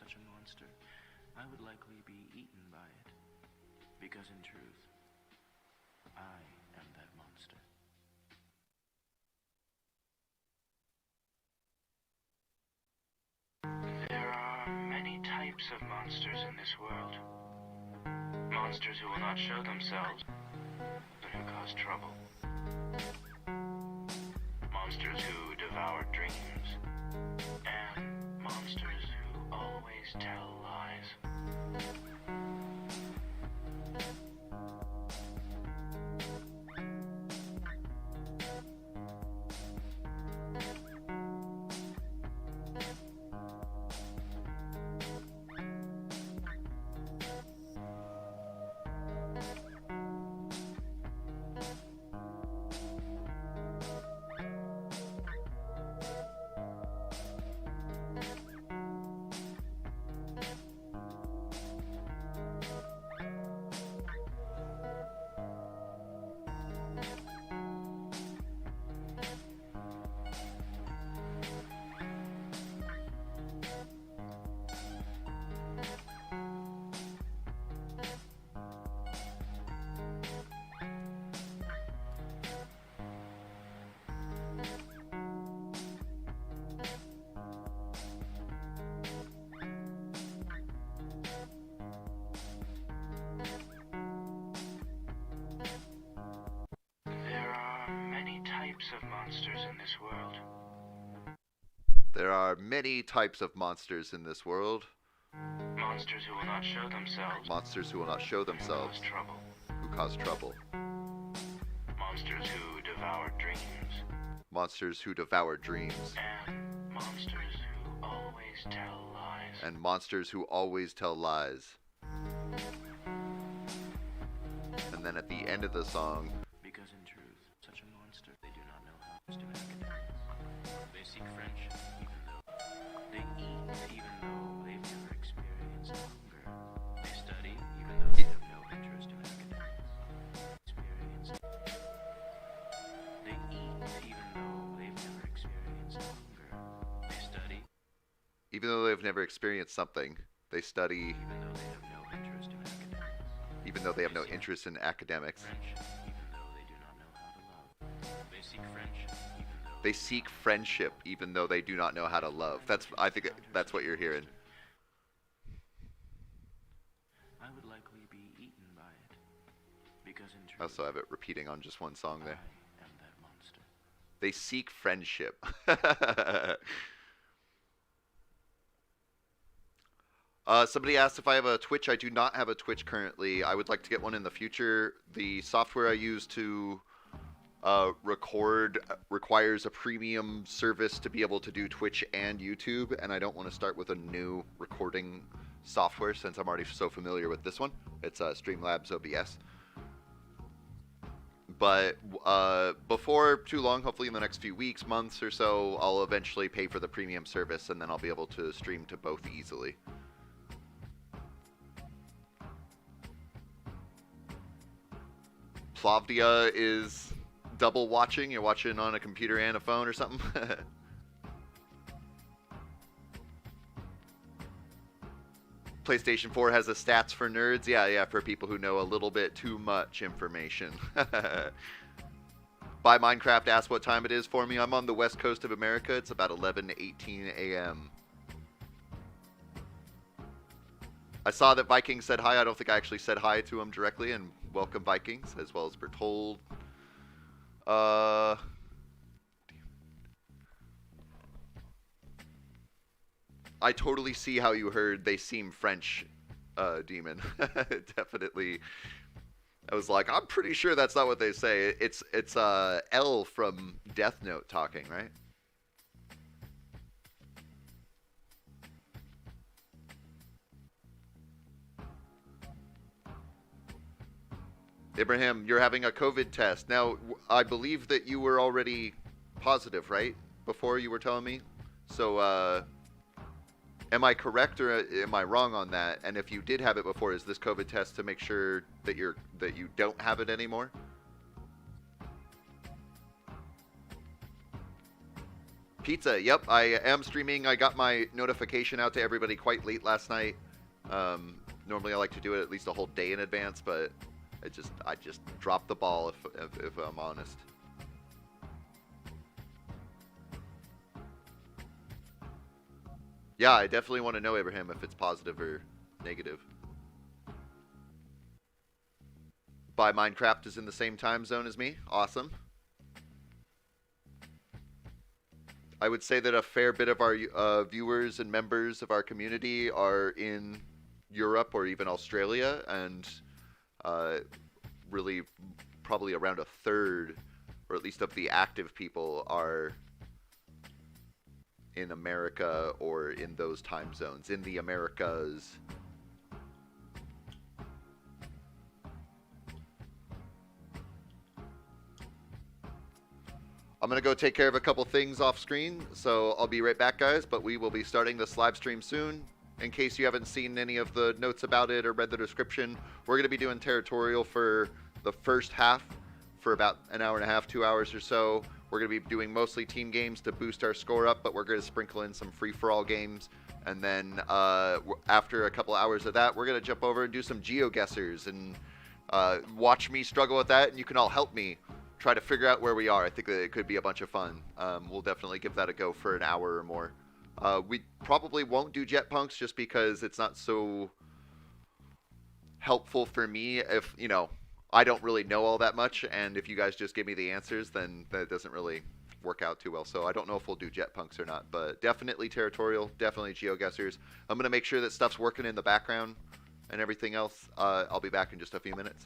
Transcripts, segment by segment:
such a monster, I would likely be eaten by it. Because in truth, I am that monster. There are many types of monsters in this world. Monsters who will not show themselves, but who cause trouble. Monsters who devour dreams. And monsters who always tell lies. Of monsters in this world. There are many types of monsters in this world. Monsters who will not show themselves. Monsters who will not show themselves. Who cause trouble. Who cause trouble. Monsters who devour dreams. Monsters who devour dreams. And monsters who always tell lies. And monsters who always tell lies. And then at the end of the song, because in truth, such a monster, they do not know how to do academics. They seek friendship, even though they eat, even though they've never experienced hunger. They study, even though they have no interest in academics. They eat, even though they've never experienced hunger. They study, even though they've never experienced something. They study, even though they have no interest in academics. Even though they have no interest in academics. They seek friendship, even though they do not know how to love. I think that's what you're hearing. I would likely be eaten by it. Because in truth, I also have it repeating on just one song there. I am that monster. They seek friendship. Somebody asked if I have a Twitch. I do not have a Twitch currently. I would like to get one in the future. The software I use to record requires a premium service to be able to do Twitch and YouTube, and I don't want to start with a new recording software since I'm already so familiar with this one. It's Streamlabs OBS. But before too long, hopefully in the next few weeks, months or so, I'll eventually pay for the premium service, and then I'll be able to stream to both easily. Plavdia is double watching. You're watching on a computer and a phone or something. PlayStation 4 has the stats for nerds. Yeah, for people who know a little bit too much information. Buy Minecraft asked what time it is for me. I'm on the west coast of America. It's about 11:18 a.m. I saw that Vikings said hi. I don't think I actually said hi to him directly, and welcome Vikings, as well as Bertold. I totally see how you heard they seem French, Demon. Definitely. I was like, I'm pretty sure that's not what they say. It's L from Death Note talking, right? Ibrahim, you're having a COVID test. Now, I believe that you were already positive, right? Before you were telling me? So, am I correct or am I wrong on that? And if you did have it before, is this COVID test to make sure that you don't have it anymore? Pizza. Yep, I am streaming. I got my notification out to everybody quite late last night. Normally I like to do it at least a whole day in advance, but I just dropped the ball if I'm honest. Yeah, I definitely want to know, Abraham, if it's positive or negative. By Minecraft is in the same time zone as me. Awesome. I would say that a fair bit of our viewers and members of our community are in Europe or even Australia, and really probably around a third, or at least of the active people, are in America or in those time zones, in the Americas. I'm going to go take care of a couple things off screen, so I'll be right back, guys, but we will be starting this live stream soon. In case you haven't seen any of the notes about it or read the description, we're going to be doing Territorial for the first half for about an hour and a half, 2 hours or so. We're going to be doing mostly team games to boost our score up, but we're going to sprinkle in some free-for-all games. And then after a couple hours of that, we're going to jump over and do some Geoguessrs and watch me struggle with that, and you can all help me try to figure out where we are. I think that it could be a bunch of fun. We'll definitely give that a go for an hour or more. We probably won't do jet punks just because it's not so helpful for me if, you know, I don't really know all that much, and if you guys just give me the answers, then that doesn't really work out too well. So I don't know if we'll do jet punks or not, but definitely Territorial, definitely Geoguessrs. I'm going to make sure that stuff's working in the background and everything else. I'll be back in just a few minutes.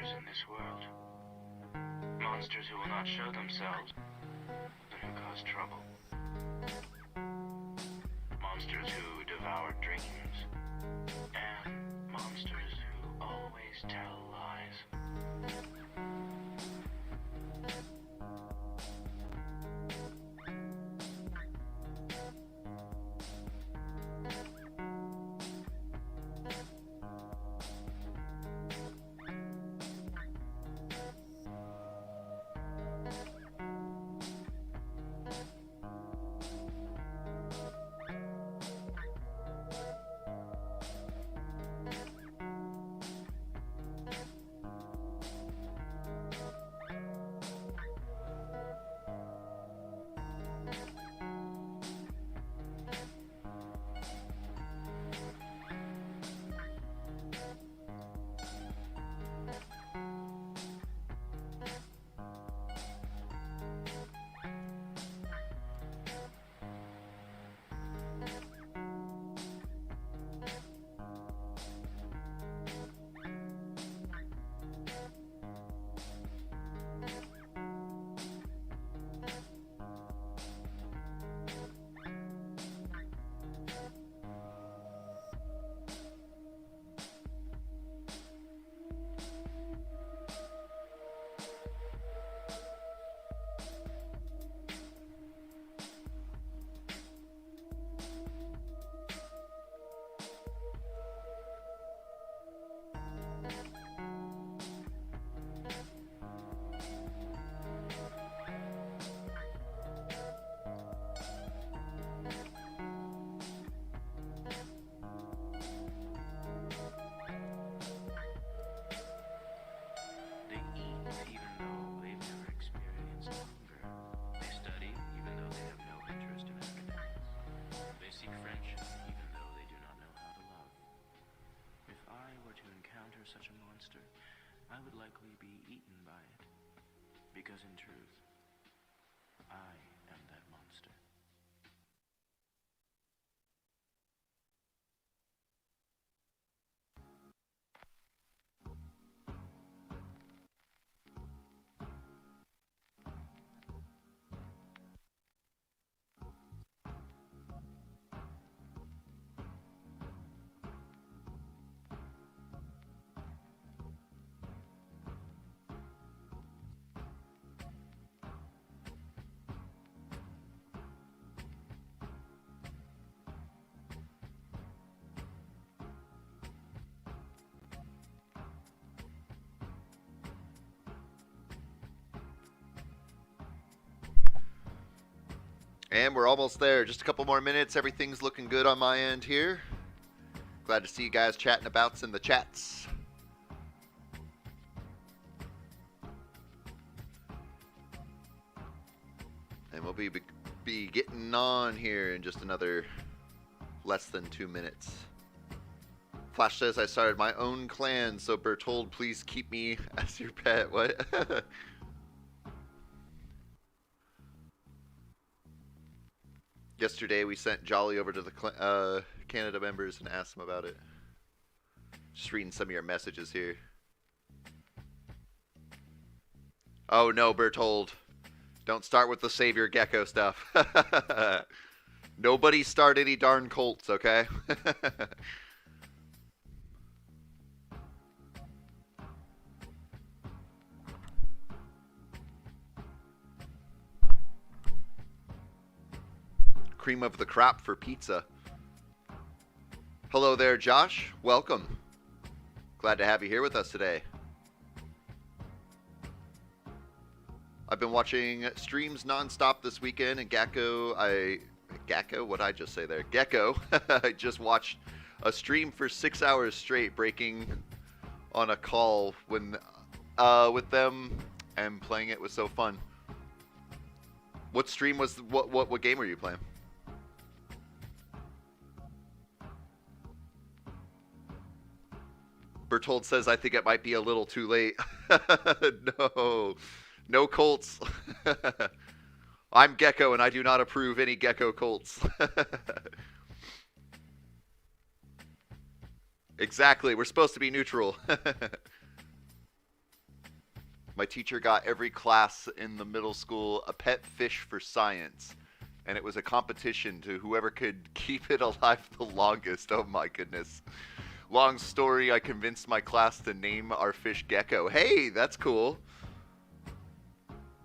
monsters in this world. Monsters who will not show themselves and who cause trouble. Monsters who devour dreams. And monsters who always tell lies. Such a monster, I would likely be eaten by it, because in truth, I am that monster. And we're almost there. Just a couple more minutes. Everything's looking good on my end here. Glad to see you guys chatting abouts in the chats. And we'll be getting on here in just another less than 2 minutes. Flash says I started my own clan, so Bertold, please keep me as your pet. What? Yesterday we sent Jolly over to the Canada members and asked them about it. Just reading some of your messages here. Oh no, Bertold. Don't start with the Savior Geko stuff. Nobody start any darn cults, okay? Cream of the crop for pizza. Hello there, Josh. Welcome. Glad to have you here with us today. I've been watching streams nonstop this weekend, and Geko, what did I just say there? Geko, I just watched a stream for 6 hours straight, breaking on a call when with them, and playing it was so fun. What stream was, what game were you playing? Bertold says, I think it might be a little too late. No cults. I'm Geko, and I do not approve any Geko cults. Exactly, we're supposed to be neutral. My teacher got every class in the middle school a pet fish for science. And it was a competition to whoever could keep it alive the longest. Oh my goodness. Long story, I convinced my class to name our fish Geko. Hey, that's cool.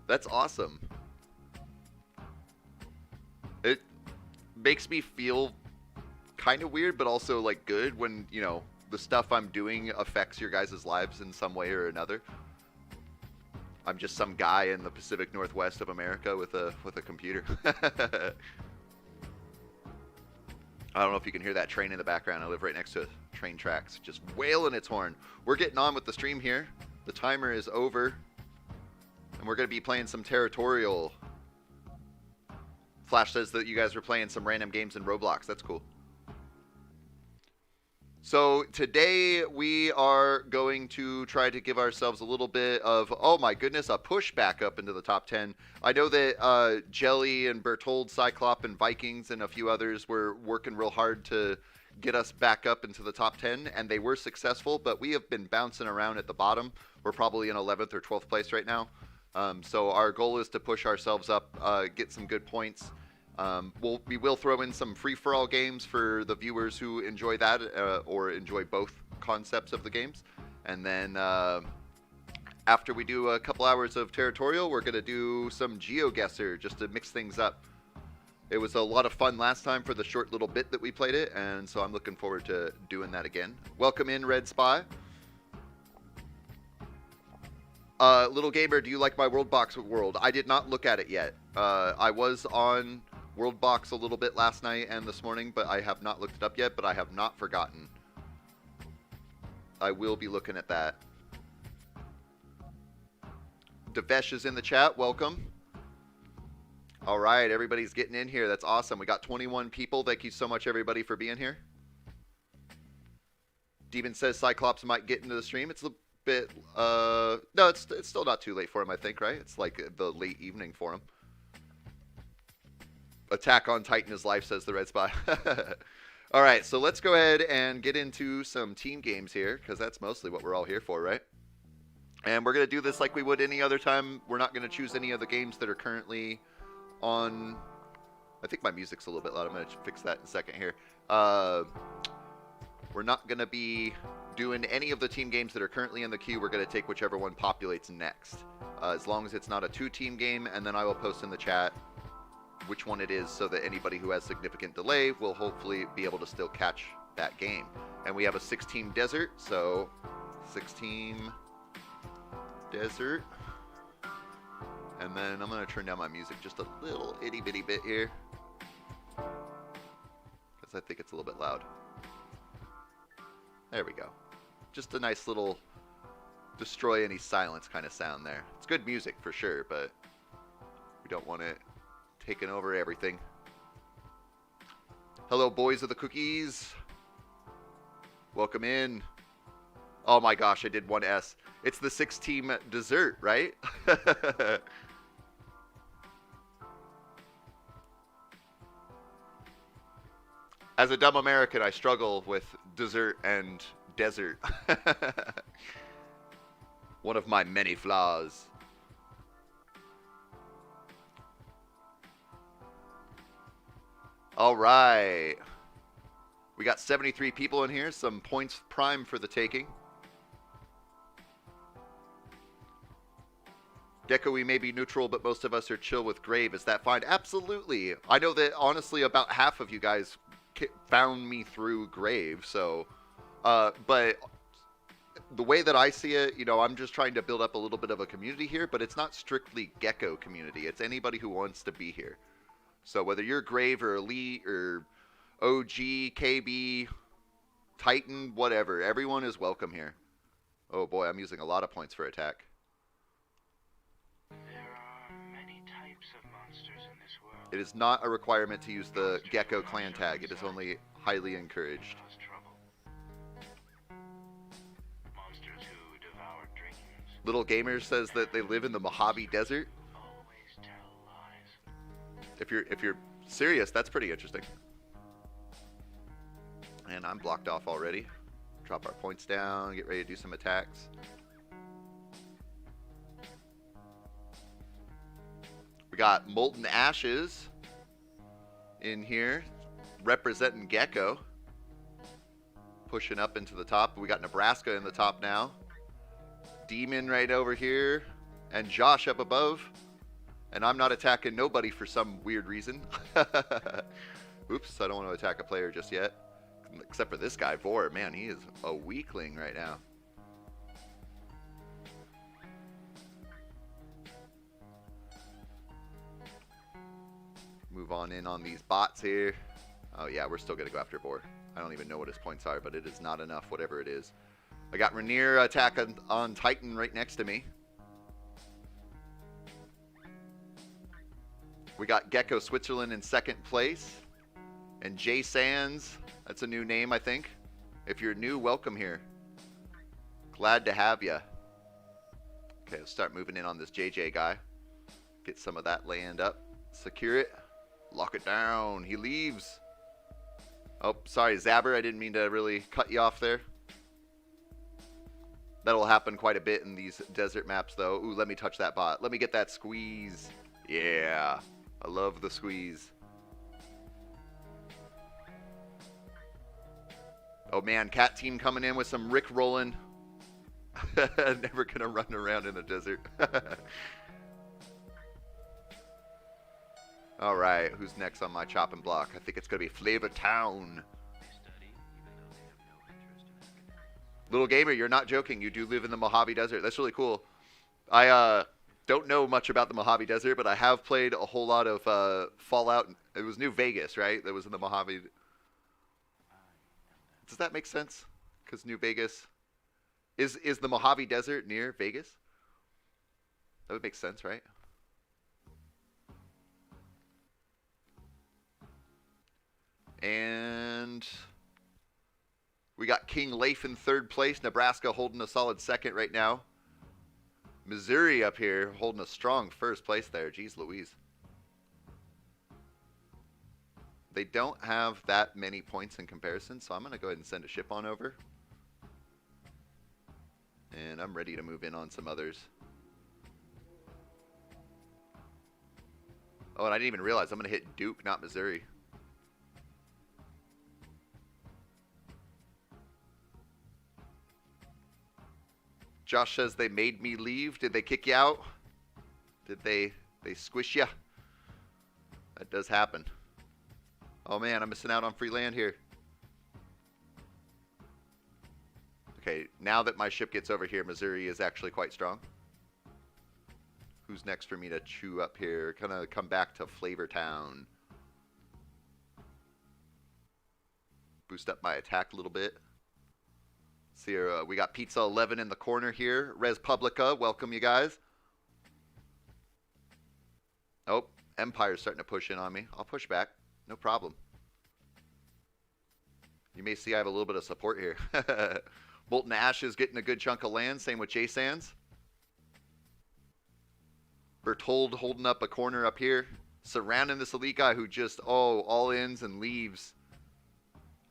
That's awesome. It makes me feel kind of weird, but also like good when, you know, the stuff I'm doing affects your guys' lives in some way or another. I'm just some guy in the Pacific Northwest of America with a computer. I don't know if you can hear that train in the background. I live right next to train tracks, just wailing its horn. We're getting on with the stream here. The timer is over, and we're going to be playing some Territorial. Flash says that you guys were playing some random games in Roblox. That's cool. So today we are going to try to give ourselves a little bit of, oh my goodness, a push back up into the top 10. I know that Jelly and Bertold, Cyclop, and Vikings and a few others were working real hard to get us back up into the top 10, and they were successful, but we have been bouncing around at the bottom. We're probably in 11th or 12th place right now. So our goal is to push ourselves up, get some good points. We will throw in some free-for-all games for the viewers who enjoy that or enjoy both concepts of the games. And then after we do a couple hours of Territorial, we're going to do some Geoguessr just to mix things up. It was a lot of fun last time for the short little bit that we played it, and so I'm looking forward to doing that again. Welcome in, Red Spy. Little Gamer, do you like my Worldbox world? I did not look at it yet. I was on Worldbox a little bit last night and this morning, but I have not looked it up yet, but I have not forgotten. I will be looking at that. Devesh is in the chat. Welcome. All right, everybody's getting in here. That's awesome. We got 21 people. Thank you so much, everybody, for being here. Demon says Cyclops might get into the stream. It's a bit, no, it's still not too late for him, I think, right? It's like the late evening for him. Attack on Titan is life, says the Red Spy. All right, so let's go ahead and get into some team games here, because that's mostly what we're all here for, right? And we're going to do this like we would any other time. We're not going to choose any of the games that are currently on. I think my music's a little bit loud. I'm going to fix that in a second here. We're not going to be doing any of the team games that are currently in the queue. We're going to take whichever one populates next, as long as it's not a two-team game, and then I will post in the chat which one it is so that anybody who has significant delay will hopefully be able to still catch that game. And we have a 6-team desert, so 6-team desert. And then I'm going to turn down my music just a little itty-bitty bit here, because I think it's a little bit loud. There we go. Just a nice little destroy any silence kind of sound there. It's good music for sure, but we don't want it taking over everything. Hello, boys of the cookies. Welcome in. Oh my gosh, I did one S. It's the 6-team dessert, right? As a dumb American, I struggle with dessert and desert. One of my many flaws. All right. We got 73 people in here. Some points prime for the taking. Geko, we may be neutral, but most of us are chill with Grave. Is that fine? Absolutely. I know that, honestly, about half of you guys found me through Grave, so... but the way that I see it, you know, I'm just trying to build up a little bit of a community here, but it's not strictly Geko community. It's anybody who wants to be here. So whether you're Grave or Elite or OG, KB, Titan, whatever, everyone is welcome here. Oh boy, I'm using a lot of points for attack. There are many types of monsters in this world. It is not a requirement to use the Geko clan tag. It is only highly encouraged. Monsters who devour dreams. Little Gamer says that they live in the Mojave Desert. Always tell lies. If you're serious, that's pretty interesting. And I'm blocked off already. Drop our points down, get ready to do some attacks. got Molten Ashes in here, representing Geko. Pushing up into the top. We got Nebraska in the top now. Demon right over here. And Josh up above. And I'm not attacking nobody for some weird reason. Oops, I don't want to attack a player just yet. Except for this guy, Vor. Man, he is a weakling right now. Move on in on these bots here. Oh yeah, we're still going to go after Vor. I don't even know what his points are, but it is not enough, whatever it is. I got Rainier attack on Titan right next to me. We got Geko Switzerland in second place. And Jay Sands, that's a new name, I think. If you're new, welcome here. Glad to have you. Okay, let's start moving in on this JJ guy. Get some of that land up. Secure it. Lock it down. He leaves. Oh, sorry, Zabber. I didn't mean to really cut you off there. That'll happen quite a bit in these desert maps, though. Ooh, let me touch that bot. Let me get that squeeze. Yeah, I love the squeeze. Oh, man, Cat Team coming in with some Rick rolling. Never going to run around in a desert. All right, who's next on my chopping block? I think it's going to be Flavor Town. Little Gamer, you're not joking. You do live in the Mojave Desert. That's really cool. I don't know much about the Mojave Desert, but I have played a whole lot of Fallout. It was New Vegas, right? That was in the Mojave. Does that make sense? Because New Vegas... Is the Mojave Desert near Vegas? That would make sense, right? And we got King Leif in third place. Nebraska holding a solid second right now. Missouri up here holding a strong first place there. Jeez Louise. They don't have that many points in comparison, so I'm going to go ahead and send a ship on over. And I'm ready to move in on some others. Oh, and I didn't even realize I'm going to hit Duke, not Missouri. Josh says they made me leave. Did they kick you out? Did they squish you? That does happen. Oh man, I'm missing out on free land here. Okay, now that my ship gets over here, Missouri is actually quite strong. Who's next for me to chew up here? Kind of come back to Flavor Town. Boost up my attack a little bit. See here, we got Pizza 11 in the corner here. Res Publica, welcome you guys. Oh, Empire's starting to push in on me. I'll push back. No problem. You may see I have a little bit of support here. Molten Ash is getting a good chunk of land. Same with Jay Sands. Bertold holding up a corner up here. Surrounding this elite guy who just, all ins and leaves.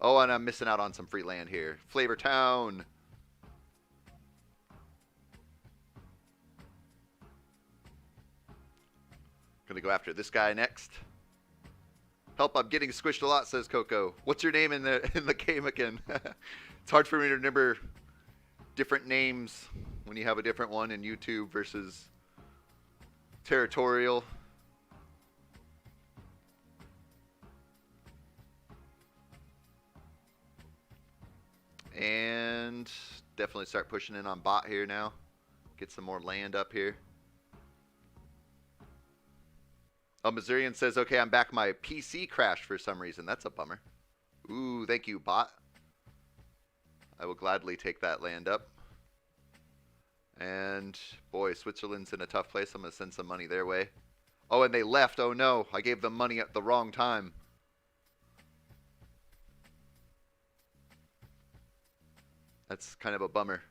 Oh, and I'm missing out on some free land here. Flavor Town. Gonna go after this guy next. Help, I'm getting squished a lot, says Coco. What's your name in the game again? It's hard for me to remember different names when you have a different one in YouTube versus Territorial. And definitely start pushing in on bot here now. Get some more land up here. Oh, Missourian says, okay, I'm back. My PC crashed for some reason. That's a bummer. Ooh, thank you, bot. I will gladly take that land up. And, boy, Switzerland's in a tough place. I'm going to send some money their way. Oh, and they left. Oh, no. I gave them money at the wrong time. That's kind of a bummer.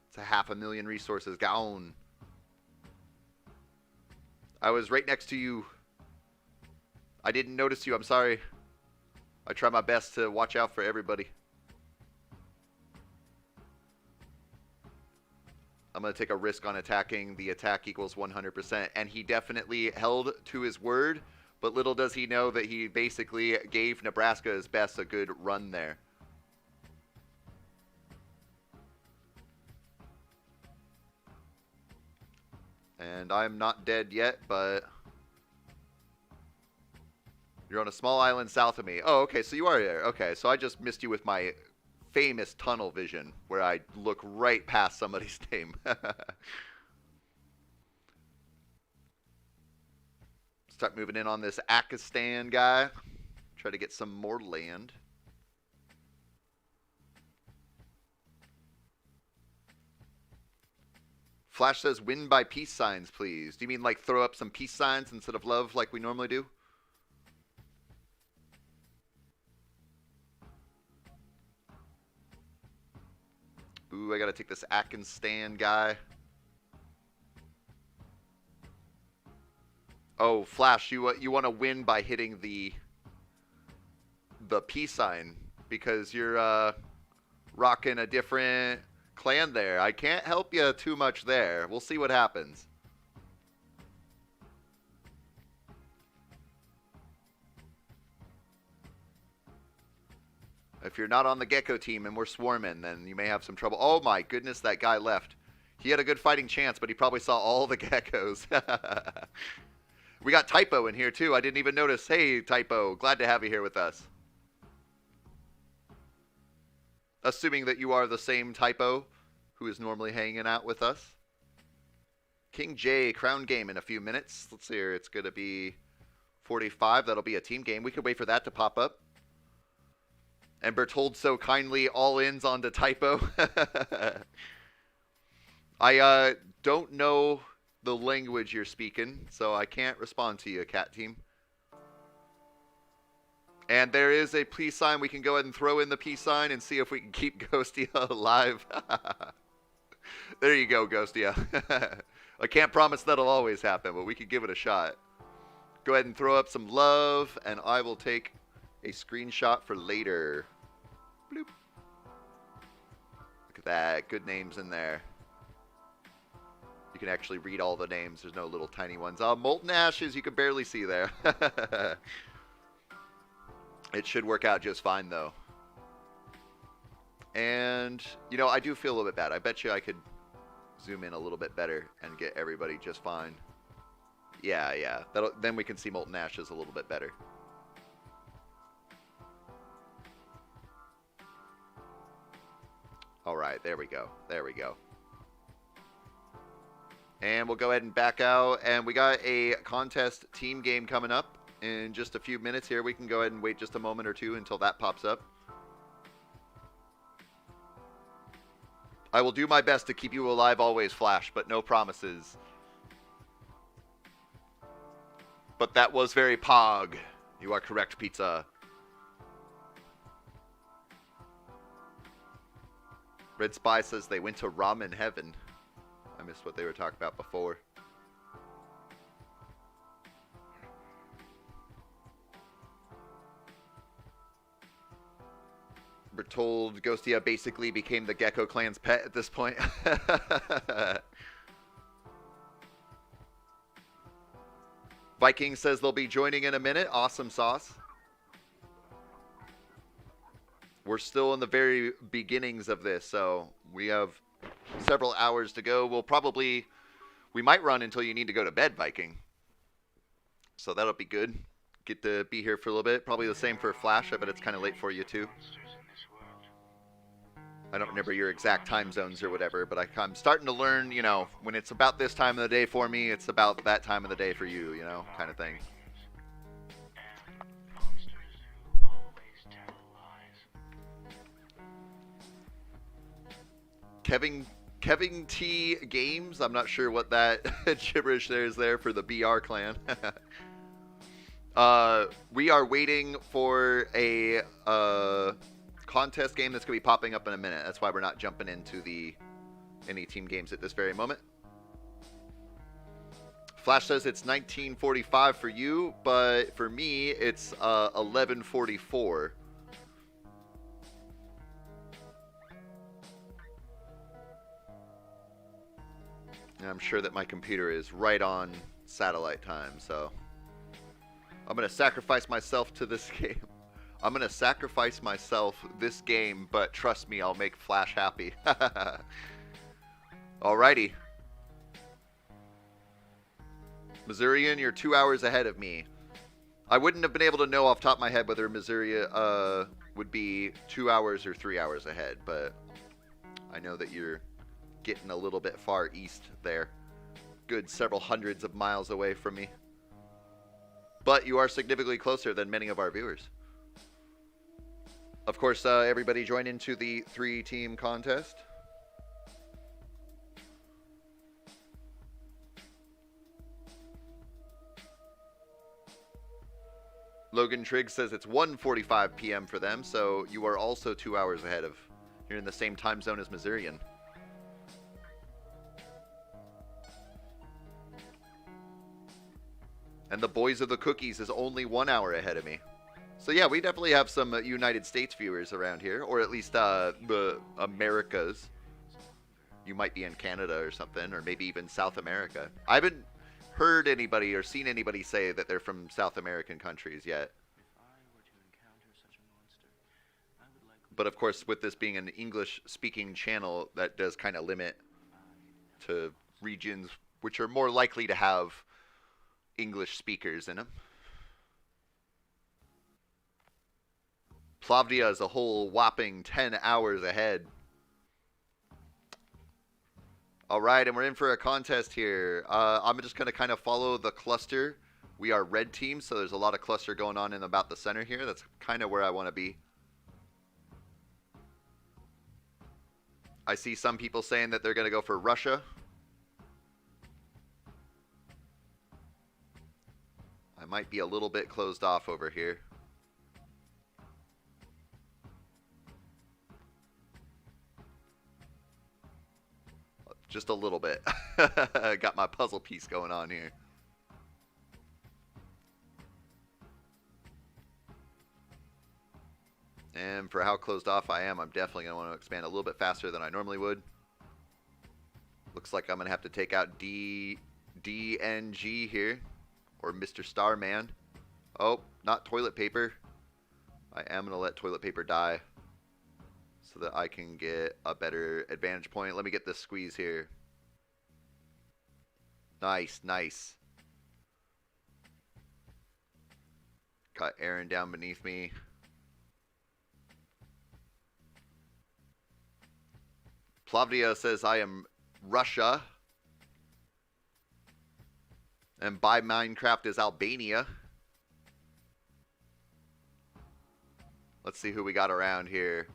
It's a 500,000 resources gone. I was right next to you. I didn't notice you. I'm sorry. I try my best to watch out for everybody. I'm going to take a risk on attacking. The attack equals 100%. And he definitely held to his word. But little does he know that he basically gave Nebraska's best a good run there. And I'm not dead yet, but you're on a small island south of me. Oh, okay, so you are there. Okay, so I just missed you with my famous tunnel vision, where I look right past somebody's name. Start moving in on this Akistan guy. Try to get some more land. Flash says, win by peace signs, please. Do you mean like throw up some peace signs instead of love like we normally do? Ooh, I gotta take this Akistan guy. Oh, Flash, you want to win by hitting the peace sign because you're rocking a different clan there. I can't help you too much there. We'll see what happens. If you're not on the Geko team and we're swarming, then you may have some trouble. Oh my goodness, that guy left. He had a good fighting chance, but he probably saw all the Gekos. We got Typo in here too. I didn't even notice. Hey, Typo. Glad to have you here with us. Assuming that you are the same Typo who is normally hanging out with us. King J, crown game in a few minutes. Let's see here. It's going to be 45. That'll be a team game. We could wait for that to pop up. And Bertold so kindly all-ins onto Typo. I don't know the language you're speaking, so I can't respond to you, Cat Team. And there is a peace sign. We can go ahead and throw in the peace sign and see if we can keep Ghostia alive. There you go, Ghostia. I can't promise that'll always happen, but we could give it a shot. Go ahead and throw up some love, and I will take a screenshot for later. Bloop. Look at that. Good names in there. You can actually read all the names. There's no little tiny ones. Molten Ashes, you can barely see there. It should work out just fine, though. And, you know, I do feel a little bit bad. I bet you I could zoom in a little bit better and get everybody just fine. Yeah. Then we can see Molten Ashes a little bit better. All right, there we go. There we go. And we'll go ahead and back out. And we got a contest team game coming up in just a few minutes here. We can go ahead and wait just a moment or two until that pops up. I will do my best to keep you alive always, Flash, but no promises. But that was very pog. You are correct, Pizza. Red Spy says they went to ramen heaven. I missed what they were talking about before. We're told Ghostia basically became the Geko clan's pet at this point. Viking says they'll be joining in a minute. Awesome sauce. We're still in the very beginnings of this, so we have several hours to go. We might run until you need to go to bed, Viking. So that'll be good. Get to be here for a little bit. Probably the same for Flash. I bet it's kind of late for you too. I don't remember your exact time zones or whatever, but I'm starting to learn, you know, when it's about this time of the day for me, it's about that time of the day for you, you know, kind of thing. Kevin T Games, I'm not sure what that gibberish there is there for the BR clan. We are waiting for a contest game that's going to be popping up in a minute. That's why we're not jumping into any team games at this very moment. Flash says it's 1945 for you, but for me it's 1144. And I'm sure that my computer is right on satellite time, so I'm going to sacrifice myself to this game. I'm going to sacrifice myself this game, but trust me, I'll make Flash happy. Alrighty. Missourian, you're 2 hours ahead of me. I wouldn't have been able to know off the top of my head whether Missouri would be 2 hours or 3 hours ahead, but I know that you're getting a little bit far east there. Good several hundreds of miles away from me. But you are significantly closer than many of our viewers. Of course, everybody join into the 3-team contest. Logan Trigg says it's 1:45 p.m. for them, so you are also 2 hours ahead of... You're in the same time zone as Missourian. And the Boys of the Cookies is only 1 hour ahead of me. So yeah, we definitely have some United States viewers around here, or at least the Americas. You might be in Canada or something, or maybe even South America. I haven't heard anybody or seen anybody say that they're from South American countries yet. But of course, with this being an English-speaking channel, that does kind of limit to regions which are more likely to have English speakers in them. Plavdia is a whole whopping 10 hours ahead. Alright, and we're in for a contest here. I'm just going to kind of follow the cluster. We are red team, so there's a lot of cluster going on in about the center here. That's kind of where I want to be. I see some people saying that they're going to go for Russia. I might be a little bit closed off over here. Just a little bit. Got my puzzle piece going on here. And for how closed off I am, I'm definitely going to want to expand a little bit faster than I normally would. Looks like I'm going to have to take out DNG here. Or Mr. Starman. Oh, not toilet paper. I am going to let toilet paper die. So that I can get a better advantage point. Let me get this squeeze here. Nice, nice. Got Aaron down beneath me. Plavdia says I am Russia. And Buy Minecraft is Albania. Let's see who we got around here.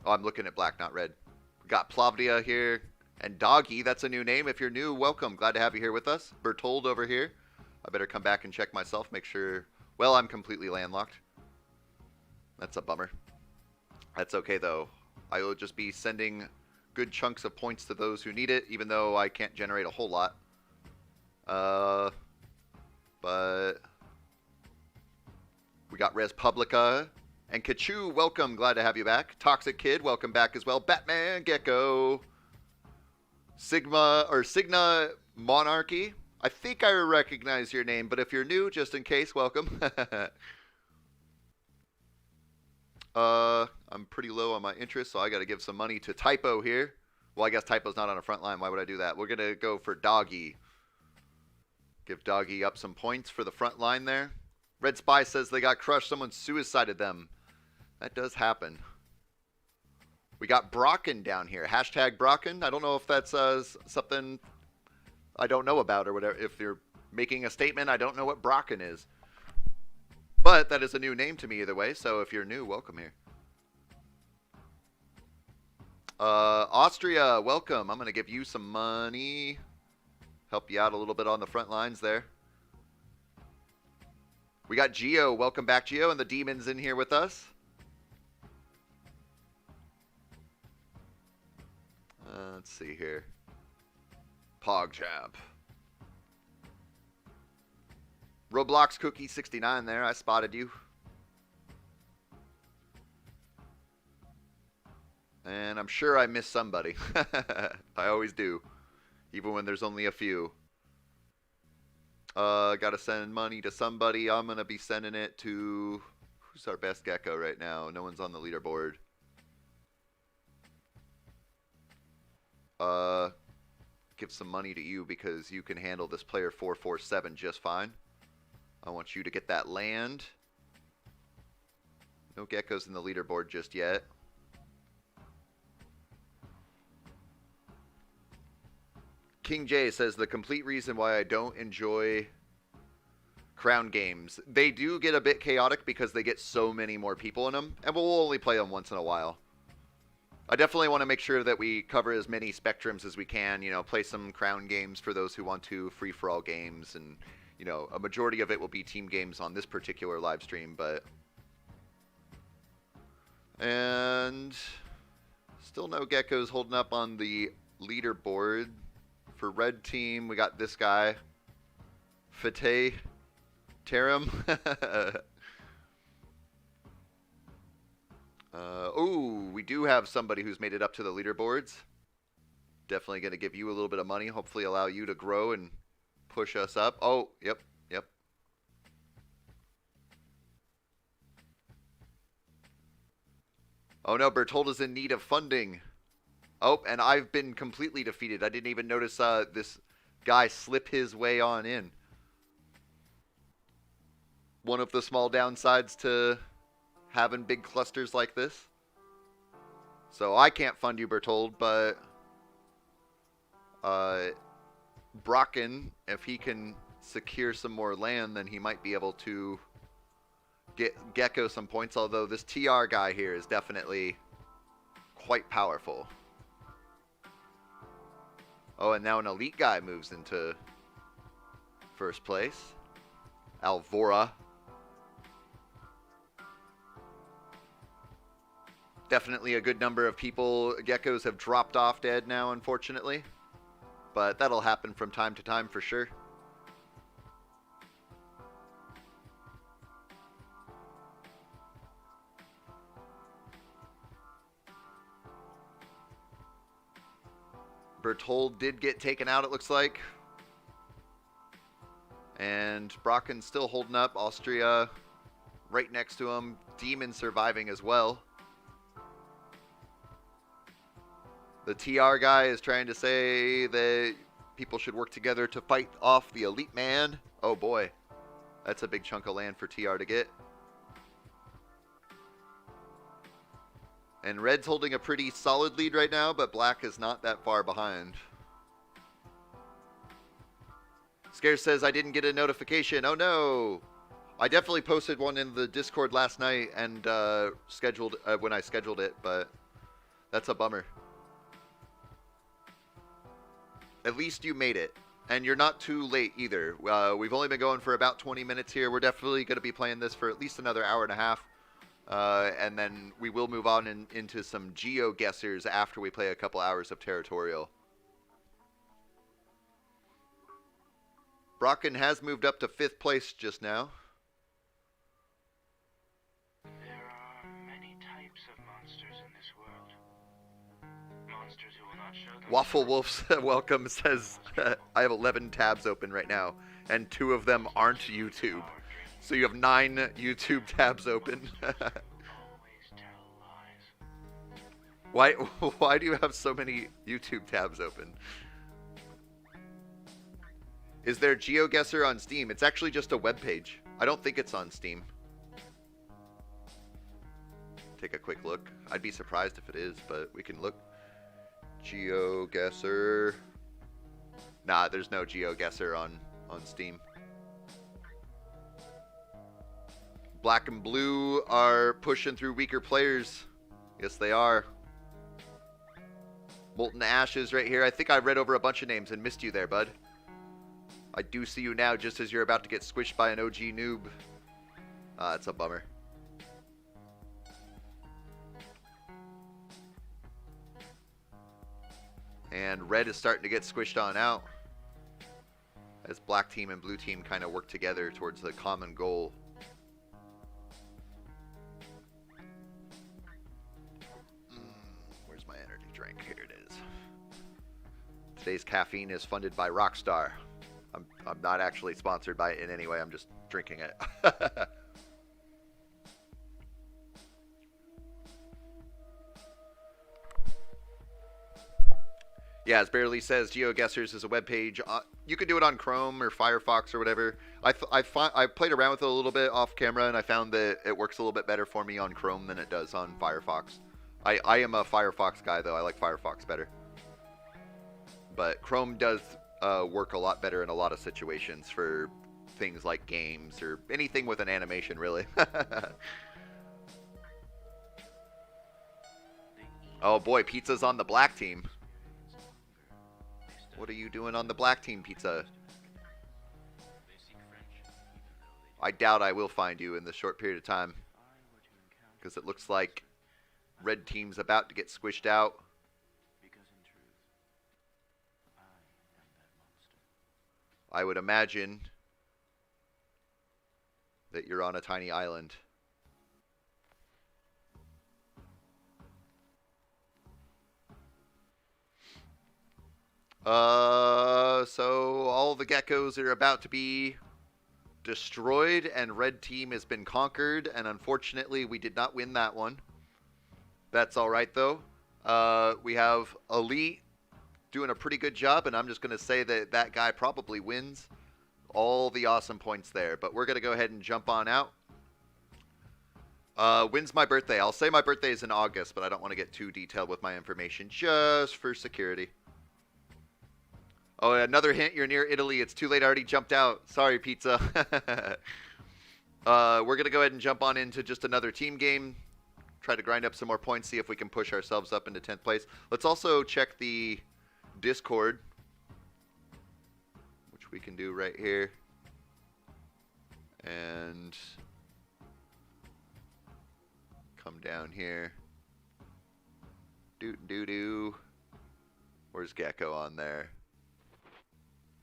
Oh, I'm looking at black, not red. We got Plavdia here. And Doggy, that's a new name. If you're new, welcome. Glad to have you here with us. Bertold over here. I better come back and check myself, make sure... Well, I'm completely landlocked. That's a bummer. That's okay, though. I will just be sending good chunks of points to those who need it, even though I can't generate a whole lot. But... We got Res Publica. And Kachu, welcome. Glad to have you back. Toxic Kid, welcome back as well. Batman, Geko. Signa Monarchy. I think I recognize your name, but if you're new, just in case, welcome. I'm pretty low on my interest, so I got to give some money to Typo here. Well, I guess Typo's not on a front line. Why would I do that? We're going to go for Doggy. Give Doggy up some points for the front line there. Red Spy says they got crushed. Someone suicided them. That does happen. We got Brocken down here. Hashtag Brocken. I don't know if that's something I don't know about or whatever. If you're making a statement, I don't know what Brocken is. But that is a new name to me either way. So if you're new, welcome here. Austria, welcome. I'm going to give you some money. Help you out a little bit on the front lines there. We got Geo. Welcome back, Geo. And the Demon's in here with us. Let's see here. PogChamp. Roblox Cookie 69 there. I spotted you. And I'm sure I missed somebody. I always do. Even when there's only a few. Gotta send money to somebody. I'm gonna be sending it to... Who's our best Geko right now? No one's on the leaderboard. Give some money to you because you can handle this player 447 just fine. I want you to get that land. No Gekos in the leaderboard just yet. King J says the complete reason why I don't enjoy crown games. They do get a bit chaotic because they get so many more people in them, and we'll only play them once in a while. I definitely want to make sure that we cover as many spectrums as we can, you know, play some crown games for those who want to, free-for-all games, and, you know, a majority of it will be team games on this particular live stream, but... And... Still no Gekos holding up on the leaderboard. For red team, we got this guy, Fateh Tarim. Oh, we do have somebody who's made it up to the leaderboards. Definitely going to give you a little bit of money. Hopefully allow you to grow and push us up. Oh, yep. Oh no, Bertolda's in need of funding. Oh, and I've been completely defeated. I didn't even notice this guy slip his way on in. One of the small downsides to having big clusters like this. So I can't fund you, Bertold, but Brocken, if he can secure some more land, then he might be able to get Geko some points, although this TR guy here is definitely quite powerful. Oh, and now an elite guy moves into first place. Alvora. Definitely a good number of people. Gekos have dropped off dead now, unfortunately. But that'll happen from time to time for sure. Bertold did get taken out, it looks like. And Brocken's still holding up. Austria right next to him. Demon surviving as well. The TR guy is trying to say that people should work together to fight off the elite man. Oh boy. That's a big chunk of land for TR to get. And Red's holding a pretty solid lead right now, but Black is not that far behind. Scares says, I didn't get a notification. Oh no! I definitely posted one in the Discord last night and scheduled when I scheduled it, but that's a bummer. At least you made it. And you're not too late either. We've only been going for about 20 minutes here. We're definitely going to be playing this for at least another hour and a half. And then we will move on into some Geoguessrs after we play a couple hours of Territorial. Brocken has moved up to 5th place just now. There are many types of monsters in this world. Monsters who will not show themselves. Waffle Wolf welcome says, I have 11 tabs open right now, and 2 of them aren't YouTube. So you have 9 YouTube tabs open. Why do you have so many YouTube tabs open? Is there Geoguessr on Steam? It's actually just a web page. I don't think it's on Steam. Take a quick look. I'd be surprised if it is, but we can look. Geoguessr. Nah, there's no Geoguessr on Steam. Black and blue are pushing through weaker players. Yes, they are. Molten Ashes right here. I think I read over a bunch of names and missed you there, bud. I do see you now just as you're about to get squished by an OG noob. It's a bummer. And red is starting to get squished on out. As black team and blue team kind of work together towards the common goal. Where's Today's caffeine is funded by Rockstar. I'm not actually sponsored by it in any way. I'm just drinking it. Yeah, as Barely says, Geoguessrs is a web page. You can do it on Chrome or Firefox or whatever. I played around with it a little bit off camera, and I found that it works a little bit better for me on Chrome than it does on Firefox. I am a Firefox guy, though. I like Firefox better. But Chrome does work a lot better in a lot of situations for things like games or anything with an animation, really. Oh boy, Pizza's on the black team. What are you doing on the black team, Pizza? I doubt I will find you in this short period of time, because it looks like red team's about to get squished out. I would imagine that you're on a tiny island. So all the geckos are about to be destroyed, and red team has been conquered, and unfortunately we did not win that one. That's alright though. We have Elite doing a pretty good job, and I'm just going to say that that guy probably wins all the awesome points there. But we're going to go ahead and jump on out. When's my birthday? I'll say my birthday is in August, but I don't want to get too detailed with my information, just for security. Oh, another hint, you're near Italy. It's too late, I already jumped out. Sorry, Pizza. We're going to go ahead and jump on into just another team game. Try to grind up some more points, see if we can push ourselves up into 10th place. Let's also check the Discord, which we can do right here. And come down here. Doo-doo-doo. Where's Geko on there?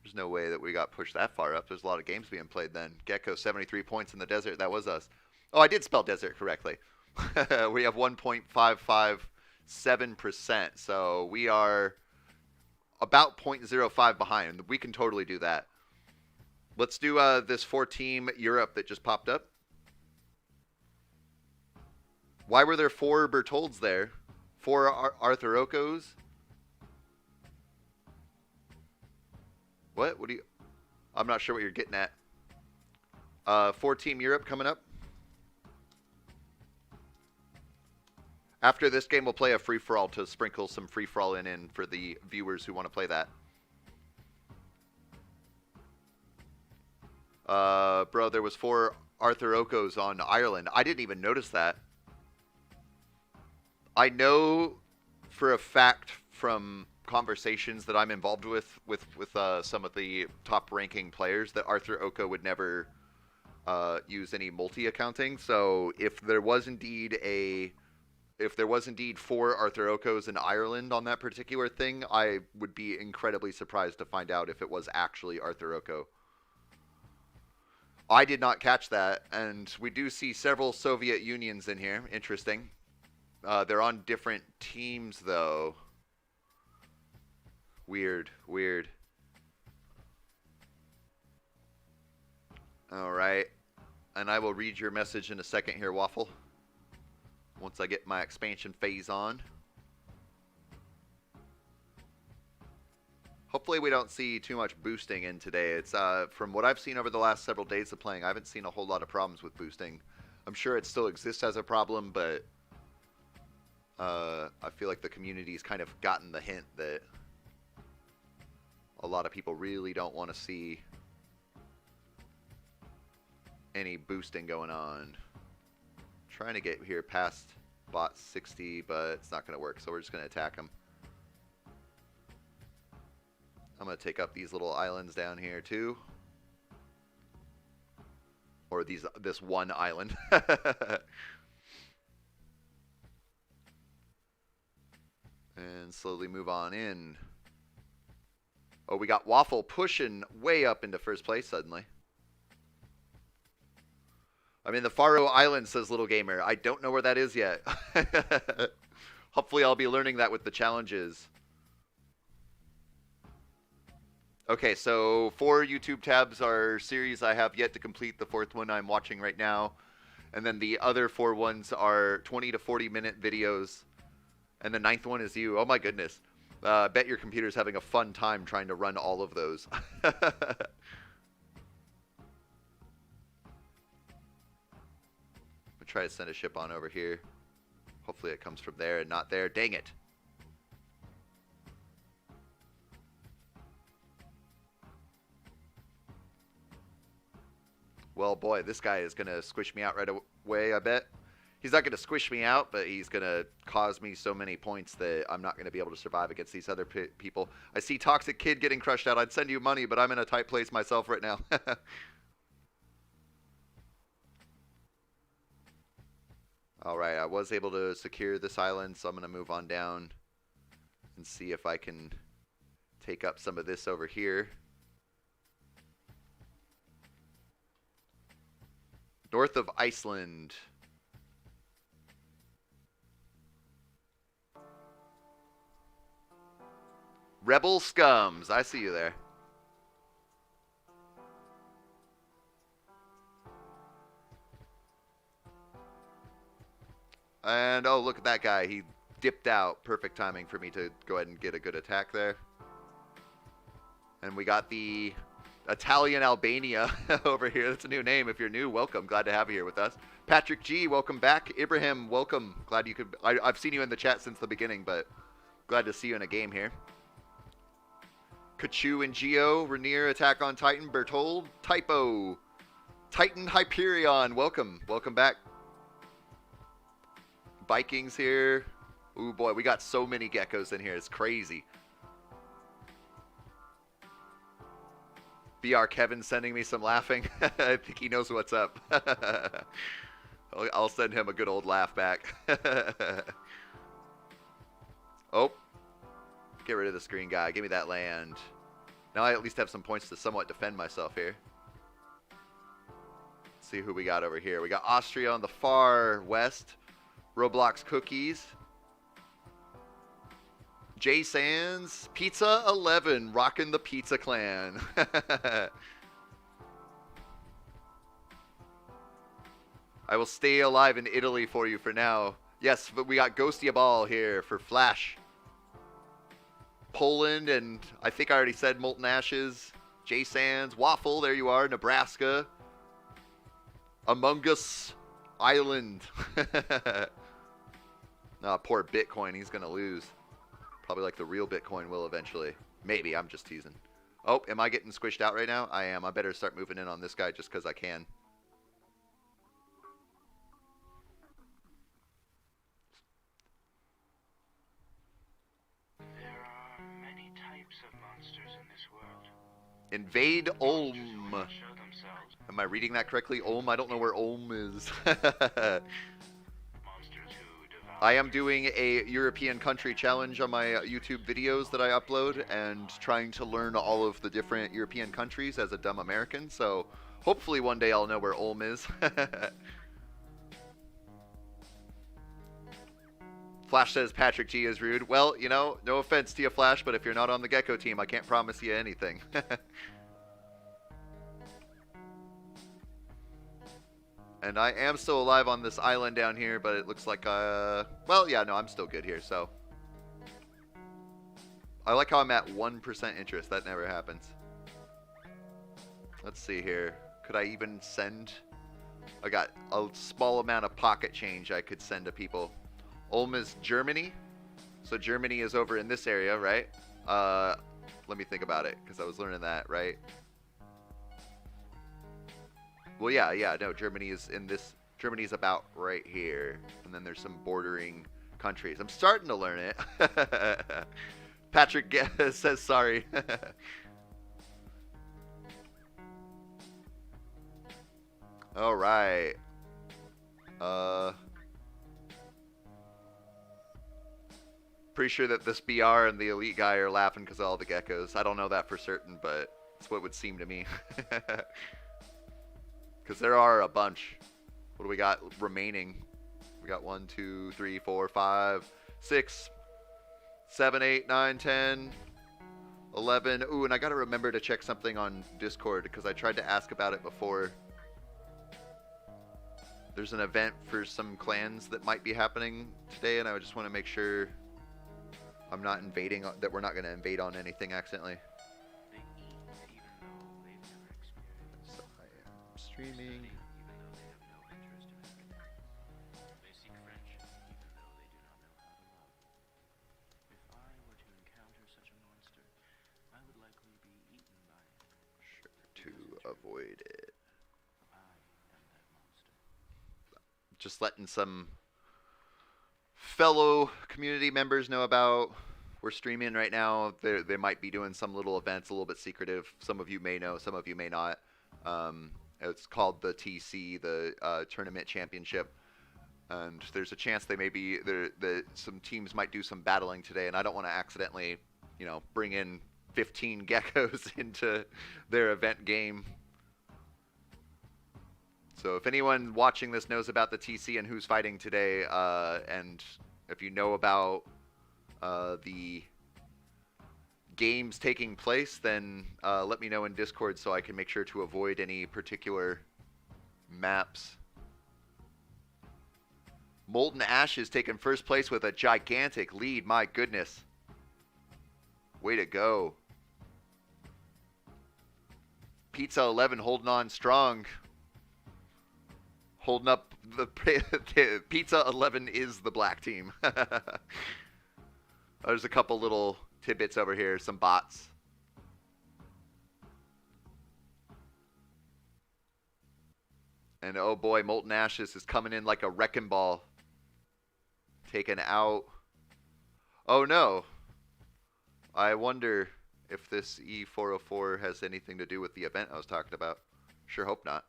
There's no way that we got pushed that far up. There's a lot of games being played then. Geko, 73 points in the desert. That was us. Oh, I did spell desert correctly. We have 1.557%. So we are about 0.05 behind. We can totally do that. Let's do this 4-team Europe that just popped up. Why were there 4 Bertolds there? 4 Arthur Okos? What do you... I'm not sure what you're getting at. 4-team Europe coming up. After this game, we'll play a free-for-all to sprinkle some free-for-all in for the viewers who want to play that. Bro, there was 4 Arthur Okos on Ireland. I didn't even notice that. I know for a fact from conversations that I'm involved with some of the top-ranking players that Arthur Oko would never use any multi-accounting. So if there was indeed 4 Arthur Okos in Ireland on that particular thing, I would be incredibly surprised to find out if it was actually Arthur Oko. I did not catch that, and we do see several Soviet Unions in here. Interesting. They're on different teams, though. Weird. Alright. And I will read your message in a second here, Waffle. Once I get my expansion phase on. Hopefully we don't see too much boosting in today. It's from what I've seen over the last several days of playing, I haven't seen a whole lot of problems with boosting. I'm sure it still exists as a problem, but I feel like the community's kind of gotten the hint that a lot of people really don't want to see any boosting going on. Trying to get here past bot 60, but it's not going to work, so we're just going to attack them. I'm going to take up these little islands down here too. Or this one island. And slowly move on in. Oh, we got Waffle pushing way up into first place suddenly. I'm in the Faroe Islands, says Little Gamer. I don't know where that is yet. Hopefully I'll be learning that with the challenges. Okay, so 4 YouTube tabs are series I have yet to complete. The 4th one I'm watching right now. And then the other 4 ones are 20 to 40 minute videos. And the 9th one is you. Oh my goodness. Bet your computer's having a fun time trying to run all of those. Try to send a ship on over here. Hopefully it comes from there and not there. Dang it. Well, boy, this guy is going to squish me out right away, I bet. He's not going to squish me out, but he's going to cause me so many points that I'm not going to be able to survive against these other people. I see Toxic Kid getting crushed out. I'd send you money, but I'm in a tight place myself right now. Alright, I was able to secure this island, so I'm going to move on down and see if I can take up some of this over here. North of Iceland. Rebel Scums. I see you there. And, oh, look at that guy. He dipped out. Perfect timing for me to go ahead and get a good attack there. And we got the Italian Albania over here. That's a new name. If you're new, welcome. Glad to have you here with us. Patrick G, welcome back. Ibrahim, welcome. Glad you could... I've seen you in the chat since the beginning, but glad to see you in a game here. Kachu and Geo, Rainier, Attack on Titan, Bertold, Typo, Titan Hyperion, welcome. Welcome back. Vikings here. Ooh, boy, we got so many geckos in here. It's crazy. BR Kevin sending me some laughing. I think he knows what's up. I'll send him a good old laugh back. Oh. Get rid of this green guy. Give me that land. Now I at least have some points to somewhat defend myself here. Let's see who we got over here. We got Austria on the far west. Roblox Cookies. Jay Sands. Pizza 11. Rocking the Pizza Clan. I will stay alive in Italy for you for now. Yes, but we got Ghosty Ball here for Flash. Poland, and I think I already said Molten Ashes. Jay Sands. Waffle, there you are. Nebraska. Among Us Island. Oh, poor Bitcoin. He's going to lose. Probably like the real Bitcoin will eventually. Maybe. I'm just teasing. Oh, am I getting squished out right now? I am. I better start moving in on this guy just because I can. There are many types of monsters in this world. Invade Ulm. Show themselves. Am I reading that correctly? Ulm? I don't know where Ulm is. I am doing a European country challenge on my YouTube videos that I upload and trying to learn all of the different European countries as a dumb American. So hopefully one day I'll know where Ulm is. Flash says Patrick G is rude. Well, you know, no offense to you, Flash, but if you're not on the Geko team, I can't promise you anything. And I am still alive on this island down here, but it looks like, well, yeah, no, I'm still good here, so. I like how I'm at 1% interest. That never happens. Let's see here. Could I even send? I got a small amount of pocket change I could send to people. Ulm is Germany. So Germany is over in this area, right? Let me think about it, because I was learning that, right? Well, yeah, no, Germany is in this, Germany's about right here. And then there's some bordering countries. I'm starting to learn it. Patrick says sorry. All right. Pretty sure that this BR and the elite guy are laughing because of all the geckos. I don't know that for certain, but it's what would seem to me. Because there are a bunch. What do we got remaining? We got 1, 2, 3, 4, 5, 6, 7, 8, 9, 10, 11. Ooh, and I gotta remember to check something on Discord because I tried to ask about it before. There's an event for some clans that might be happening today, and I just want to make sure I'm not invading, that we're not going to invade on anything accidentally. They eat even though they've never experienced. So I am streaming. Study even though they have no interest in academics. They seek friendship even though they do not know how to love. If I were to encounter such a monster, I would likely be eaten by it. Sure, to avoid it. I am that monster. Just letting some fellow community members know about. We're streaming right now. They might be doing some little events, a little bit secretive. Some of you may know, some of you may not. It's called the TC, the Tournament Championship. And there's a chance they may be some teams might do some battling today, and I don't want to accidentally, bring in 15 geckos into their event game. So if anyone watching this knows about the TC and who's fighting today, and if you know about the games taking place, then let me know in Discord so I can make sure to avoid any particular maps. Molten Ash is taking first place with a gigantic lead. My goodness. Way to go. Pizza 11 holding on strong. Holding up the Pizza 11 is the black team. There's a couple little tidbits over here, some bots. And oh boy, Molten Ashes is coming in like a wrecking ball. Taken out. Oh no. I wonder if this E404 has anything to do with the event I was talking about. Sure hope not.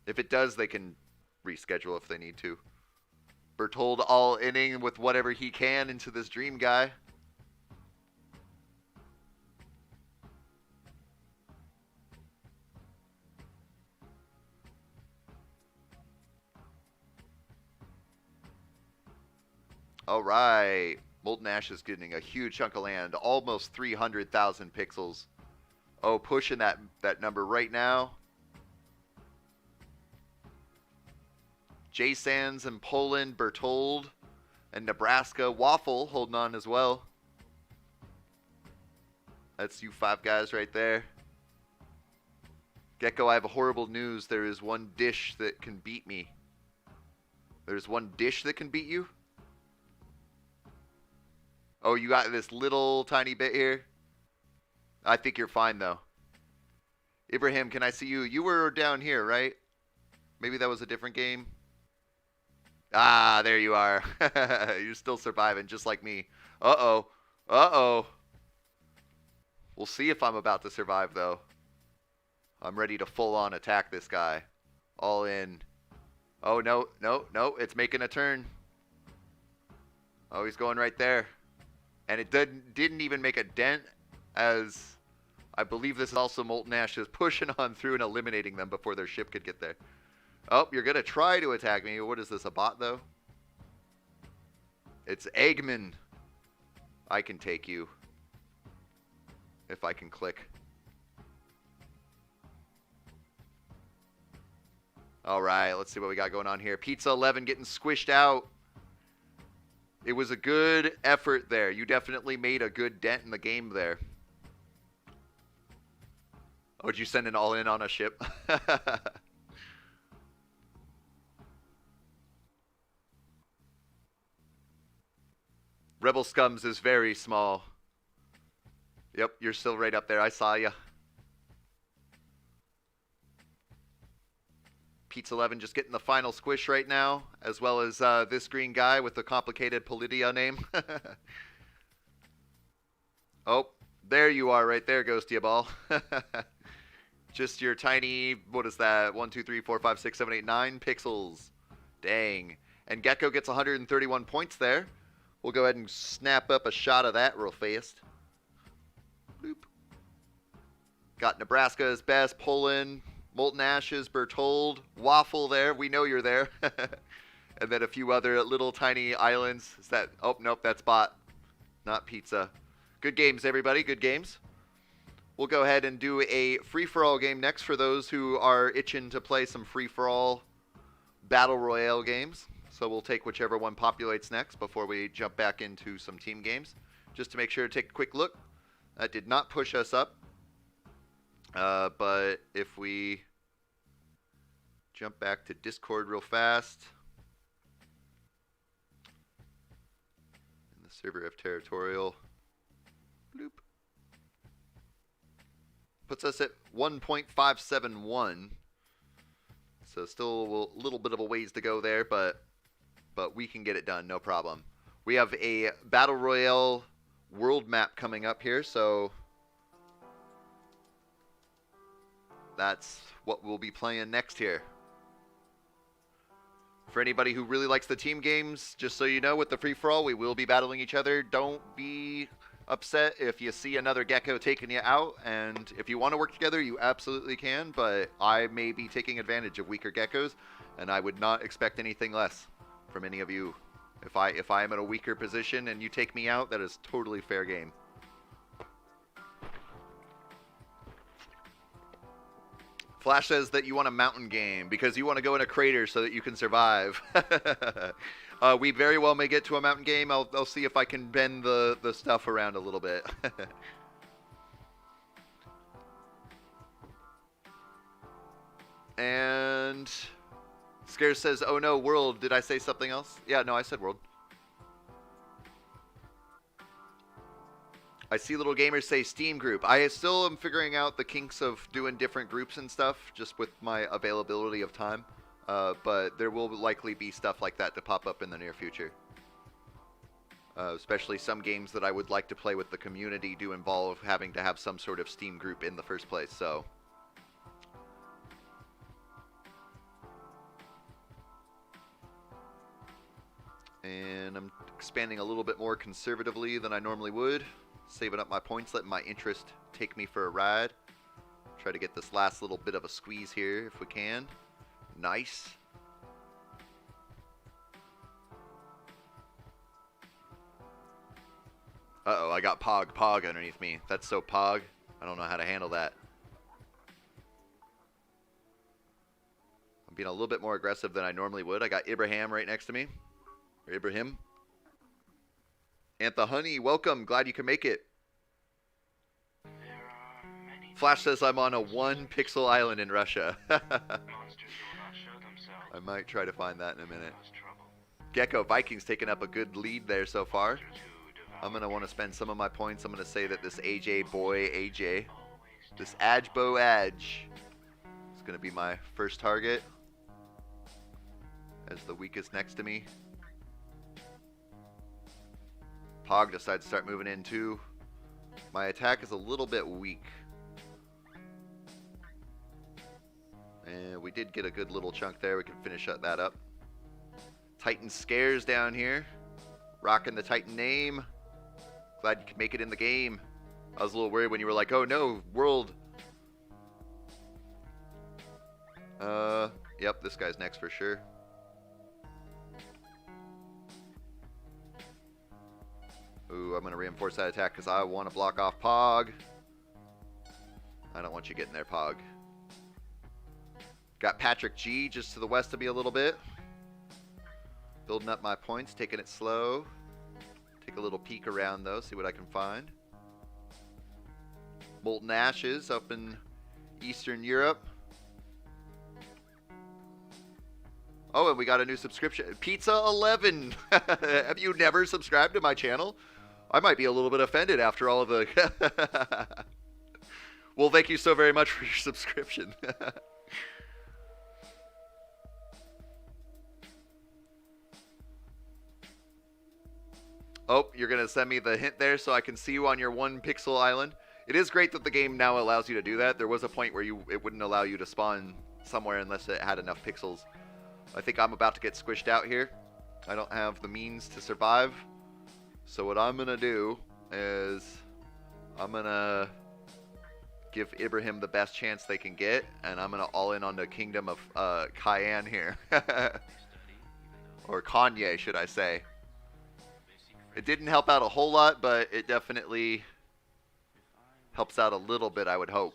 If it does, they can reschedule if they need to. Bertold all inning with whatever he can into this dream guy. All right. Molten Ash is getting a huge chunk of land. Almost 300,000 pixels. Oh, pushing that number right now. J Sands and Poland, Bertold, and Nebraska. Waffle holding on as well. That's you 5 guys right there. Geko, I have horrible news. There is one dish that can beat me. There's one dish that can beat you? Oh, you got this little tiny bit here? I think you're fine, though. Ibrahim, can I see you? You were down here, right? Maybe that was a different game. Ah, there you are. You're still surviving, just like me. Uh-oh. Uh-oh. We'll see if I'm about to survive, though. I'm ready to full-on attack this guy. All in. Oh, no, no, no. It's making a turn. Oh, he's going right there. And it didn't even make a dent, as I believe this is also Molten Ashes pushing on through and eliminating them before their ship could get there. Oh, you're going to try to attack me. What is this, a bot, though? It's Eggman. I can take you. If I can click. All right, let's see what we got going on here. Pizza 11 getting squished out. It was a good effort there. You definitely made a good dent in the game there. Oh, did you send an all-in on a ship? Rebel Scums is very small. Yep, you're still right up there. I saw you. Pizza 11 just getting the final squish right now, as well as this green guy with the complicated Polidia name. Oh, there you are right there, Ghostia Ball. Just your tiny, what is that? 1, 2, 3, 4, 5, 6, 7, 8, 9 pixels. Dang. And Geko gets 131 points there. We'll go ahead and snap up a shot of that real fast. Bloop. Got Nebraska as best, Poland, Molten Ashes, Bertold, Waffle there. We know you're there. And then a few other little tiny islands. Is that? Oh, nope, that's bot. not pizza. Good games, everybody. Good games. We'll go ahead and do a free-for-all game next for those who are itching to play some free-for-all battle royale games. So we'll take whichever one populates next before we jump back into some team games. Just to make sure to take a quick look. That did not push us up. But if we jump back to Discord real fast. In the server of Territorial. Bloop. Puts us at 1.571. So still a little bit of a ways to go there, but we can get it done, no problem. We have a Battle Royale world map coming up here, so that's what we'll be playing next here. For anybody who really likes the team games, just so you know, with the free-for-all, we will be battling each other. Don't be upset if you see another Geko taking you out, and if you want to work together, you absolutely can, but I may be taking advantage of weaker Gekos, and I would not expect anything less from any of you. If I am in a weaker position and you take me out, that is totally fair game. Flash says that you want a mountain game because you want to go in a crater so that you can survive. We very well may get to a mountain game. I'll see if I can bend the stuff around a little bit. And Scares says, oh no, world. Did I say something else? Yeah, no, I said world. I see little gamers say Steam group. I still am figuring out the kinks of doing different groups and stuff, just with my availability of time. But there will likely be stuff like that to pop up in the near future. Especially some games that I would like to play with the community do involve having to have some sort of Steam group in the first place, so. And I'm expanding a little bit more conservatively than I normally would. Saving up my points, letting my interest take me for a ride. Try to get this last little bit of a squeeze here if we can. Nice. Uh-oh, I got Pog underneath me. That's so Pog. I don't know how to handle that. I'm being a little bit more aggressive than I normally would. I got Ibrahim right next to me. Or Ibrahim. Antha Honey, welcome. Glad you can make it. Flash says I'm on a 1-pixel island in Russia. I might try to find that in a minute. Geko, Vikings taking up a good lead there so far. I'm going to want to spend some of my points. I'm going to say that this AJ boy, AJ, this Ajbo Aj, is going to be my first target as the weakest next to me. Pog decides to start moving in too. My attack is a little bit weak. And we did get a good little chunk there. We can finish that up. Titan Scares down here. Rocking the Titan name. Glad you could make it in the game. I was a little worried when you were like, oh no, world. Yep, this guy's next for sure. Ooh, I'm going to reinforce that attack because I want to block off Pog. I don't want you getting there, Pog. Got Patrick G just to the west of me a little bit. Building up my points, taking it slow. Take a little peek around though, see what I can find. Molten Ashes up in Eastern Europe. Oh, and we got a new subscription. Pizza 11. Have you never subscribed to my channel? I might be a little bit offended after all of the... Well, thank you so very much for your subscription. Oh, you're going to send me the hint there so I can see you on your 1-pixel island. It is great that the game now allows you to do that. There was a point where it wouldn't allow you to spawn somewhere unless it had enough pixels. I think I'm about to get squished out here. I don't have the means to survive. So what I'm going to do is I'm going to give Ibrahim the best chance they can get. And I'm going to all in on the kingdom of Cayenne here. Or Kanye, should I say. It didn't help out a whole lot, but it definitely If I were helps out a little bit, I would hope.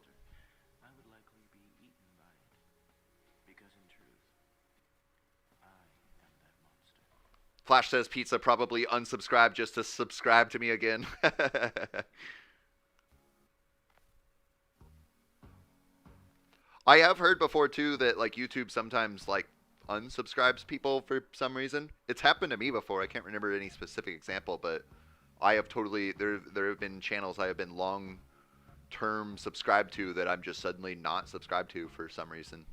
monster, I would likely be eaten by it. Because in truth, I am that monster. Flash says pizza probably unsubscribed just to subscribe to me again. I have heard before too that like YouTube sometimes like unsubscribes people for some reason. It's happened to me before. I can't remember any specific example, but I have totally there have been channels I have been long term subscribed to that I'm just suddenly not subscribed to for some reason.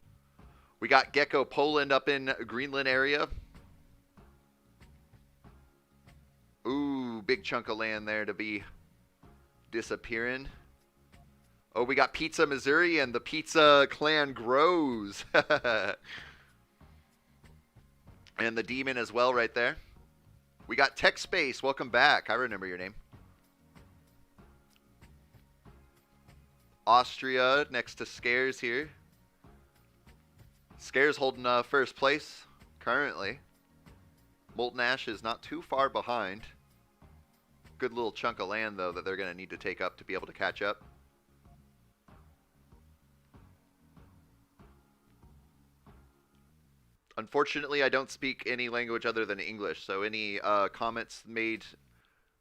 We got Geko Poland up in Greenland area. Ooh, big chunk of land there to be disappearing. Oh, we got Pizza Missouri, and the pizza clan grows. And the demon as well right there. We got Tech Space. Welcome back. I remember your name. Austria next to Scares here. Scares holding first place currently. Molten Ash is not too far behind. Good little chunk of land, though, that they're going to need to take up to be able to catch up. Unfortunately, I don't speak any language other than English, so any comments made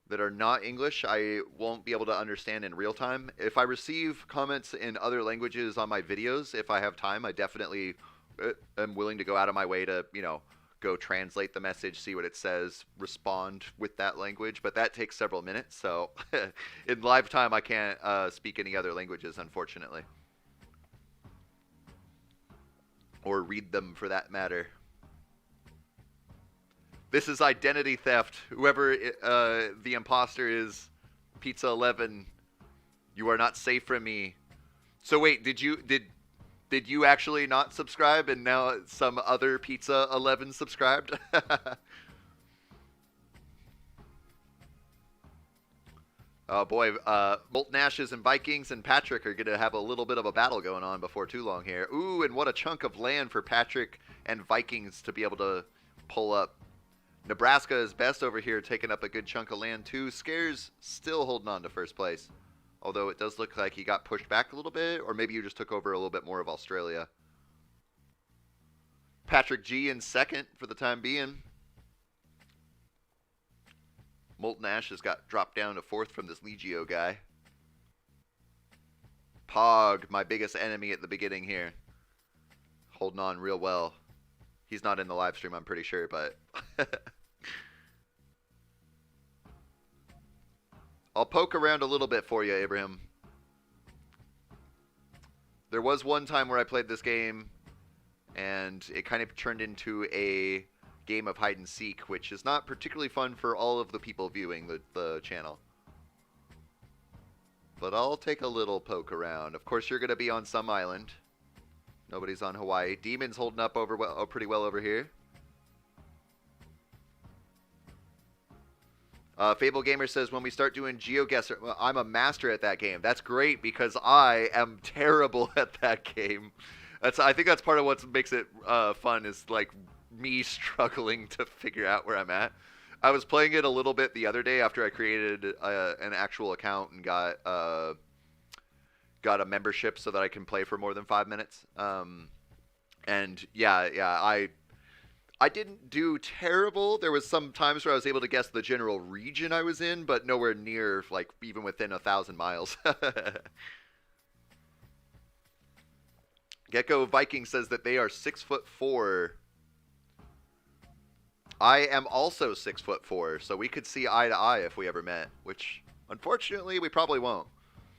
that are not English, I won't be able to understand in real time. If I receive comments in other languages on my videos, if I have time, I definitely am willing to go out of my way to, you know, go translate the message, see what it says, respond with that language, but that takes several minutes, so in live time I can't speak any other languages, unfortunately. Or read them, for that matter. This is identity theft. Whoever the imposter is, Pizza 11, you are not safe from me. So wait, did you actually not subscribe, and now some other Pizza 11 subscribed? Oh boy, Molten Ashes and Vikings and Patrick are going to have a little bit of a battle going on before too long here. Ooh, and what a chunk of land for Patrick and Vikings to be able to pull up. Nebraska is best over here, taking up a good chunk of land too. Scares still holding on to first place. Although it does look like he got pushed back a little bit, or maybe you just took over a little bit more of Australia. Patrick G in second for the time being. Molten Ash has got dropped down to fourth from this Legio guy. Pog, my biggest enemy at the beginning here. Holding on real well. He's not in the live stream, I'm pretty sure, but... I'll poke around a little bit for you, Abraham. There was one time where I played this game, and it kind of turned into a game of hide and seek, which is not particularly fun for all of the people viewing the channel. But I'll take a little poke around. Of course, you're going to be on some island. Nobody's on Hawaii. Demon's holding up pretty well over here. Fable Gamer says, when we start doing Geoguessr, well, I'm a master at that game. That's great because I am terrible at that game. I think that's part of what makes it fun is like me struggling to figure out where I'm at. I was playing it a little bit the other day after I created an actual account and got a membership so that I can play for more than 5 minutes. And yeah, I didn't do terrible. There was some times where I was able to guess the general region I was in, but nowhere near, like, even within 1,000 miles. Geko Viking says that they are 6'4". I am also 6'4", so we could see eye to eye if we ever met, which, unfortunately, we probably won't.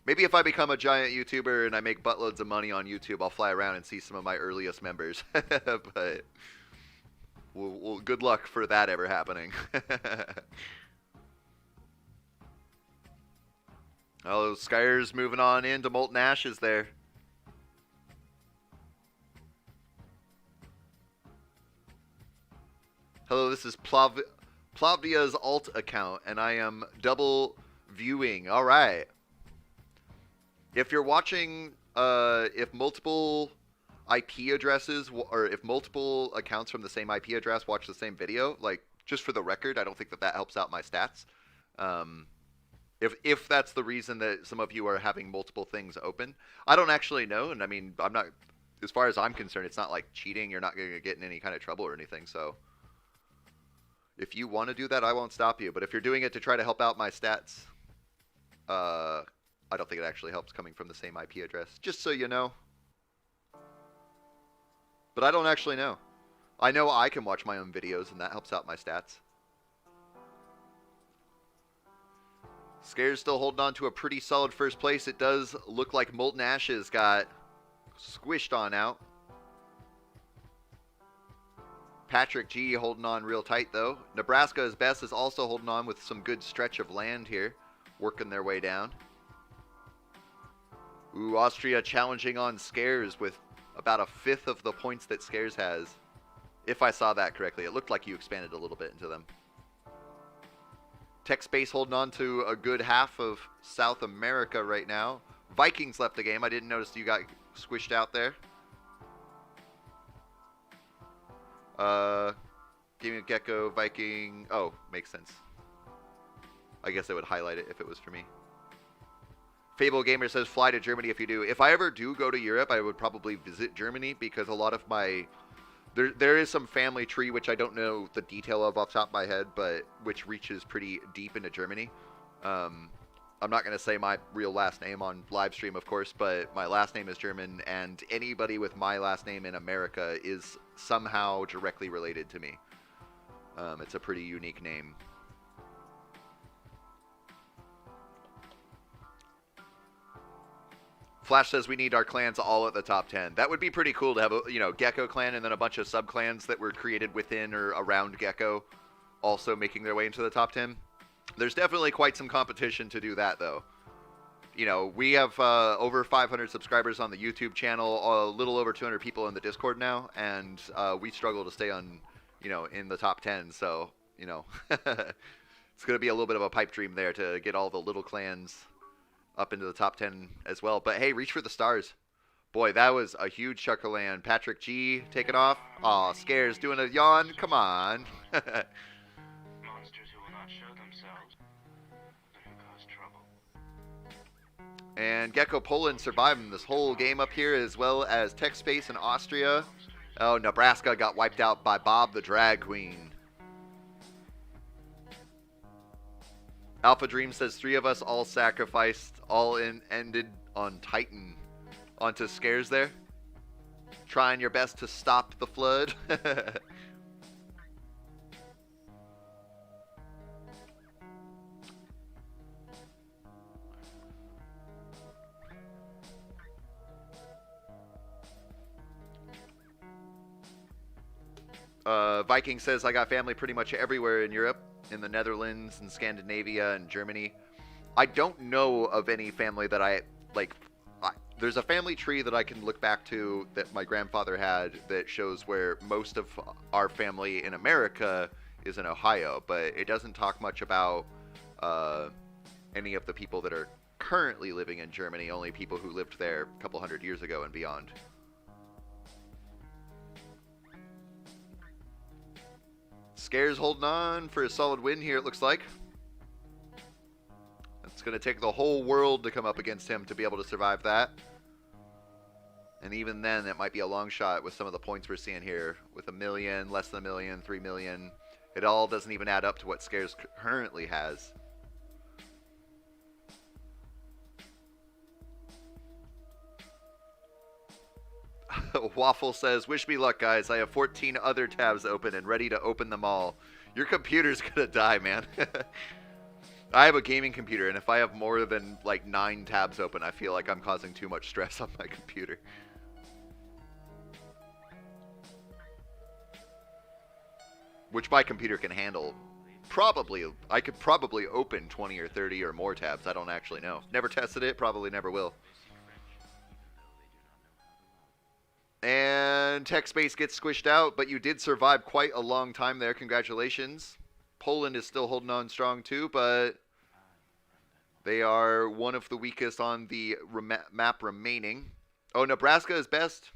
Maybe if I become a giant YouTuber and I make buttloads of money on YouTube, I'll fly around and see some of my earliest members. But... well, good luck for that ever happening. Oh, Skyer's moving on into Molten Ashes there. Hello, this is Plavdia's alt account, and I am double viewing. All right. If you're watching, if multiple IP addresses, or if multiple accounts from the same IP address watch the same video, like, just for the record, I don't think that helps out my stats. If that's the reason that some of you are having multiple things open, I don't actually know. And I mean, I'm not, as far as I'm concerned, it's not like cheating. You're not going to get in any kind of trouble or anything. So if you want to do that, I won't stop you. But if you're doing it to try to help out my stats, I don't think it actually helps coming from the same IP address. Just so you know. But I don't actually know. I know I can watch my own videos, and that helps out my stats. Scare's still holding on to a pretty solid first place. It does look like Molten Ashes got squished on out. Patrick G holding on real tight, though. Nebraska is best is also holding on with some good stretch of land here, working their way down. Ooh, Austria challenging on Scares with about a fifth of the points that Scares has. If I saw that correctly, it looked like you expanded a little bit into them. Tech Space holding on to a good half of South America right now. Vikings left the game. I didn't notice you got squished out there. Gaming Geko, Viking. Oh, makes sense. I guess I would highlight it if it was for me. Fable Gamer says fly to Germany if you do. If I ever do go to Europe, I would probably visit Germany because a lot of my... There is some family tree, which I don't know the detail of off the top of my head, but which reaches pretty deep into Germany. I'm not going to say my real last name on live stream, of course, but my last name is German, and anybody with my last name in America is somehow directly related to me. It's a pretty unique name. Flash says we need our clans all at the top 10. That would be pretty cool to have a, Geko clan and then a bunch of sub-clans that were created within or around Geko also making their way into the top 10. There's definitely quite some competition to do that, though. We have over 500 subscribers on the YouTube channel, a little over 200 people in the Discord now, and we struggle to stay on, in the top 10. So, it's going to be a little bit of a pipe dream there to get all the little clans up into the top 10 as well. But hey, reach for the stars. Boy, that was a huge chunk of land. Patrick G taking off. Aw, Scares doing a yawn. Come on. Monsters who will not show themselves, but who cause trouble. And Geko Poland surviving this whole game up here, as well as Tech Space and Austria. Oh, Nebraska got wiped out by Bob the Drag Queen. Alpha Dream says 3 of us all sacrificed, ended on Titan. Onto Scares there. Trying your best to stop the flood. Viking says I got family pretty much everywhere in Europe. In the Netherlands and Scandinavia and Germany. I don't know of any family that there's a family tree that I can look back to that my grandfather had that shows where most of our family in America is in Ohio, but it doesn't talk much about any of the people that are currently living in Germany, only people who lived there a couple hundred years ago and beyond. Scares holding on for a solid win here, it looks like. It's going to take the whole world to come up against him to be able to survive that. And even then, it might be a long shot with some of the points we're seeing here. With 1 million, less than 1 million, 3 million. It all doesn't even add up to what Scares currently has. Waffle says, wish me luck, guys. I have 14 other tabs open and ready to open them all. Your computer's gonna die, man. I have a gaming computer, and if I have more than, 9 tabs open, I feel like I'm causing too much stress on my computer. Which my computer can handle. I could probably open 20 or 30 or more tabs. I don't actually know. Never tested it, probably never will. And Tech Space gets squished out, but you did survive quite a long time there. Congratulations. Poland is still holding on strong too, but they are one of the weakest on the map remaining. Oh, Nebraska is best.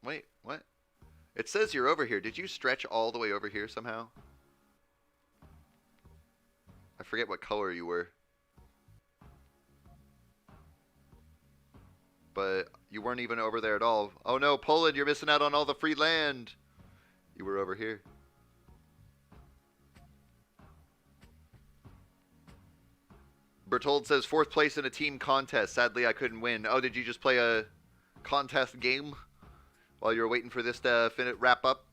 Wait, what? It says you're over here. Did you stretch all the way over here somehow? I forget what color you were. But you weren't even over there at all. Oh no, Poland, you're missing out on all the free land. You were over here. Bertold says 4th place in a team contest. Sadly, I couldn't win. Oh, did you just play a contest game while you were waiting for this to wrap up?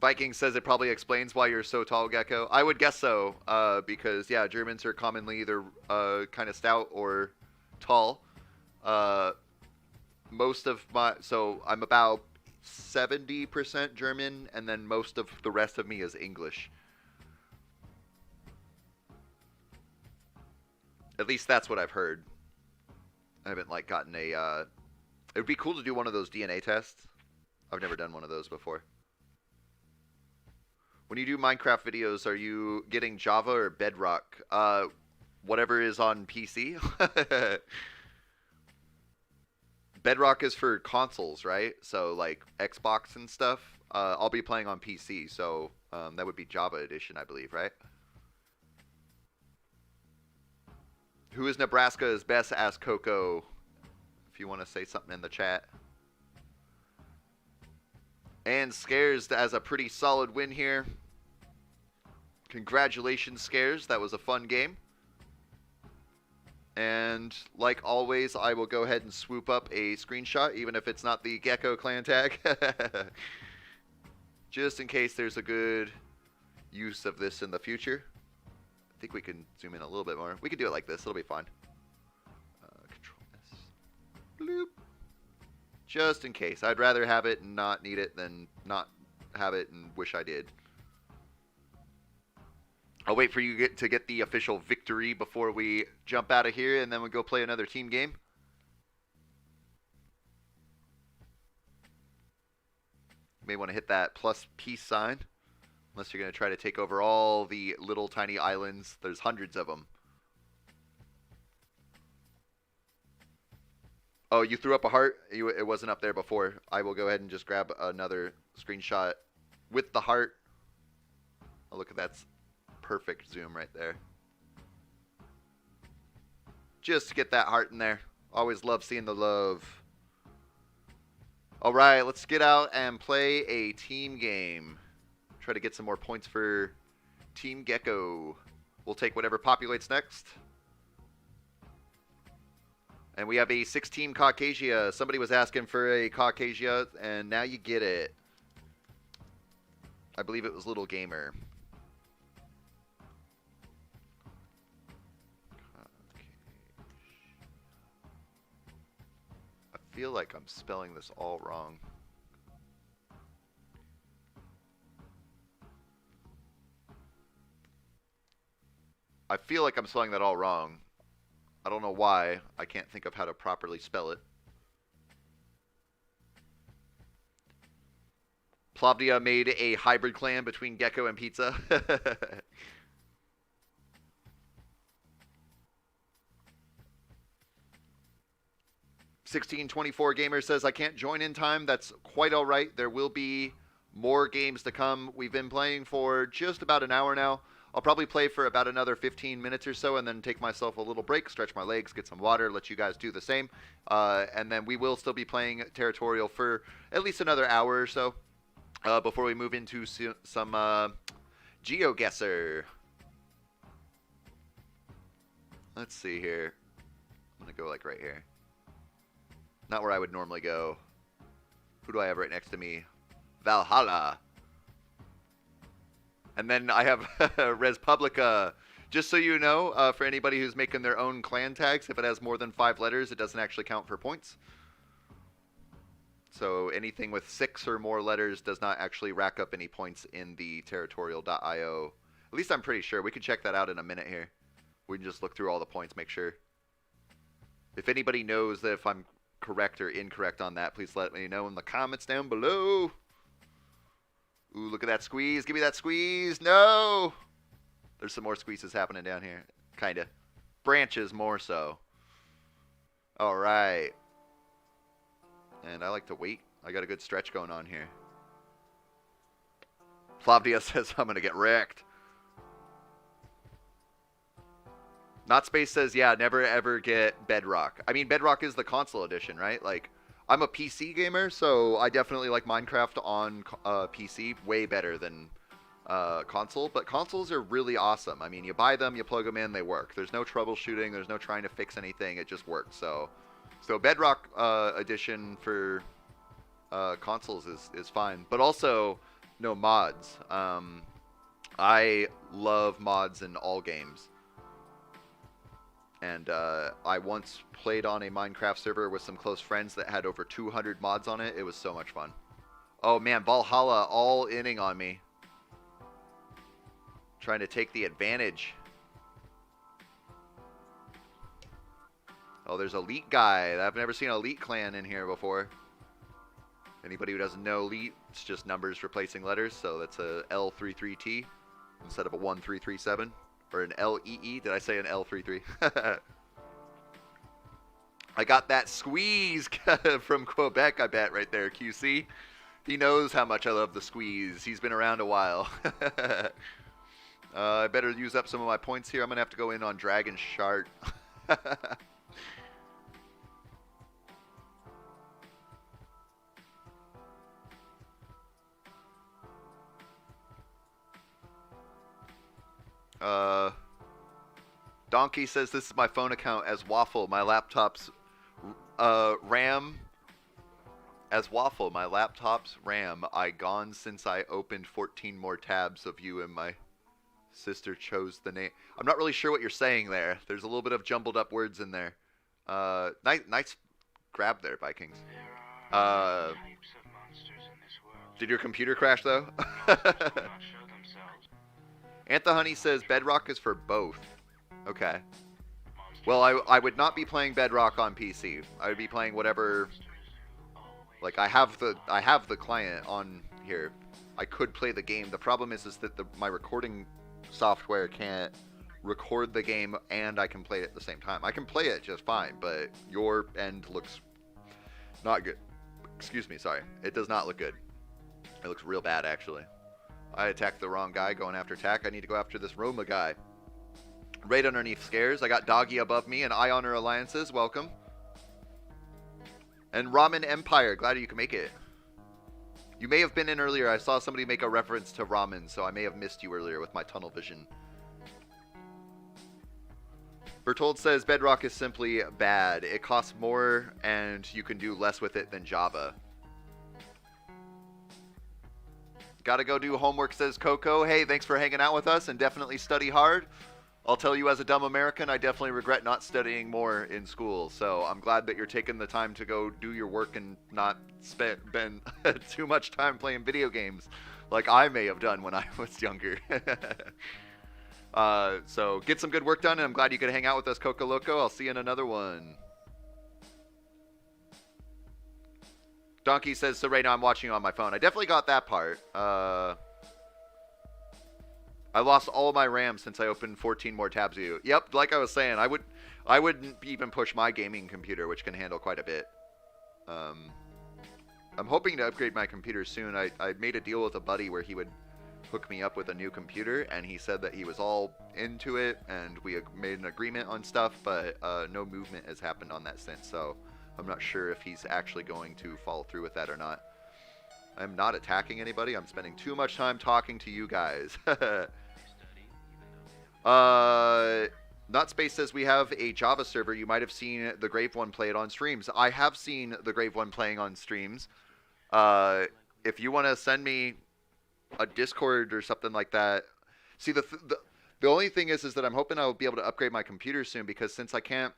Viking says it probably explains why you're so tall, Geko. I would guess so, because, yeah, Germans are commonly either kind of stout or tall. Most of my... So, I'm about 70% German, and then most of the rest of me is English. At least that's what I've heard. I haven't, like, gotten a... It would be cool to do one of those DNA tests. I've never done one of those before. When you do Minecraft videos, are you getting Java or Bedrock? Whatever is on PC. Bedrock is for consoles, right? So, like, Xbox and stuff. I'll be playing on PC, so that would be Java Edition, I believe, right? Who is Nebraska's best? Ask Coco if you want to say something in the chat. And Scares has a pretty solid win here. Congratulations, Scares. That was a fun game. And like always, I will go ahead and swoop up a screenshot, even if it's not the Geko clan tag. Just in case there's a good use of this in the future. I think we can zoom in a little bit more. We can do it like this. It'll be fine. Control S. Bloop. Just in case. I'd rather have it and not need it than not have it and wish I did. I'll wait for you to get the official victory before we jump out of here, and then we'll go play another team game. You may want to hit that plus peace sign, unless you're going to try to take over all the little tiny islands. There's hundreds of them. Oh, you threw up a heart? It wasn't up there before. I will go ahead and just grab another screenshot with the heart. Oh, look at that. Perfect zoom right there. Just to get that heart in there. Always love seeing the love. Alright, let's get out and play a team game. Try to get some more points for Team Geko. We'll take whatever populates next. And we have a 6-team Caucasia. Somebody was asking for a Caucasia, and now you get it. I believe it was Little Gamer. I feel like I'm spelling this all wrong. I feel like I'm spelling that all wrong. I don't know why. I can't think of how to properly spell it. Plavdia made a hybrid clan between Geko and Pizza. 1624 Gamer says, I can't join in time. That's quite all right. There will be more games to come. We've been playing for just about an hour now. I'll probably play for about another 15 minutes or so and then take myself a little break, stretch my legs, get some water, let you guys do the same. And then we will still be playing Territorial for at least another hour or so before we move into some Geoguessr. Let's see here. I'm going to go like right here. Not where I would normally go. Who do I have right next to me? Valhalla. And then I have Res Publica. Just so you know, for anybody who's making their own clan tags, if it has more than 5 letters, it doesn't actually count for points. So anything with 6 or more letters does not actually rack up any points in the Territorial.io. At least I'm pretty sure. We can check that out in a minute here. We can just look through all the points, make sure. If anybody knows that if I'm correct or incorrect on that, please let me know in the comments down below. Ooh, look at that squeeze. Give me that squeeze. No! There's some more squeezes happening down here. Kind of. Branches more so. Alright. And I like to wait I got a good stretch going on here. Flavdia says I'm going to get wrecked. Not Space says, yeah, never ever get Bedrock. I mean, Bedrock is the console edition, right? Like, I'm a PC gamer, so I definitely like Minecraft on PC way better than console. But consoles are really awesome. I mean, you buy them, you plug them in, they work. There's no troubleshooting. There's no trying to fix anything. It just works. So Bedrock edition for consoles is fine. But also, no mods. I love mods in all games. And I once played on a Minecraft server with some close friends that had over 200 mods on it. It was so much fun. Oh man, Valhalla all inning on me. Trying to take the advantage. Oh, there's Elite guy. I've never seen Elite clan in here before. Anybody who doesn't know Elite, it's just numbers replacing letters. So that's a L33T instead of a 1337. Or an LEE. Did I say an L33? I got that squeeze from Quebec, I bet, right there, QC. He knows how much I love the squeeze. He's been around a while. I better use up some of my points here. I'm going to have to go in on Dragon Shard. Donkey says this is my phone account as Waffle. My laptop's RAM as Waffle. My laptop's RAM. I gone since I opened 14 more tabs of you and my sister chose the name. I'm not really sure what you're saying there. There's a little bit of jumbled up words in there. Nice grab there, Vikings. Did your computer crash though? Anthony says Bedrock is for both. Okay. Well, I would not be playing Bedrock on PC. I would be playing whatever. Like I have the client on here. I could play the game. The problem is that my recording software can't record the game and I can play it at the same time. I can play it just fine, but your end looks not good. Excuse me, sorry. It does not look good. It looks real bad actually. I attacked the wrong guy going after attack. I need to go after this Roma guy. Right underneath Scares. I got Doggy above me and I Honor Alliances. Welcome. And Ramen Empire. Glad you can make it. You may have been in earlier. I saw somebody make a reference to ramen, so I may have missed you earlier with my tunnel vision. Bertold says Bedrock is simply bad. It costs more and you can do less with it than Java. Gotta go do homework, says Coco. Hey, thanks for hanging out with us and definitely study hard. I'll tell you as a dumb American, I definitely regret not studying more in school. So I'm glad that you're taking the time to go do your work and not spend too much time playing video games like I may have done when I was younger. So get some good work done, and I'm glad you could hang out with us, Coco Loco. I'll see you in another one. Donkey says, so right now I'm watching you on my phone. I definitely got that part. I lost all my RAM since I opened 14 more tabs of you. Yep, like I was saying, I wouldn't even push my gaming computer, which can handle quite a bit. I'm hoping to upgrade my computer soon. I made a deal with a buddy where he would hook me up with a new computer, and he said that he was all into it, and we made an agreement on stuff, but no movement has happened on that since, so I'm not sure if he's actually going to follow through with that or not. I'm not attacking anybody. I'm spending too much time talking to you guys. Not Space says we have a Java server. You might have seen the Grave One play it on streams. I have seen the Grave One playing on streams. If you want to send me a Discord or something like that. See, the only thing is that I'm hoping I'll be able to upgrade my computer soon, because since I can't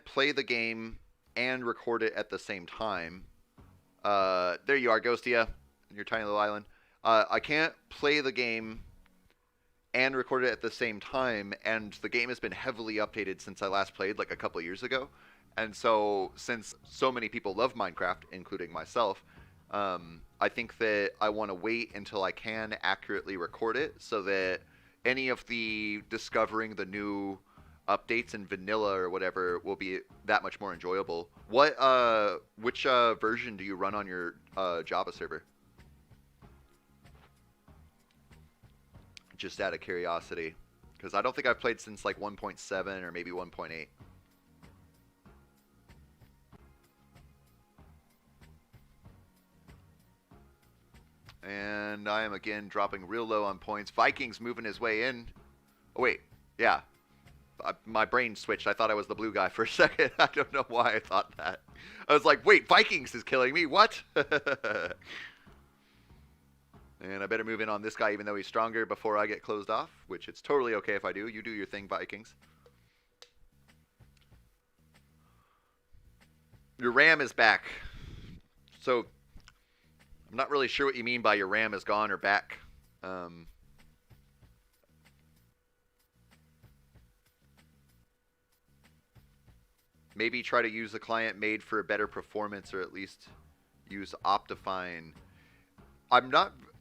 play the game and record it at the same time. There you are, Ghostia, in your tiny little island. I can't play the game and record it at the same time, and the game has been heavily updated since I last played, like a couple years ago. And so, since so many people love Minecraft, including myself, I think that I want to wait until I can accurately record it, so that any of the discovering the new updates in vanilla or whatever will be that much more enjoyable. Which version do you run on your Java server? Just out of curiosity, because I don't think I've played since like 1.7 or maybe 1.8. And I am again dropping real low on points. Vikings moving his way in. Oh, wait. Yeah. My brain switched. I thought I was the blue guy for a second. I don't know why I thought that. I was like, wait, Vikings is killing me. What? And I better move in on this guy even though he's stronger before I get closed off, which it's totally okay if I do. You do your thing, Vikings. Your RAM is back. So I'm not really sure what you mean by your RAM is gone or back. Maybe try to use a client made for a better performance, or at least use Optifine.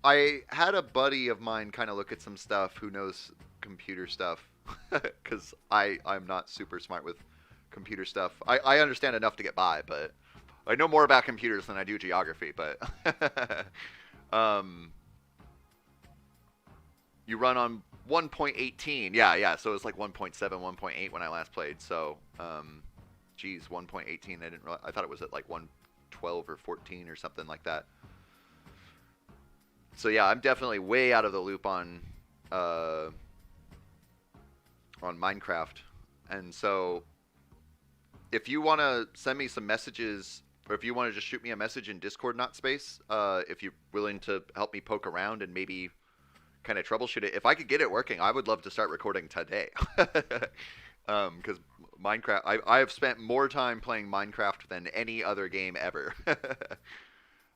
I had a buddy of mine kind of look at some stuff who knows computer stuff, because I'm not super smart with computer stuff. I understand enough to get by, but I know more about computers than I do geography. But you run on 1.18. Yeah. So it was like 1.7, 1.8 when I last played. So, geez, 1.18. I thought it was at like 112 or 14 or something like that. So yeah, I'm definitely way out of the loop on Minecraft. And so if you want to send me some messages, or if you want to just shoot me a message in Discord, not Space, if you're willing to help me poke around and maybe kind of troubleshoot it. If I could get it working, I would love to start recording today. Because Minecraft, I have spent more time playing Minecraft than any other game ever.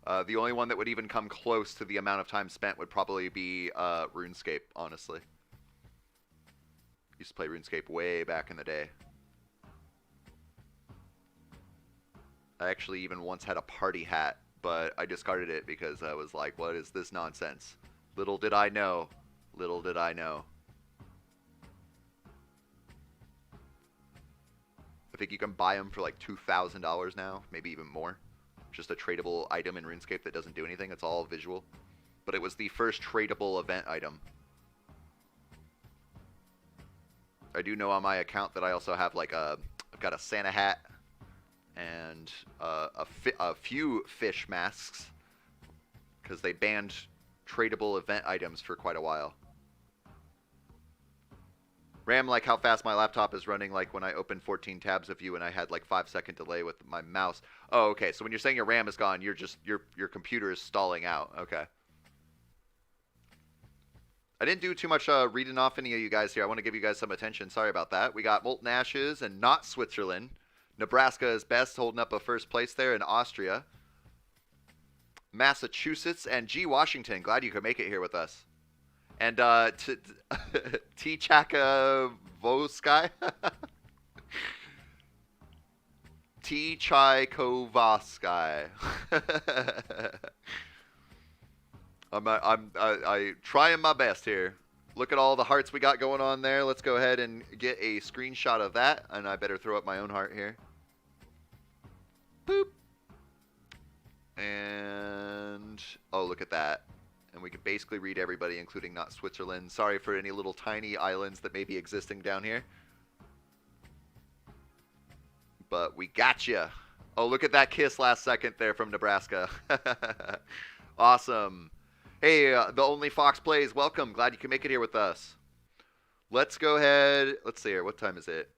The only one that would even come close to the amount of time spent would probably be RuneScape, honestly. Used to play RuneScape way back in the day. I actually even once had a party hat, but I discarded it because I was like, what is this nonsense? Little did I know. Little did I know. I think you can buy them for like $2,000 now, maybe even more. Just a tradable item in RuneScape that doesn't do anything. It's all visual. But it was the first tradable event item. I do know on my account that I also have like I've got a Santa hat and a few fish masks, because they banned tradable event items for quite a while. RAM, like how fast my laptop is running, like when I opened 14 tabs of you and I had like 5-second delay with my mouse. Oh, okay. So when you're saying your RAM is gone, you're just your computer is stalling out. Okay. I didn't do too much reading off any of you guys here. I want to give you guys some attention. Sorry about that. We got Molten Ashes and not Switzerland. Nebraska is best, holding up a first place there in Austria. Massachusetts and G. Washington. Glad you could make it here with us. And T. Chakavosky. T. Chaikovsky. I'm trying my best here. Look at all the hearts we got going on there. Let's go ahead and get a screenshot of that. And I better throw up my own heart here. Boop. And oh, look at that. And we can basically read everybody, including not Switzerland. Sorry for any little tiny islands that may be existing down here. But we got you. Oh, look at that kiss last second there from Nebraska. Awesome. Hey, the Only Fox Plays, welcome. Glad you can make it here with us. Let's go ahead. Let's see here. What time is it?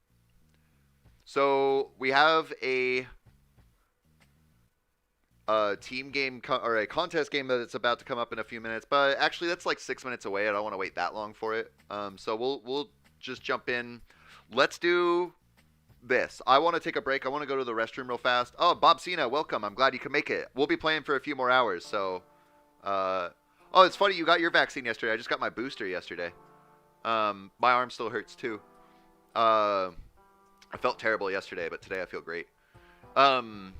So we have a team game or a contest game that's about to come up in a few minutes, but actually that's like 6 minutes away. I don't want to wait that long for it. So we'll just jump in. Let's do this. I want to take a break. I want to go to the restroom real fast. Oh, Bob Cena, welcome. I'm glad you can make it. We'll be playing for a few more hours. So, oh, it's funny you got your vaccine yesterday. I just got my booster yesterday. My arm still hurts too. I felt terrible yesterday, but today I feel great. Other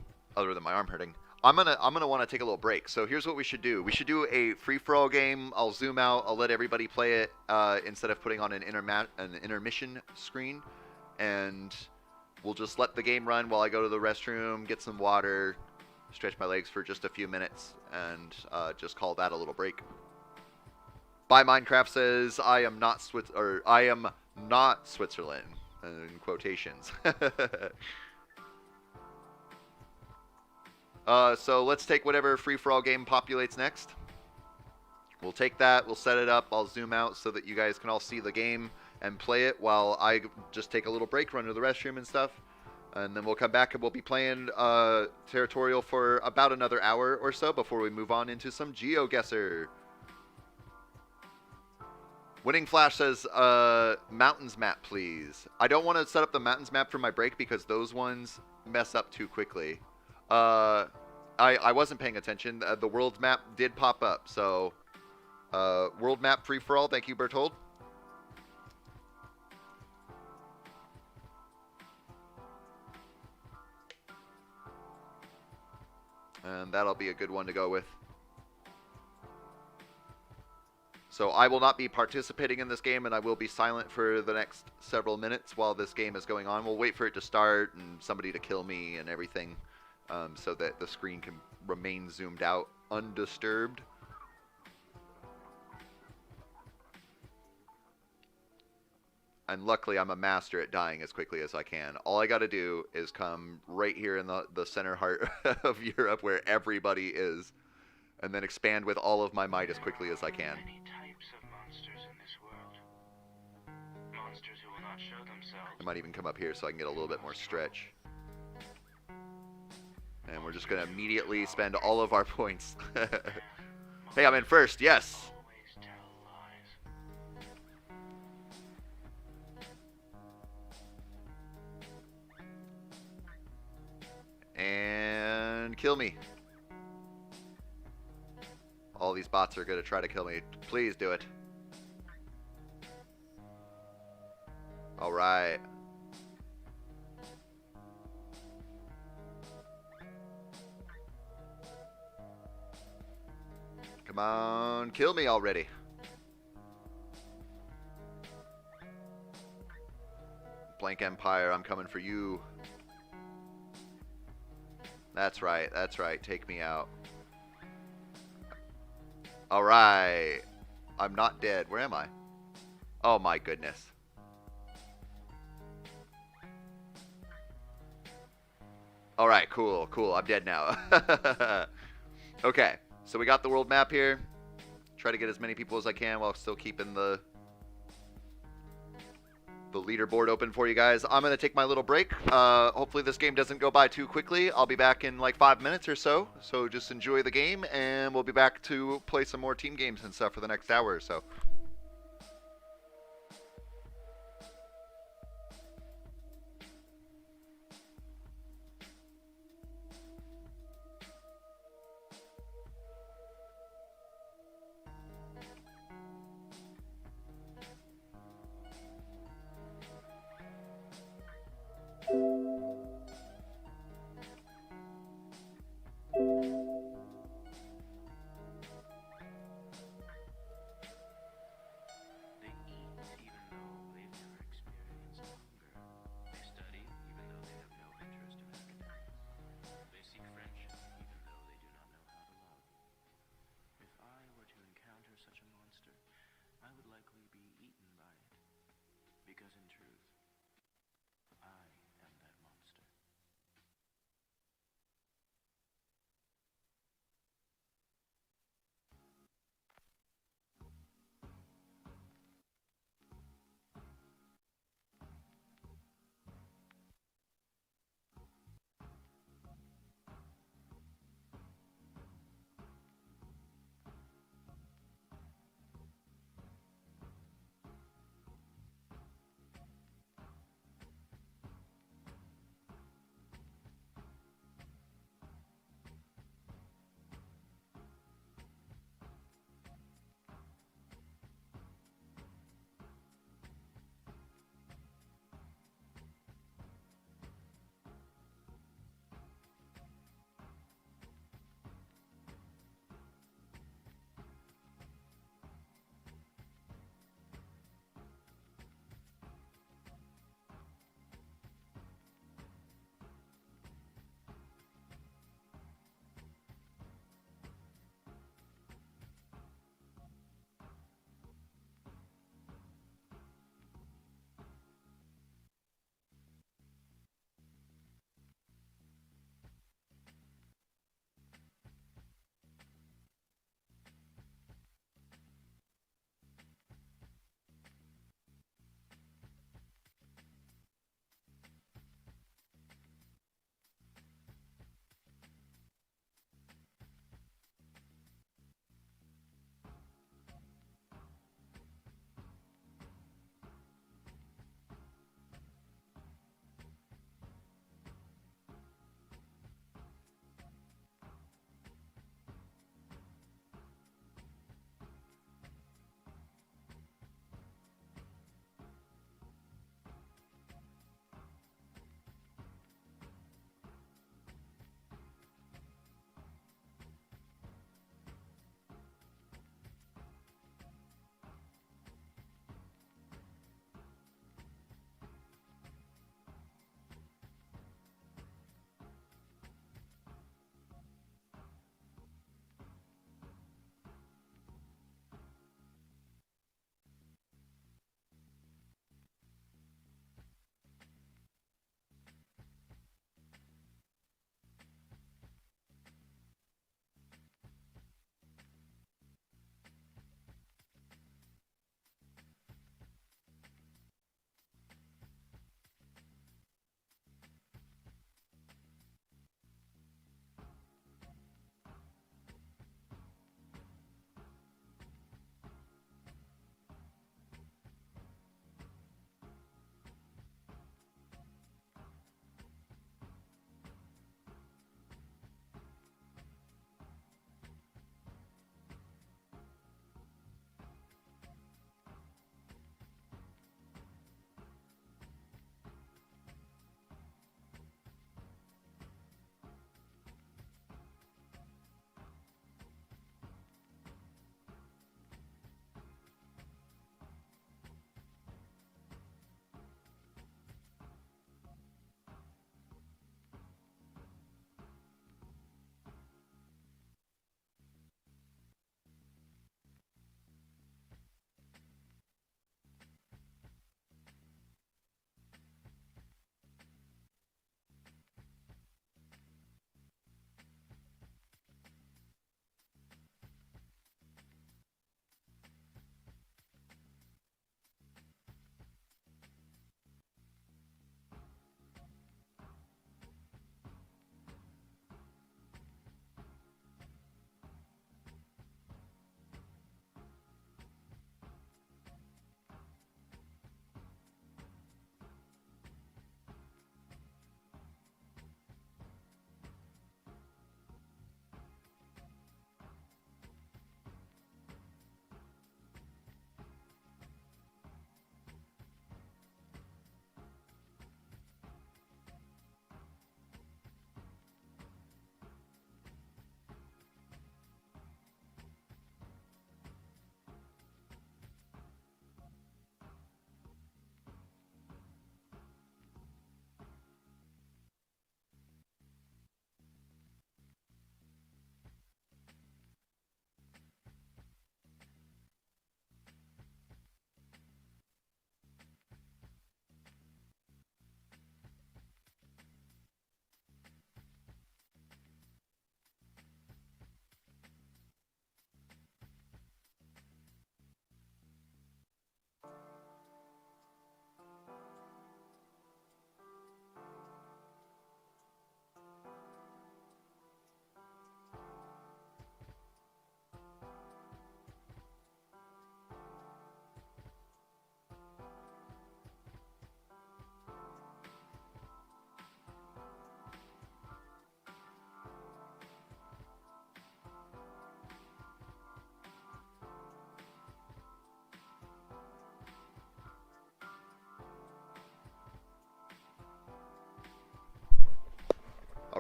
than my arm hurting. I'm gonna want to take a little break. So here's what we should do. We should do a free-for-all game. I'll zoom out. I'll let everybody play it instead of putting on an intermission screen. and we'll just let the game run while I go to the restroom, get some water, stretch my legs for just a few minutes, and just call that a little break. By Minecraft says, I am not Switzerland, in quotations. So let's take whatever free-for-all game populates next. We'll take that, we'll set it up, I'll zoom out so that you guys can all see the game and play it while I just take a little break, run to the restroom and stuff. And then we'll come back and we'll be playing Territorial for about another hour or so before we move on into some Geoguessr. Winning Flash says, mountains map, please. I don't want to set up the mountains map for my break because those ones mess up too quickly. I wasn't paying attention. The world map did pop up, so world map free for all. Thank you, Bertold. And that'll be a good one to go with. So I will not be participating in this game, and I will be silent for the next several minutes while this game is going on. We'll wait for it to start and somebody to kill me and everything, so that the screen can remain zoomed out undisturbed. And luckily, I'm a master at dying as quickly as I can. All I got to do is come right here in the center heart of Europe where everybody is, and then expand with all of my might as quickly as I can. I might even come up here so I can get a little bit more stretch. And we're just going to immediately spend all of our points. Hey, I'm in first. Yes. And kill me. All these bots are going to try to kill me. Please do it. All right. Come on, kill me already. Blank Empire, I'm coming for you. That's right, take me out. Alright. I'm not dead. Where am I? Oh my goodness. Alright, cool. I'm dead now. Okay, so we got the world map here. Try to get as many people as I can while still keeping the leaderboard open for you guys. I'm going to take my little break. Hopefully this game doesn't go by too quickly. I'll be back in like 5 minutes or so. So just enjoy the game, and we'll be back to play some more team games and stuff for the next hour or so. Because in truth, I am that monster.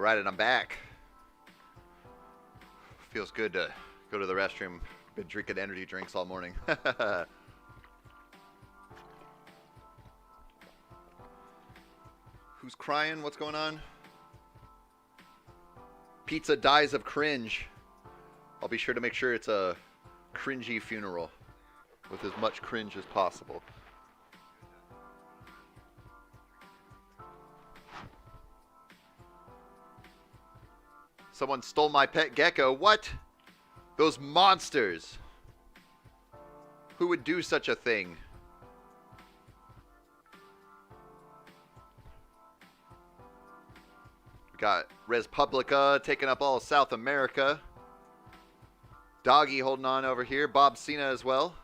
Alright, and I'm back. Feels good to go to the restroom. Been drinking energy drinks all morning. Who's crying? What's going on? Pizza dies of cringe. I'll be sure to make sure it's a cringy funeral with as much cringe as possible. Someone stole my pet gecko. What? Those monsters. Who would do such a thing? We got Res Publica taking up all of South America. Doggy holding on over here. Bob Cena as well.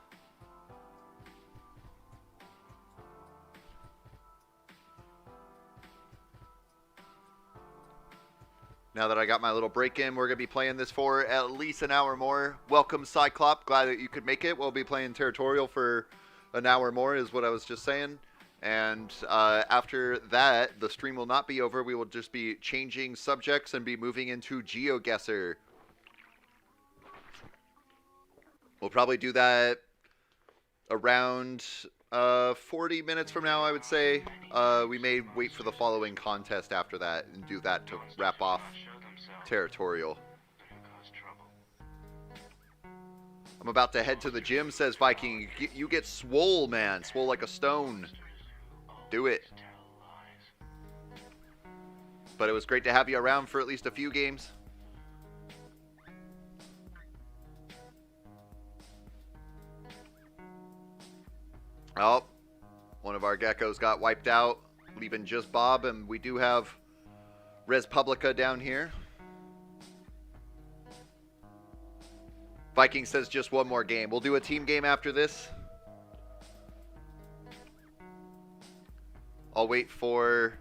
Now that I got my little break in, we're going to be playing this for at least an hour more. Welcome, Cyclop. Glad that you could make it. We'll be playing Territorial for an hour more is what I was just saying. And after that, the stream will not be over. We will just be changing subjects and be moving into Geoguessr. We'll probably do that around 40 minutes from now, I would say. We may wait for the following contest after that and do that to wrap off Territorial. I'm about to head to the gym, says Viking. You get swole, man. Swole like a stone. Do it. But it was great to have you around for at least a few games. Oh, one of our geckos got wiped out, leaving just Bob, and we do have Res Publica down here. Viking says just one more game. We'll do a team game after this. I'll wait for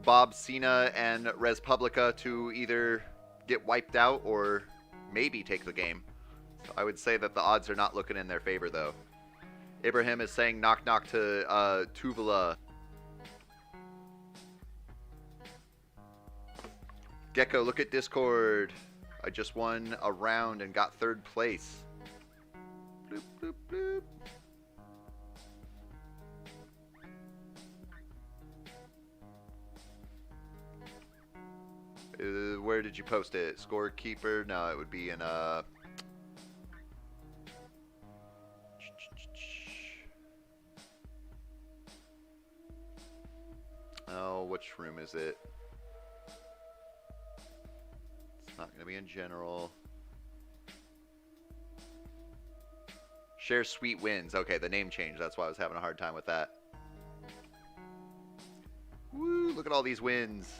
Bob Cena and Res Publica to either get wiped out or maybe take the game. So I would say that the odds are not looking in their favor, though. Ibrahim is saying knock knock to Tuvala. Geko, look at Discord. I just won a round and got 3rd place. Bloop, bloop, bloop. Where did you post it? Scorekeeper? No, it would be in oh, which room is it? It's not going to be in general. Share sweet wins. Okay, the name changed. That's why I was having a hard time with that. Woo, look at all these wins.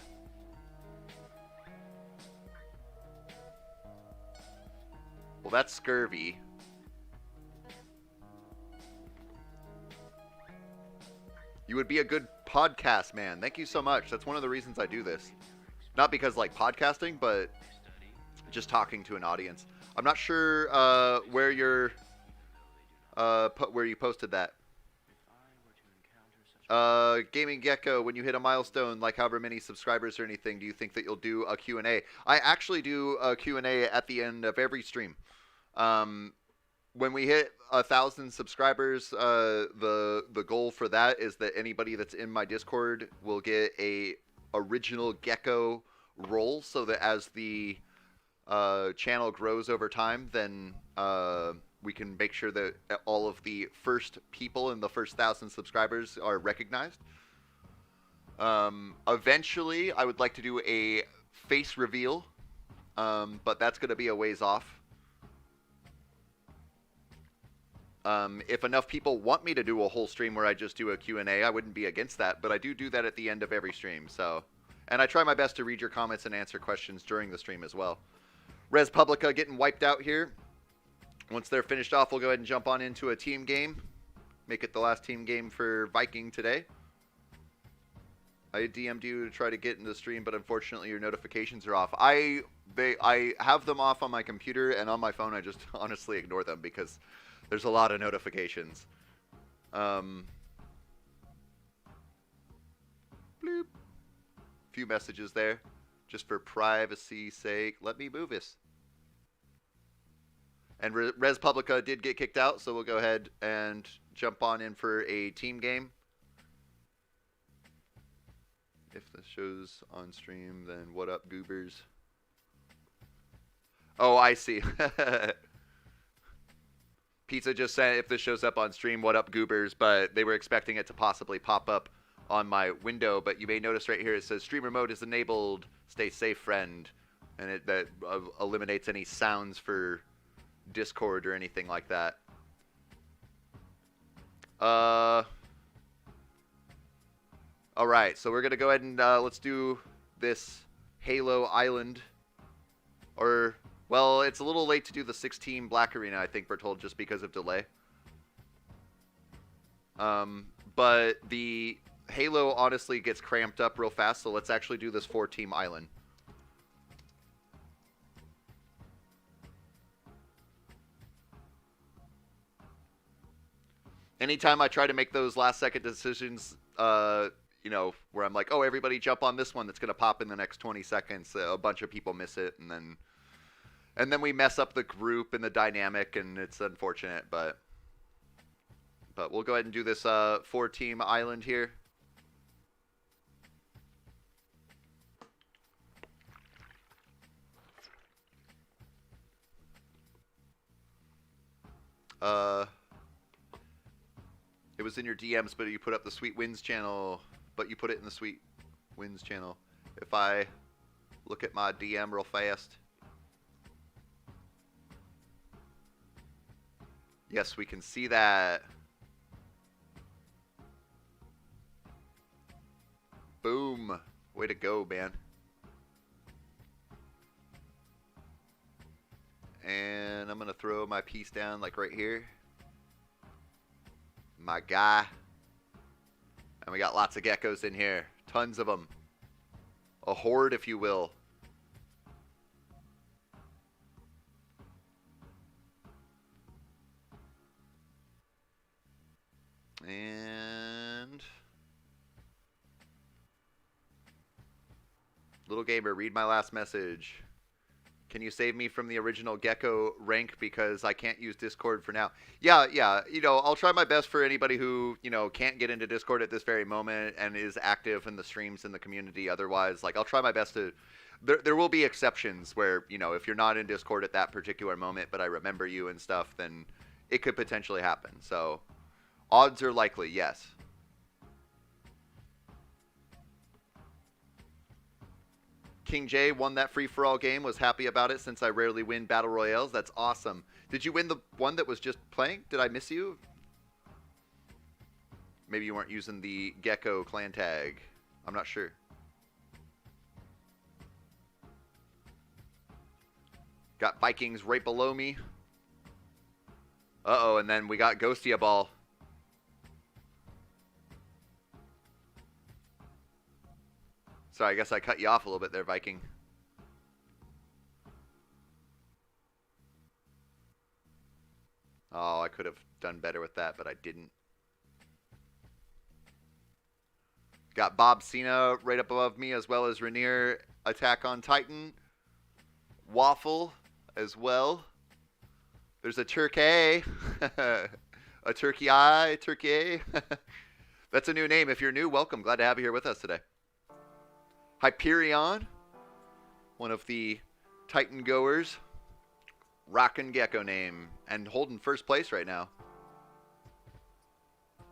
Well, that's scurvy. You would be a good podcast man. Thank you so much. That's one of the reasons I do this. Not because like podcasting, but just talking to an audience. I'm not sure where you're where you posted that. Gaming Gecko, when you hit a milestone, like however many subscribers or anything, do you think that you'll do a Q&A? I actually do a Q&A at the end of every stream. When we hit 1,000 subscribers, the goal for that is that anybody that's in my Discord will get a original Geko role, so that as the channel grows over time, then we can make sure that all of the first people in the first 1,000 subscribers are recognized. Eventually, I would like to do a face reveal, but that's going to be a ways off. If enough people want me to do a whole stream where I just do a Q&A, I wouldn't be against that, but I do that at the end of every stream, so. And I try my best to read your comments and answer questions during the stream as well. Res Publica getting wiped out here. Once they're finished off, we'll go ahead and jump on into a team game. Make it the last team game for Viking today. I DM'd you to try to get into the stream, but unfortunately your notifications are off. I have them off on my computer, and on my phone I just honestly ignore them because there's a lot of notifications. Bloop. Few messages there. Just for privacy's sake, let me move this. And Res Publica did get kicked out, so we'll go ahead and jump on in for a team game. If the show's on stream, then what up, goobers? Oh, I see. Pizza just said if this shows up on stream, what up, goobers? But they were expecting it to possibly pop up on my window. But you may notice right here it says streamer mode is enabled. Stay safe, friend. And that eliminates any sounds for Discord or anything like that. Alright, so we're going to go ahead and let's do this Halo Island. Or, well, it's a little late to do the 16 Black Arena, I think we're told, just because of delay. But the Halo honestly gets cramped up real fast, so let's actually do this 4-team island. Anytime I try to make those last-second decisions, you know, where I'm like, oh, everybody jump on this one that's going to pop in the next 20 seconds, a bunch of people miss it, and then we mess up the group and the dynamic, and it's unfortunate, but we'll go ahead and do this 4-team island here. It was in your DMs, but you put up the Sweet Winds channel, but you put it in the Sweet Winds channel. If I look at my DM real fast. Yes, we can see that. Boom. Way to go, man. And I'm going to throw my piece down like right here. My guy. And we got lots of geckos in here. Tons of them. A horde, if you will. And Little Gamer, read my last message. Can you save me from the original Geko rank because I can't use Discord for now? Yeah. You know, I'll try my best for anybody who, you know, can't get into Discord at this very moment and is active in the streams in the community. Otherwise, like, I'll try my best to. There will be exceptions where, you know, if you're not in Discord at that particular moment, but I remember you and stuff, then it could potentially happen. So, odds are likely, yes. King J won that free-for-all game, was happy about it since I rarely win Battle Royales. That's awesome. Did you win the one that was just playing? Did I miss you? Maybe you weren't using the Geko clan tag. I'm not sure. Got Vikings right below me. Uh-oh, and then we got Ghostia Ball. Sorry, I guess I cut you off a little bit there, Viking. Oh, I could have done better with that, but I didn't. Got Bob Cena right up above me, as well as Rainier Attack on Titan. Waffle as well. There's a Turkey. A Turkey Eye, Turkey. That's a new name. If you're new, welcome. Glad to have you here with us today. Hyperion, one of the Titan goers, rockin' Geko name, and holding first place right now.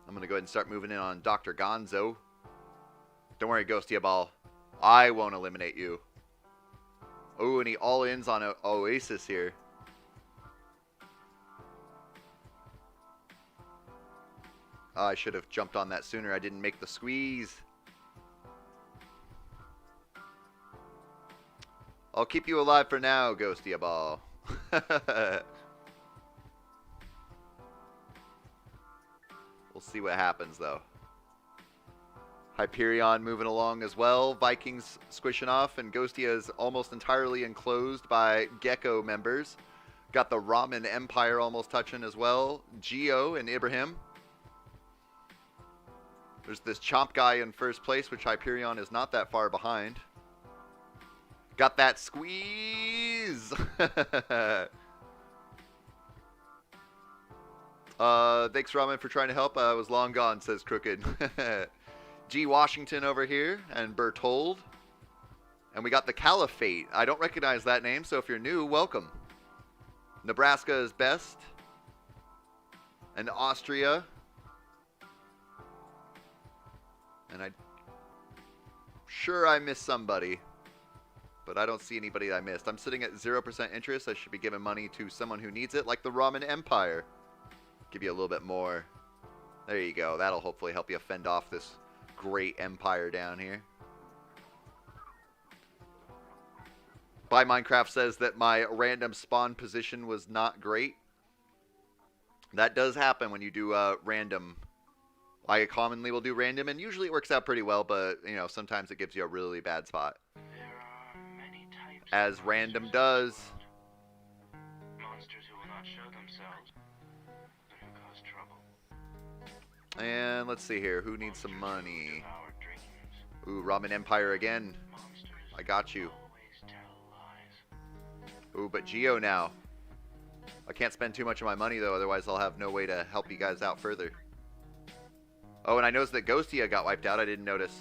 I'm going to go ahead and start moving in on Dr. Gonzo. Don't worry, Ghostia Ball. I won't eliminate you. Oh, and he all-ins on Oasis here. Oh, I should have jumped on that sooner. I didn't make the squeeze. I'll keep you alive for now, Ghostia Ball. We'll see what happens, though. Hyperion moving along as well. Vikings squishing off, and Ghostia is almost entirely enclosed by Geko members. Got the Ramen Empire almost touching as well. Geo and Ibrahim. There's this Chomp guy in first place, which Hyperion is not that far behind. Got that squeeze. Thanks, Ramen, for trying to help. I was long gone, says Crooked. G. Washington over here, and Bertold. And we got the Caliphate. I don't recognize that name, so if you're new, welcome. Nebraska is best. And Austria. And I'm sure I missed somebody. But I don't see anybody I missed. I'm sitting at 0% interest. I should be giving money to someone who needs it, like the Ramen Empire. Give you a little bit more. There you go. That'll hopefully help you fend off this great empire down here. By Minecraft says that my random spawn position was not great. That does happen when you do random. I commonly will do random, and usually it works out pretty well, but, you know, sometimes it gives you a really bad spot. There are many types As of random monsters. does. Monsters who will not show themselves, but who cause trouble. And let's see here. Who needs some money? Devour dreams. Ooh, Ramen Empire again. Monsters I got you. always tell lies. Ooh, but Geo now. I can't spend too much of my money, though, otherwise I'll have no way to help you guys out further. Oh, and I noticed that Ghostia got wiped out. I didn't notice.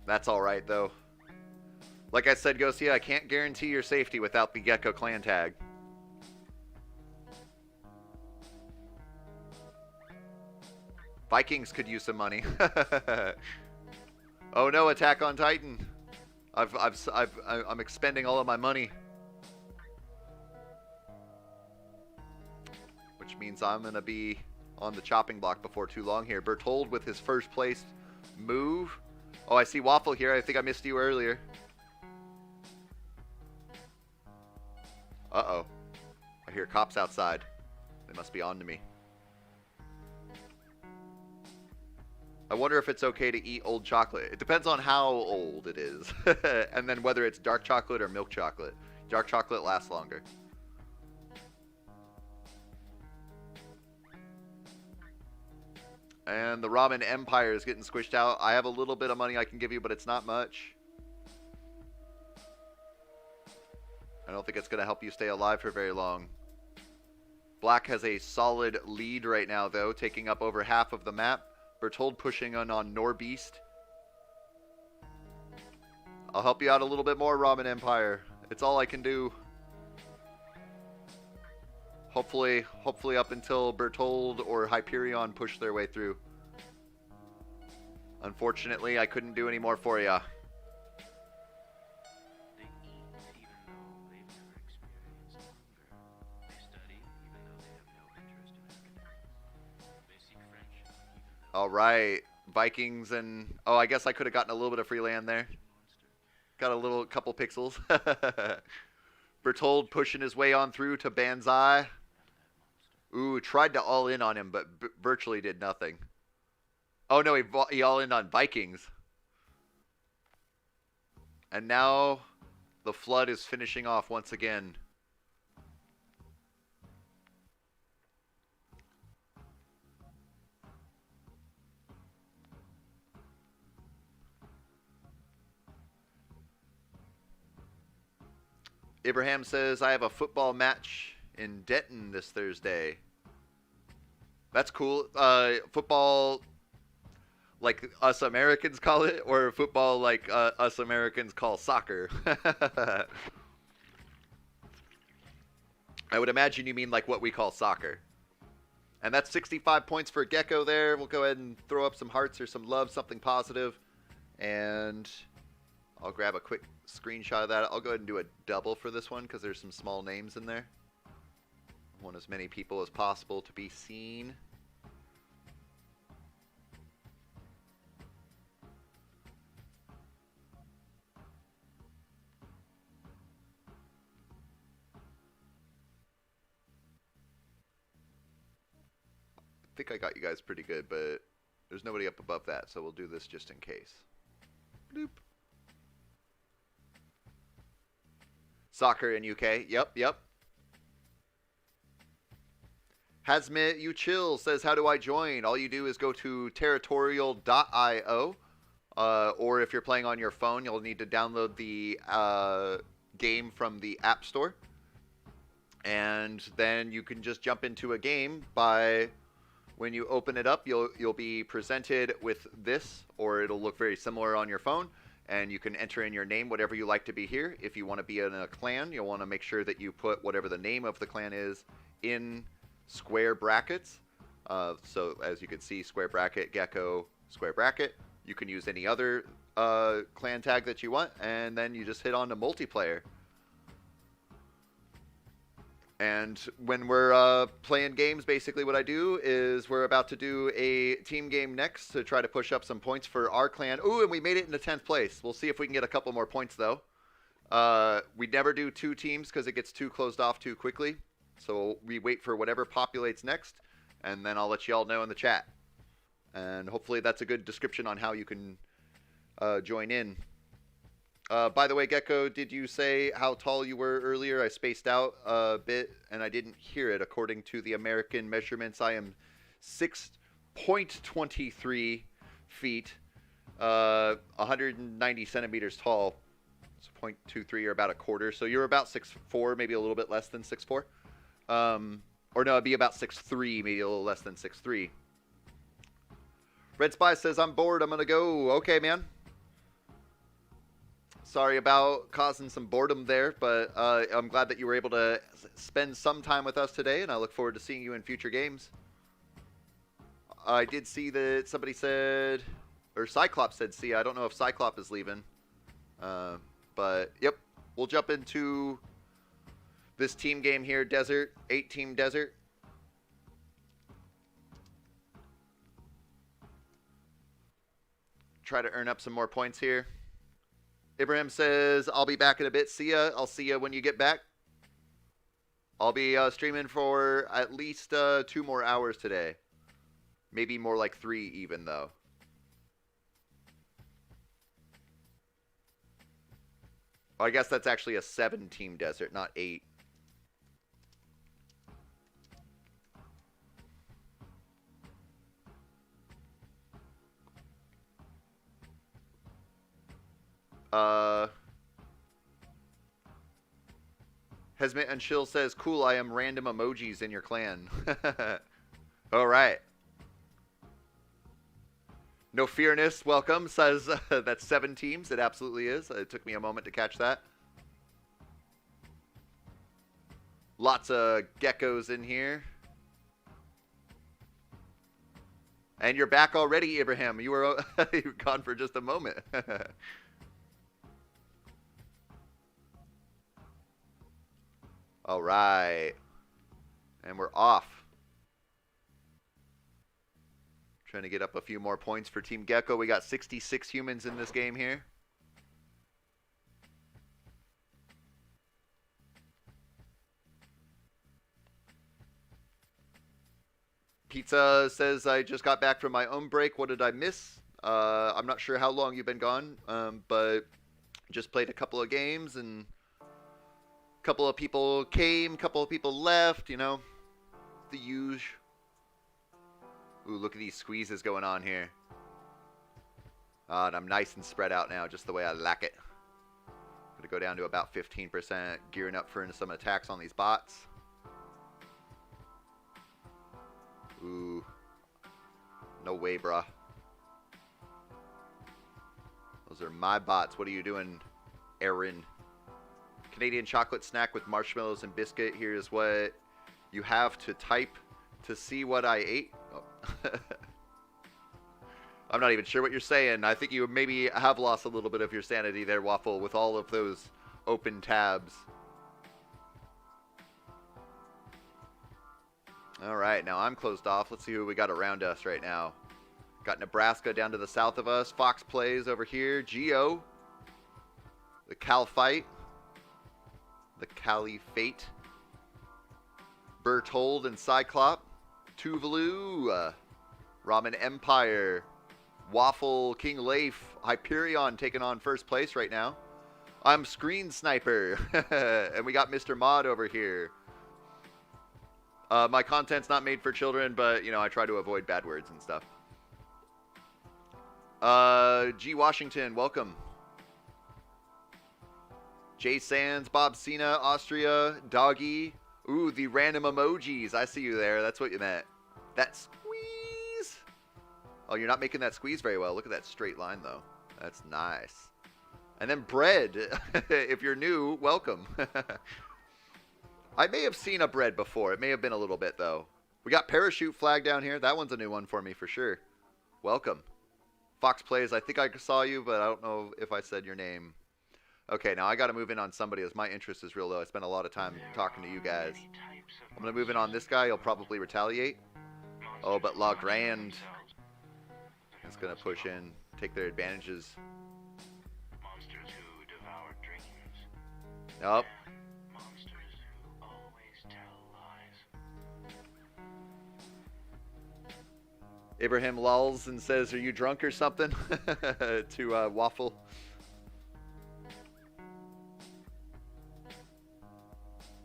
That's alright, though. Like I said, Ghostia, I can't guarantee your safety without the Geko clan tag. Vikings could use some money. Oh no, Attack on Titan. I'm expending all of my money. Which means I'm going to be on the chopping block before too long here. Bertold with his first place move. Oh, I see Waffle here. I think I missed you earlier. Uh-oh. I hear cops outside. They must be on to me. I wonder if it's okay to eat old chocolate. It depends on how old it is. And then whether it's dark chocolate or milk chocolate. Dark chocolate lasts longer. And the Ramen Empire is getting squished out. I have a little bit of money I can give you, but it's not much. I don't think it's going to help you stay alive for very long. Black has a solid lead right now, though, taking up over half of the map. Bertold pushing on Norbeast. I'll help you out a little bit more, Ramen Empire. It's all I can do. Hopefully up until Bertold or Hyperion push their way through. Unfortunately, I couldn't do any more for ya. They eat even though they've never experienced hunger. They study even though they have no interest in academics. They seek friendship even though All right, Vikings and... Oh, I guess I could have gotten a little bit of free land there. Got a couple pixels. Bertold pushing his way on through to Banzai. Ooh, tried to all in on him, but virtually did nothing. Oh no, he all in on Vikings. And now the Flood is finishing off once again. Abraham says, I have a football match in Denton this Thursday. That's cool. Football like us Americans call it, or football like us Americans call soccer? I would imagine you mean like what we call soccer. And that's 65 points for Geko there. We'll go ahead and throw up some hearts or some love, something positive. And I'll grab a quick screenshot of that. I'll go ahead and do a double for this one because there's some small names in there. I want as many people as possible to be seen. I think I got you guys pretty good, but there's nobody up above that, so we'll do this just in case. Bloop. Soccer in UK. Yep. Hazmit You Chill says, how do I join? All you do is go to territorial.io, or if you're playing on your phone, you'll need to download the game from the App Store. And then you can just jump into a game by, when you open it up, you'll be presented with this, or it'll look very similar on your phone. And you can enter in your name, whatever you like to be here. If you want to be in a clan, you'll want to make sure that you put whatever the name of the clan is in square brackets. So as you can see, square bracket, Geko, square bracket. You can use any other clan tag that you want, and then you just hit on to multiplayer. And when we're playing games, basically what I do is we're about to do a team game next to try to push up some points for our clan. Ooh, and we made it into 10th place. We'll see if we can get a couple more points, though. We never do 2 teams because it gets too closed off too quickly. So we wait for whatever populates next, and then I'll let you all know in the chat. And hopefully that's a good description on how you can join in. By the way, Geko, did you say how tall you were earlier? I spaced out a bit, and I didn't hear it. According to the American measurements, I am 6.23 feet, 190 centimeters tall. So 0.23 or about a quarter. So you're about 6'4", maybe a little bit less than 6'4". Or no, it'd be about 6'3", maybe a little less than 6'3". Red Spy says, I'm bored, I'm going to go. Okay, man. Sorry about causing some boredom there, but I'm glad that you were able to spend some time with us today, and I look forward to seeing you in future games. I did see that somebody said, or Cyclops said, see, I don't know if Cyclops is leaving. But, yep, we'll jump into this team game here, Desert, 8-team Desert. Try to earn up some more points here. Ibrahim says, I'll be back in a bit. See ya. I'll see ya when you get back. I'll be streaming for at least 2 more hours today. Maybe more like 3 even, though. Well, I guess that's actually a 7-team desert, not 8. Hesmit and Chill says, cool, I am random emojis in your clan. Alright. No Fearness, welcome, says that's 7 teams. It absolutely is. It took me a moment to catch that. Lots of geckos in here. And you're back already, Ibrahim. You were you were gone for just a moment. All right. And we're off. Trying to get up a few more points for Team Geko. We got 66 humans in this game here. Pizza says, I just got back from my own break. What did I miss? I'm not sure how long you've been gone, but just played a couple of games, and a couple of people came, a couple of people left, you know, the usual. Ooh, look at these squeezes going on here. And I'm nice and spread out now, just the way I like it. Gonna go down to about 15%, gearing up for some attacks on these bots. Ooh. No way, bruh. Those are my bots. What are you doing, Aaron? Canadian chocolate snack with marshmallows and biscuit. Here's what you have to type to see what I ate. Oh. I'm not even sure what you're saying. I think you maybe have lost a little bit of your sanity there, Waffle, with all of those open tabs. All right, now I'm closed off. Let's see who we got around us right now. Got Nebraska down to the south of us. Fox Plays over here. Geo. The Cal Fight. The Caliphate. Bertold and Cyclop. Tuvalu. Ramen Empire. Waffle King Leif. Hyperion taking on first place right now. I'm Screen Sniper. And we got Mr. Mod over here. My content's not made for children, but, you know, I try to avoid bad words and stuff. G. Washington, welcome. Jay Sands, Bob Cena, Austria, Doggy. Ooh, the random emojis. I see you there. That's what you meant. That squeeze. Oh, you're not making that squeeze very well. Look at that straight line, though. That's nice. And then bread. If you're new, welcome. I may have seen a bread before. It may have been a little bit, though. We got parachute flag down here. That one's a new one for me for sure. Welcome. Fox Plays, I think I saw you, but I don't know if I said your name. Okay, now I got to move in on somebody as my interest is real low. I spent a lot of time talking to you guys. I'm going to move in on this guy. He'll probably retaliate. Oh, but La Grande is going to push in, take their advantages. Monsters who devour dreams. Nope. Monsters who always tell lies. Abraham lulls and says, "Are you drunk or something?" to Waffle.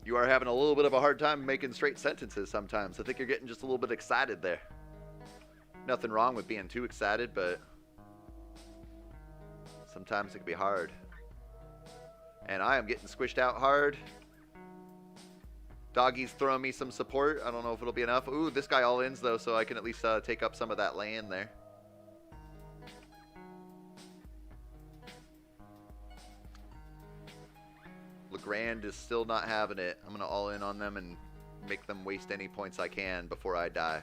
You are having a little bit of a hard time making straight sentences sometimes. I think you're getting just a little bit excited there. Nothing wrong with being too excited, but sometimes it can be hard. And I am getting squished out hard. Doggy's throwing me some support. I don't know if it'll be enough. Ooh, this guy all ins, though, so I can at least take up some of that land there. Legrand is still not having it. I'm going to all in on them and make them waste any points I can before I die.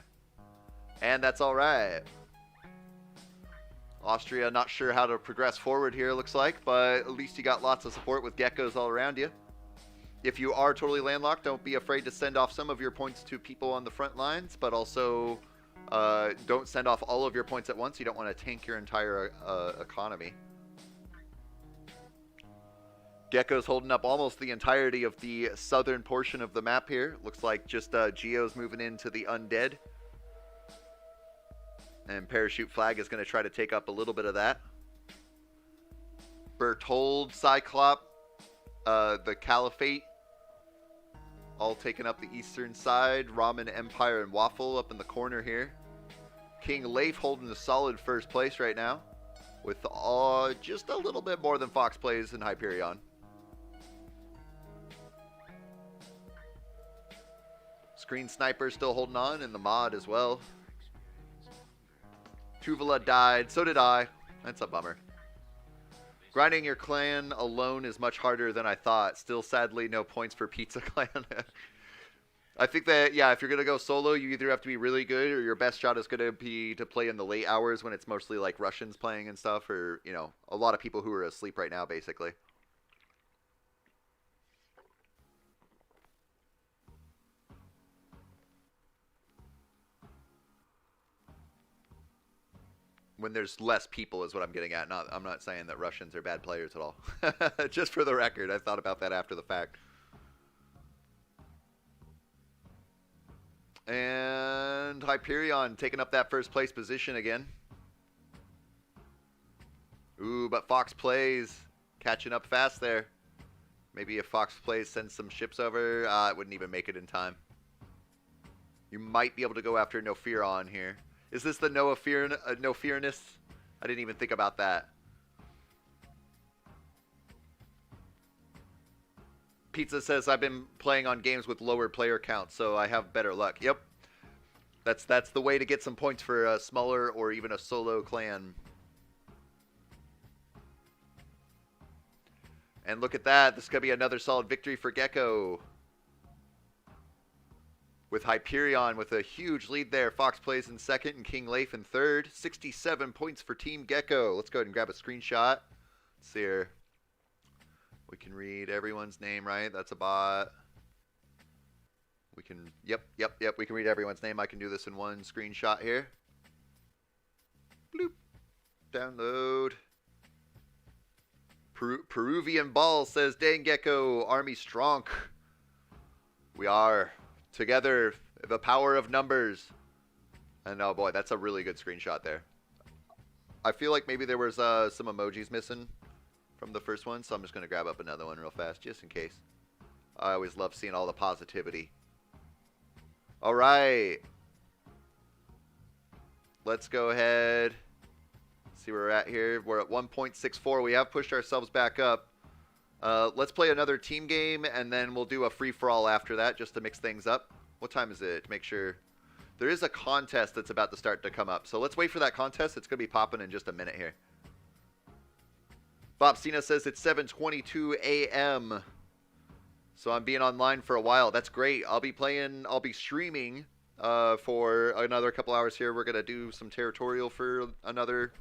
And that's all right. Austria, not sure how to progress forward here, looks like, but at least you got lots of support with geckos all around you. If you are totally landlocked, don't be afraid to send off some of your points to people on the front lines, but also don't send off all of your points at once. You don't want to tank your entire economy. Geko's holding up almost the entirety of the southern portion of the map here. Looks like just Geo's moving into the undead. And Parachute Flag is going to try to take up a little bit of that. Berthold, Cyclop, the Caliphate, all taking up the eastern side. Ramen Empire and Waffle up in the corner here. King Leif holding a solid first place right now, with just a little bit more than Fox Plays and Hyperion. Screen Sniper still holding on, and the mod as well. Tuvala died, so did I. That's a bummer. Grinding your clan alone is much harder than I thought. Still, sadly, no points for Pizza Clan. I think that, yeah, if you're going to go solo, you either have to be really good or your best shot is going to be to play in the late hours when it's mostly like Russians playing and stuff, or, you know, a lot of people who are asleep right now, basically. When there's less people is what I'm getting at. I'm not saying that Russians are bad players at all. Just for the record, I thought about that after the fact. And Hyperion taking up that first place position again. Ooh, but Fox Plays catching up fast there. Maybe if Fox Plays sends some ships over, it wouldn't even make it in time. You might be able to go after No Fear on here. Is this the No Fearness? I didn't even think about that. Pizza says I've been playing on games with lower player count, so I have better luck. Yep. That's the way to get some points for a smaller or even a solo clan. And look at that. This could be another solid victory for Geko. With Hyperion with a huge lead there. Fox Plays in second and King Leif in third. 67 points for Team Geko. Let's go ahead and grab a screenshot. Let's see here. We can read everyone's name, right? That's a bot. We can, yep. We can read everyone's name. I can do this in one screenshot here. Bloop. Download. Peruvian Ball says, "Dang Geko, Army strong. We are. Together, the power of numbers." And oh boy, that's a really good screenshot there. I feel like maybe there was some emojis missing from the first one, so I'm just going to grab up another one real fast, just in case. I always love seeing all the positivity. All right. Let's go ahead. See where we're at here. We're at 1.64. We have pushed ourselves back up. Let's play another team game, and then we'll do a free-for-all after that just to mix things up. What time is it? To make sure. There is a contest that's about to start to come up. So let's wait for that contest. It's going to be popping in just a minute here. Bob Cena says it's 7:22 a.m. So I'm being online for a while. That's great. I'll be streaming for another couple hours here. We're going to do some Territorial for another,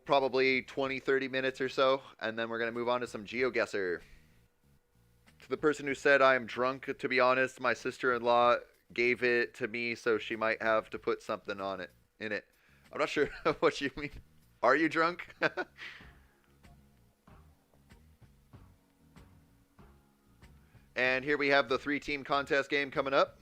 probably 20, 30 minutes or so. And then we're going to move on to some Geoguessr. To the person who said I am drunk, to be honest, my sister-in-law gave it to me, so she might have to put something in it. I'm not sure what you mean. Are you drunk? And here we have the 3-team contest game coming up.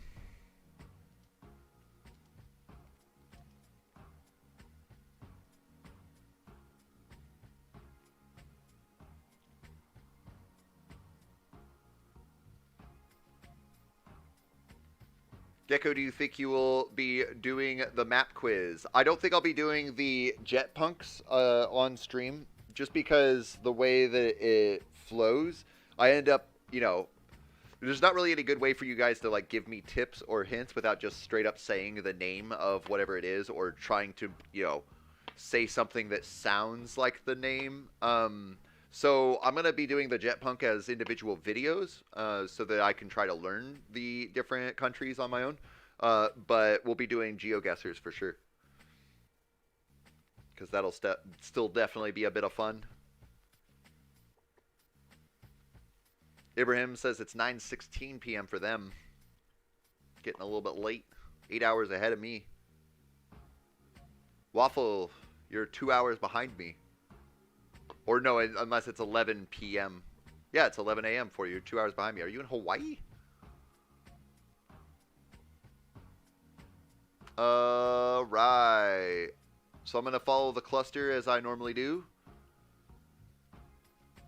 Geko, do you think you will be doing the map quiz? I don't think I'll be doing the jet punks on stream, just because the way that it flows, I end up, there's not really any good way for you guys to like give me tips or hints without just straight up saying the name of whatever it is or trying to, say something that sounds like the name. So I'm going to be doing the jet punk as individual videos so that I can try to learn the different countries on my own. But we'll be doing Geoguessrs for sure. Because that'll still definitely be a bit of fun. Ibrahim says it's 9:16 p.m. for them. Getting a little bit late. 8 hours ahead of me. Waffle, you're 2 hours behind me. Or no, unless it's 11 p.m. Yeah, it's 11 a.m. for you. 2 hours behind me. Are you in Hawaii? Right. So I'm going to follow the cluster as I normally do.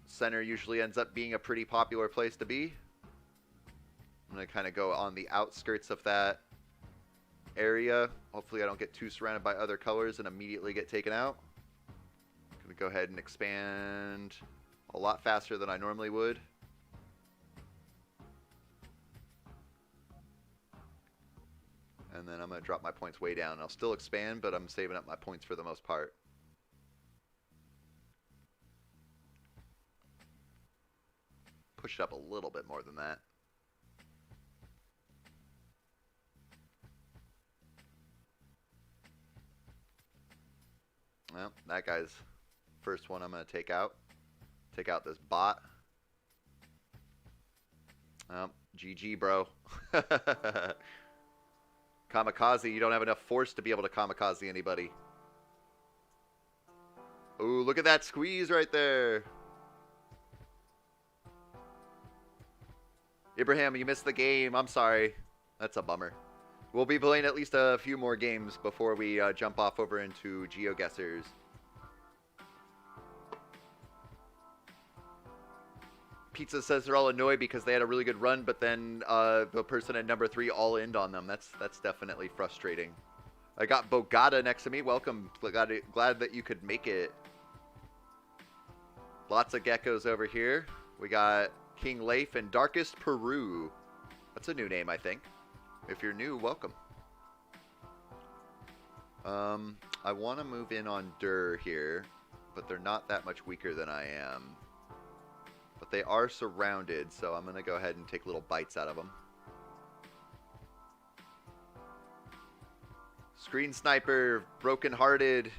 Center usually ends up being a pretty popular place to be. I'm going to kind of go on the outskirts of that area. Hopefully I don't get too surrounded by other colors and immediately get taken out. I'm going to go ahead and expand a lot faster than I normally would. And then I'm going to drop my points way down. I'll still expand, but I'm saving up my points for the most part. Push it up a little bit more than that. Well, that guy's first one I'm going to take out. Take out this bot. Well, GG, bro. Kamikaze, you don't have enough force to be able to kamikaze anybody. Ooh, look at that squeeze right there. Ibrahim, you missed the game. I'm sorry. That's a bummer. We'll be playing at least a few more games before we jump off over into Geoguessrs. Pizza says they're all annoyed because they had a really good run, but then the person at number 3 all-in'd on them. That's definitely frustrating. I got Bogata next to me. Welcome. Glad that you could make it. Lots of geckos over here. We got King Leif and Darkest Peru. That's a new name, I think. If you're new, welcome. I want to move in on Dur here, but they're not that much weaker than I am. But they are surrounded, so I'm going to go ahead and take little bites out of them. Screen Sniper, broken-hearted.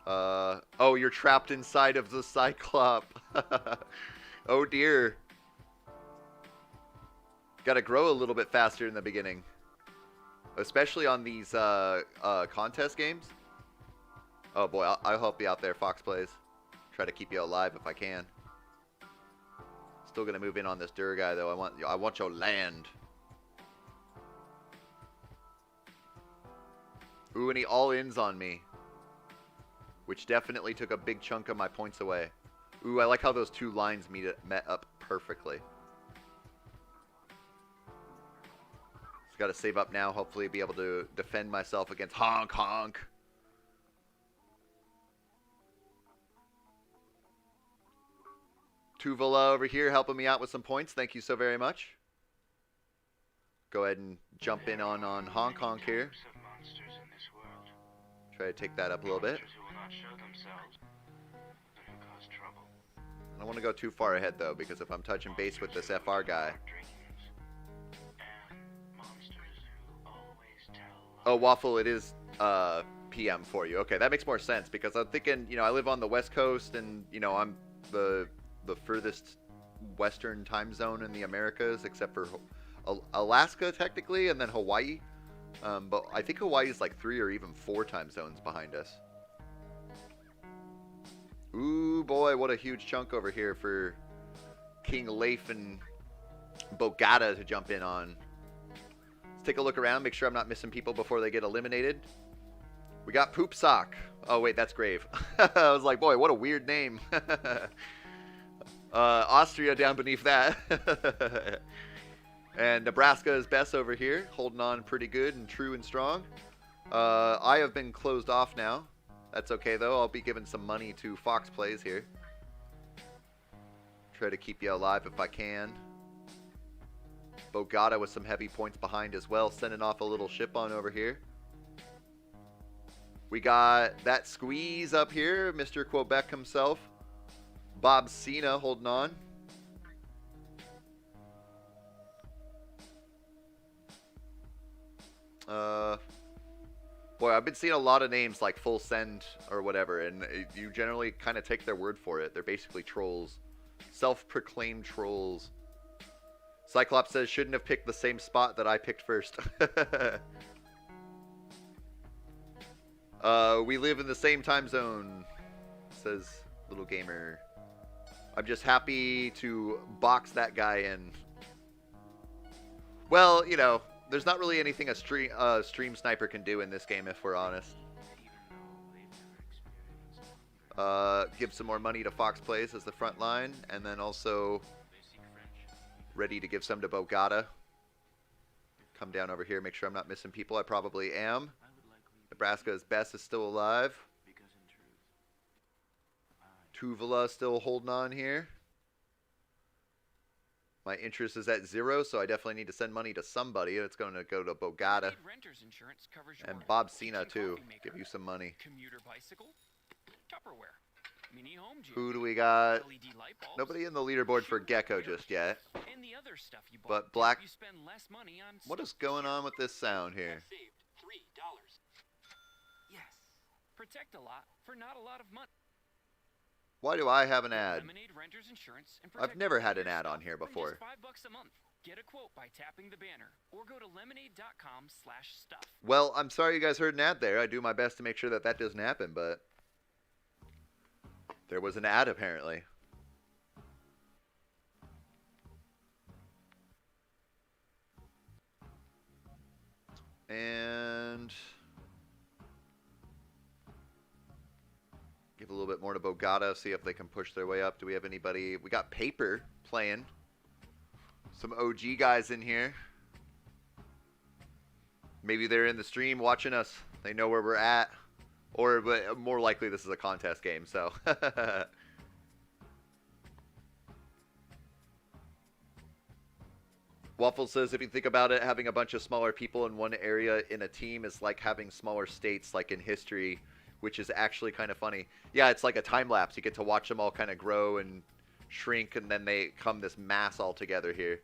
Oh, you're trapped inside of the Cyclop. Oh dear. Gotta grow a little bit faster in the beginning. Especially on these contest games. Oh boy, I'll help you out there, Fox Plays. Try to keep you alive if I can. Still gonna move in on this Dur guy though. I want your land. Ooh, and he all-ins on me. Which definitely took a big chunk of my points away. Ooh, I like how those two lines met up perfectly. Got to save up now. Hopefully be able to defend myself against honk honk. Tuvala over here helping me out with some points. Thank you so very much. Go ahead and jump in on honk honk here. Try to take that up a little bit. I don't want to go too far ahead though, because if I'm touching base with this FR guy. Oh, Waffle, it is PM for you. Okay, that makes more sense because I'm thinking, you know, I live on the West Coast and, you know, I'm the furthest western time zone in the Americas except for Alaska technically and then Hawaii. But I think Hawaii is like 3 or even 4 time zones behind us. Ooh, boy, what a huge chunk over here for King Leif and Bogata to jump in on. Take a look around, make sure I'm not missing people before they get eliminated. We got Poop Sock. Oh, wait, that's Grave. I was like, boy, what a weird name. Austria down beneath that. And Nebraska is best over here, holding on pretty good and true and strong. I have been closed off now. That's okay, though. I'll be giving some money to Fox Plays here. Try to keep you alive if I can. Bogata with some heavy points behind as well, sending off a little ship on over here. We got that squeeze up here, Mr. Quebec himself. Bob Cena holding on. Boy, I've been seeing a lot of names like Full Send or whatever, and you generally kind of take their word for it. They're basically trolls. Self-proclaimed trolls. Cyclops says, shouldn't have picked the same spot that I picked first. We live in the same time zone, says Little Gamer. I'm just happy to box that guy in. Well, you know, there's not really anything a stream sniper can do in this game, if we're honest. Give some more money to Fox Plays as the front line, and then also ready to give some to Bogata. Come down over here, make sure I'm not missing people. I probably am. Nebraska's best is still alive. Tuvala still holding on here. My interest is at 0, so I definitely need to send money to somebody. It's going to go to Bogata. And Bob Cena, too. Give you some money. Who do we got? Nobody in the leaderboard for Geko just yet. But Black... What is going on with this sound here? Yes. Protect a lot for not a lot of money. Why do I have an ad? I've never had an ad on here before. $5 a month. Get a quote by tapping the banner or go to lemonade.com/stuff. Well, I'm sorry you guys heard an ad there. I do my best to make sure that that doesn't happen, but there was an ad apparently. And give a little bit more to Bogata, see if they can push their way up. Do we have anybody? We got Paper playing. Some OG guys in here. Maybe they're in the stream watching us. They know where we're at. Or but more likely this is a contest game, so. Waffle says, if you think about it, having a bunch of smaller people in one area in a team is like having smaller states like in history, which is actually kind of funny. Yeah, it's like a time lapse. You get to watch them all kind of grow and shrink, and then they come this mass all together here.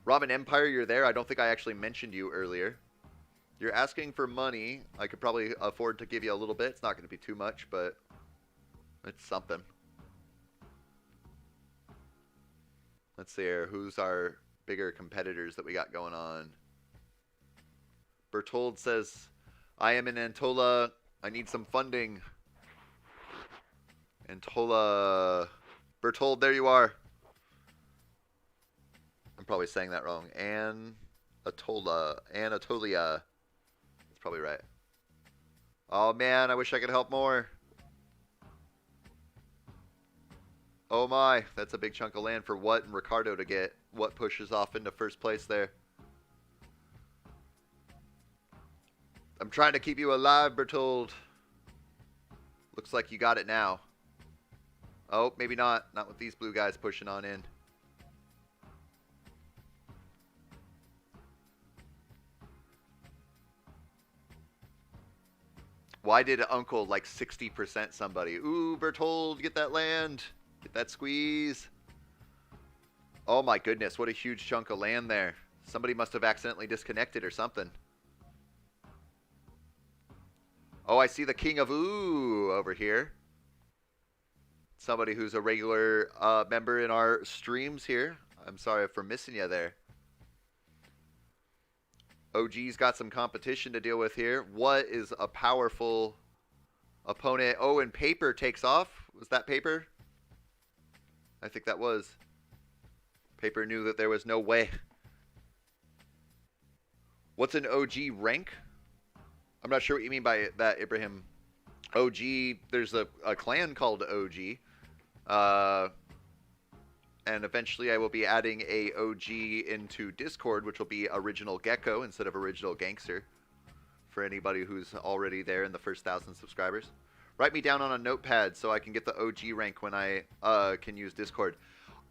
Robin Empire, you're there. I don't think I actually mentioned you earlier. You're asking for money. I could probably afford to give you a little bit. It's not going to be too much, but it's something. Let's see here. Who's our bigger competitors that we got going on? Bertold says, I am in Antola. I need some funding. Antola. Bertold, there you are. I'm probably saying that wrong. Anatolia. That's probably right. Oh man, I wish I could help more. Oh my, that's a big chunk of land for what and Ricardo to get. What pushes off into first place there? I'm trying to keep you alive, Bertold. Looks like you got it now. Oh, maybe not. Not with these blue guys pushing on in. Why did Uncle like 60% somebody? Ooh, Bertold, get that land. Get that squeeze. Oh my goodness, what a huge chunk of land there. Somebody must have accidentally disconnected or something. Oh, I see the King of Ooh over here. Somebody who's a regular member in our streams here. I'm sorry for missing you there. OG's got some competition to deal with here. What is a powerful opponent? Oh, and Paper takes off. Was that Paper? I think that was. Paper knew that there was no way. What's an OG rank? I'm not sure what you mean by that, Ibrahim. OG, there's a clan called OG. And eventually I will be adding a OG into Discord, which will be Original Geko instead of Original Gangster. For anybody who's already there in the first 1,000 subscribers. Write me down on a notepad so I can get the OG rank when I can use Discord.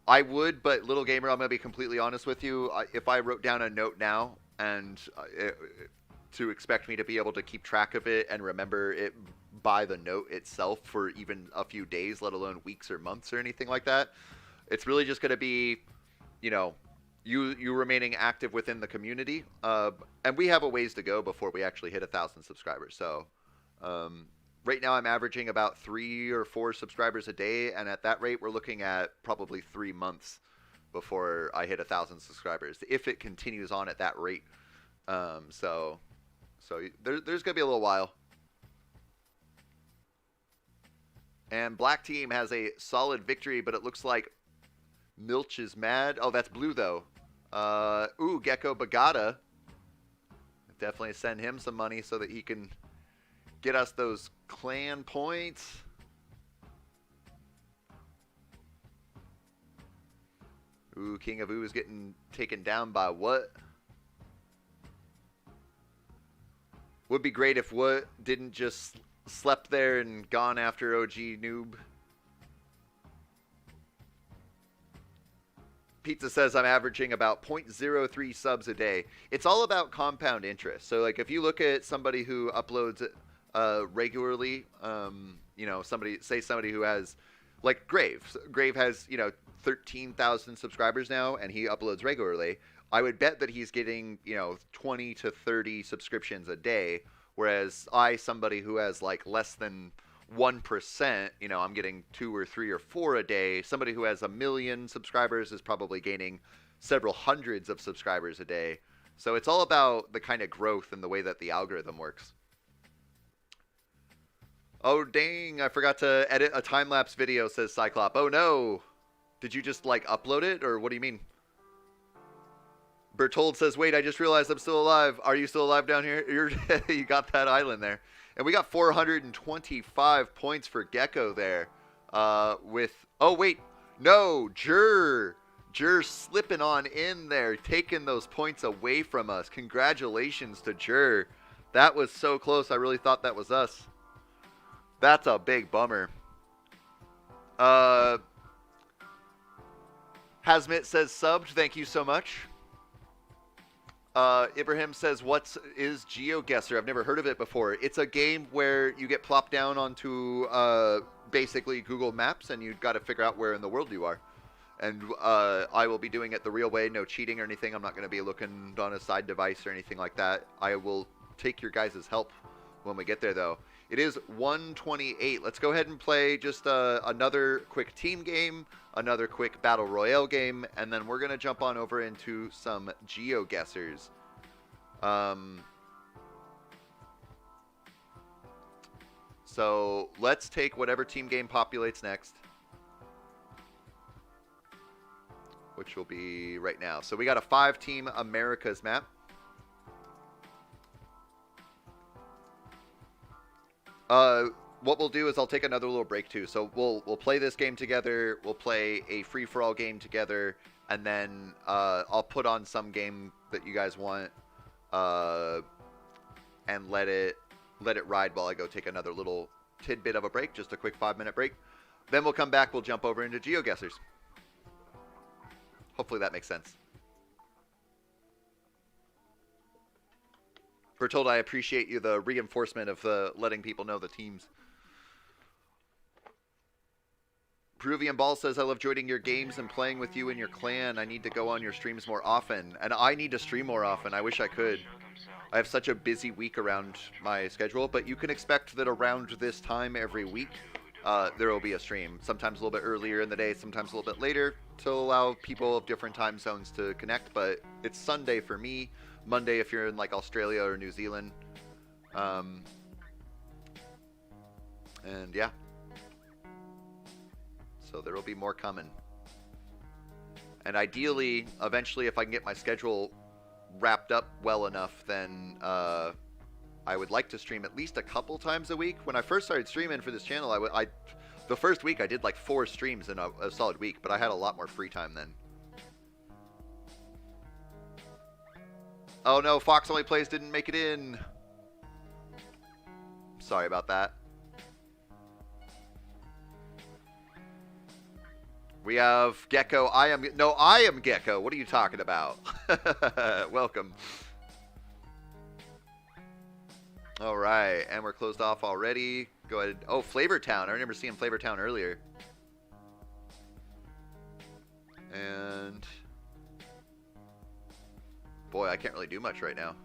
I would, but Little Gamer, I'm going to be completely honest with you. If I wrote down a note now and to expect me to be able to keep track of it and remember it by the note itself for even a few days, let alone weeks or months or anything like that, it's really just going to be, you know, you remaining active within the community. And we have a ways to go before we actually hit 1,000 subscribers. So right now I'm averaging about 3 or 4 subscribers a day. And at that rate, we're looking at probably 3 months before I hit 1,000 subscribers, if it continues on at that rate. So there's going to be a little while. And Black Team has a solid victory, but it looks like Milch is mad. Oh, that's blue, though. Ooh, Geko Bagata. Definitely send him some money so that he can get us those clan points. Ooh, King of Ooh is getting taken down by what? Would be great if what didn't just slept there and gone after OG Noob. Pizza says I'm averaging about 0.03 subs a day. It's all about compound interest. So like if you look at somebody who uploads regularly, you know, somebody who has like Grave. Grave has, you know, 13,000 subscribers now and he uploads regularly. I would bet that he's getting, you know, 20 to 30 subscriptions a day. Whereas somebody who has like less than 1%, you know, I'm getting 2 or 3 or 4 a day. Somebody who has 1 million subscribers is probably gaining several hundreds of subscribers a day. So it's all about the kind of growth and the way that the algorithm works. Oh, dang, I forgot to edit a time-lapse video, says Cyclop. Oh, no. Did you just, like, upload it, or what do you mean? Bertold says, wait, I just realized I'm still alive. Are you still alive down here? You got that island there. And we got 425 points for Geko there. With, oh, wait, no, Jur slipping on in there, taking those points away from us. Congratulations to Jur. That was so close. I really thought that was us. That's a big bummer. Hazmit says subbed. Thank you so much. Ibrahim says, what is Geoguessr? I've never heard of it before. It's a game where you get plopped down onto basically Google Maps and you've got to figure out where in the world you are. And I will be doing it the real way, no cheating or anything. I'm not going to be looking on a side device or anything like that. I will take your guys' help when we get there, though. It is 1:28. Let's go ahead and play just another quick team game, another quick battle royale game, and then we're going to jump on over into some Geoguessrs. So let's take whatever team game populates next, which will be right now. So we got a 5-team Americas map. What we'll do is I'll take another little break too. So we'll play this game together. We'll play a free-for-all game together, and then I'll put on some game that you guys want. and let it ride while I go take another little tidbit of a break, just a quick 5-minute break. Then we'll come back, we'll jump over into Geoguessrs. Hopefully that makes sense. Bertold, I appreciate you, the reinforcement of letting people know the teams. Peruvian Ball says, I love joining your games and playing with you and your clan. I need to go on your streams more often. And I need to stream more often. I wish I could. I have such a busy week around my schedule, but you can expect that around this time every week, there will be a stream. Sometimes a little bit earlier in the day, sometimes a little bit later, to allow people of different time zones to connect. But it's Sunday for me, Monday if you're in like Australia or New Zealand. And yeah. So there will be more coming. And ideally, eventually, if I can get my schedule wrapped up well enough, then I would like to stream at least a couple times a week. When I first started streaming for this channel, the first week I did like 4 streams in a solid week, but I had a lot more free time then. Oh no, Fox Only Plays didn't make it in. Sorry about that. We have Geko. I am Geko. What are you talking about? Welcome. All right, and we're closed off already. Go ahead. Oh, Flavor Town. I remember seeing Flavor Town earlier. And boy, I can't really do much right now.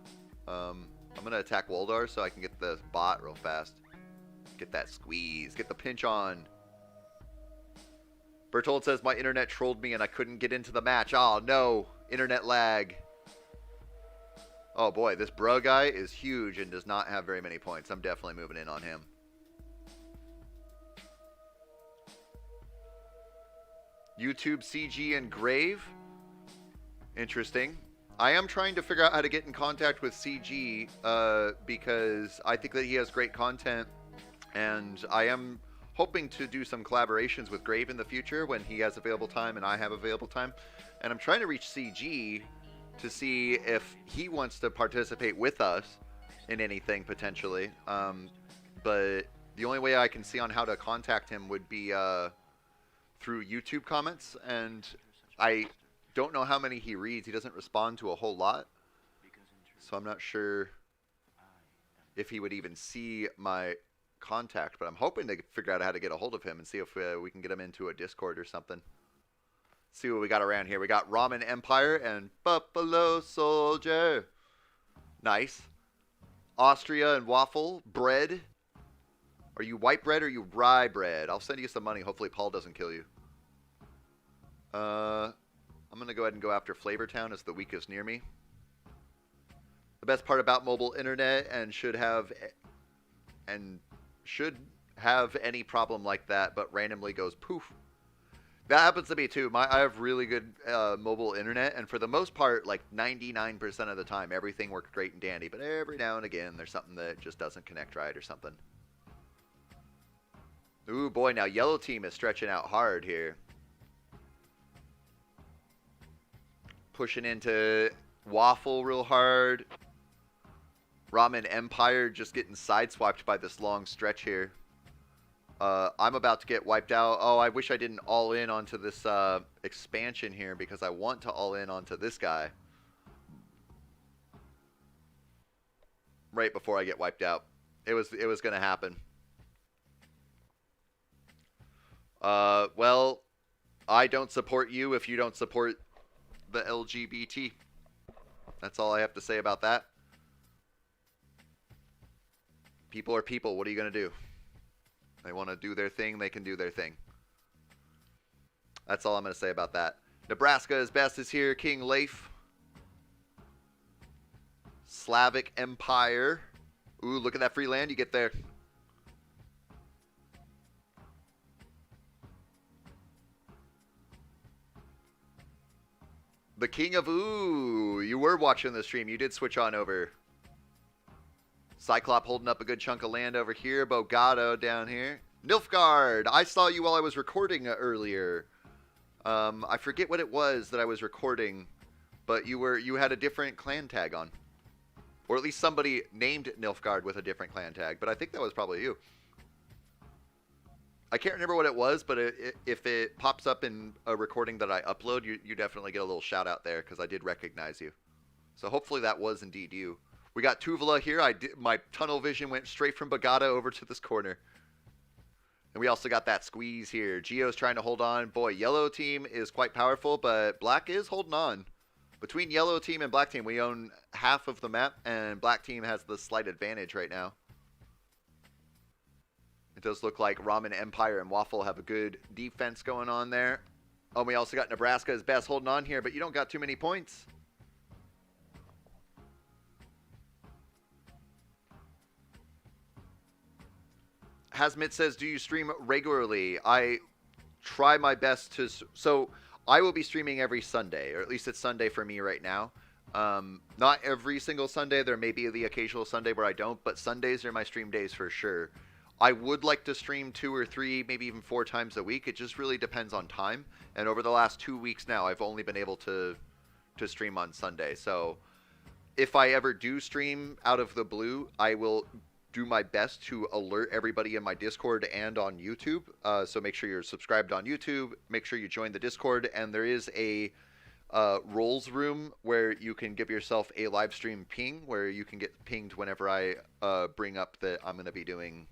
I'm gonna attack Woldar so I can get the bot real fast. Get that squeeze. Get the pinch on. Bertold says, my internet trolled me and I couldn't get into the match. Oh, no. Internet lag. Oh, boy. This bro guy is huge and does not have very many points. I'm definitely moving in on him. YouTube CG and Grave. Interesting. I am trying to figure out how to get in contact with CG because I think that he has great content. And I am hoping to do some collaborations with Grave in the future when he has available time and I have available time. And I'm trying to reach CG to see if he wants to participate with us in anything potentially. But the only way I can see on how to contact him would be through YouTube comments. And I don't know how many he reads. He doesn't respond to a whole lot. So I'm not sure if he would even see my contact, but I'm hoping to figure out how to get a hold of him and see if we can get him into a Discord or something. See what we got around here. We got Ramen Empire and Buffalo Soldier. Nice. Austria and Waffle. Bread. Are you white bread or are you rye bread? I'll send you some money. Hopefully Paul doesn't kill you. I'm going to go ahead and go after Flavor Town as the weakest near me. The best part about mobile internet and should have any problem like that, but randomly goes poof. That happens to me too. I have really good mobile internet, and for the most part, like 99% of the time, everything works great and dandy. But every now and again, there's something that just doesn't connect right or something. Ooh, boy, now yellow team is stretching out hard here. Pushing into Waffle real hard. Ramen Empire just getting sideswiped by this long stretch here. I'm about to get wiped out. Oh, I wish I didn't all in onto this expansion here because I want to all in onto this guy. Right before I get wiped out. It was going to happen. Well, I don't support you if you don't support the LGBT. That's all I have to say about that. People are people. What are you going to do? They want to do their thing. They can do their thing. That's all I'm going to say about that. Nebraska is best is here. King Leif. Slavic Empire. Ooh, look at that free land you get there. The King of Ooh. You were watching the stream. You did switch on over. Cyclop holding up a good chunk of land over here. Bogado down here. Nilfgaard, I saw you while I was recording earlier. I forget what it was that I was recording, but you had a different clan tag on. Or at least somebody named Nilfgaard with a different clan tag, but I think that was probably you. I can't remember what it was, but if it pops up in a recording that I upload, you definitely get a little shout out there because I did recognize you. So hopefully that was indeed you. We got Tuvala here. My tunnel vision went straight from Bagada over to this corner. And we also got that squeeze here. Geo's trying to hold on. Boy, yellow team is quite powerful, but black is holding on. Between yellow team and black team, we own half of the map, and black team has the slight advantage right now. It does look like Ramen Empire and Waffle have a good defense going on there. Oh, we also got Nebraska as best holding on here, but you don't got too many points. Hazmit says, do you stream regularly? I try my best to... So, I will be streaming every Sunday, or at least it's Sunday for me right now. Not every single Sunday. There may be the occasional Sunday where I don't, but Sundays are my stream days for sure. I would like to stream 2 or 3, maybe even 4 times a week. It just really depends on time. And over the last 2 weeks now, I've only been able to stream on Sunday. So if I ever do stream out of the blue, I will do my best to alert everybody in my Discord and on YouTube. So make sure you're subscribed on YouTube. Make sure you join the Discord. And there is a roles room where you can give yourself a live stream ping, where you can get pinged whenever I bring up that I'm going to be doing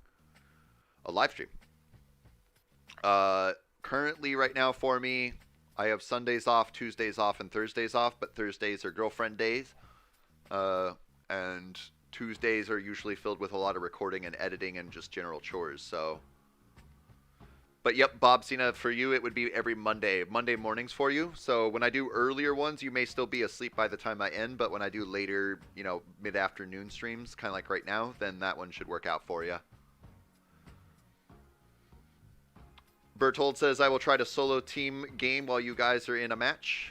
a live stream. Currently right now for me, I have Sundays off, Tuesdays off, and Thursdays off, but Thursdays are girlfriend days. And Tuesdays are usually filled with a lot of recording and editing and just general chores, so. But yep, Bob Cena, for you, it would be every Monday mornings for you. So when I do earlier ones, you may still be asleep by the time I end, but when I do later, you know, mid-afternoon streams, kind of like right now, then that one should work out for you. Bertold says, I will try to solo team game while you guys are in a match.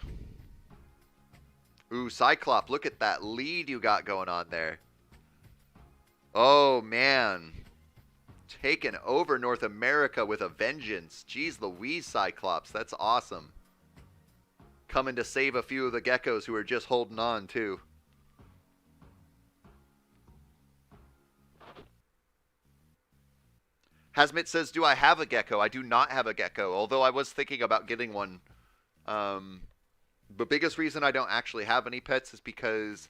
Ooh, Cyclop, look at that lead you got going on there. Oh, man. Taking over North America with a vengeance. Jeez Louise, Cyclops. That's awesome. Coming to save a few of the geckos who are just holding on, too. Hazmit says, do I have a gecko? I do not have a gecko, although I was thinking about getting one. The biggest reason I don't actually have any pets is because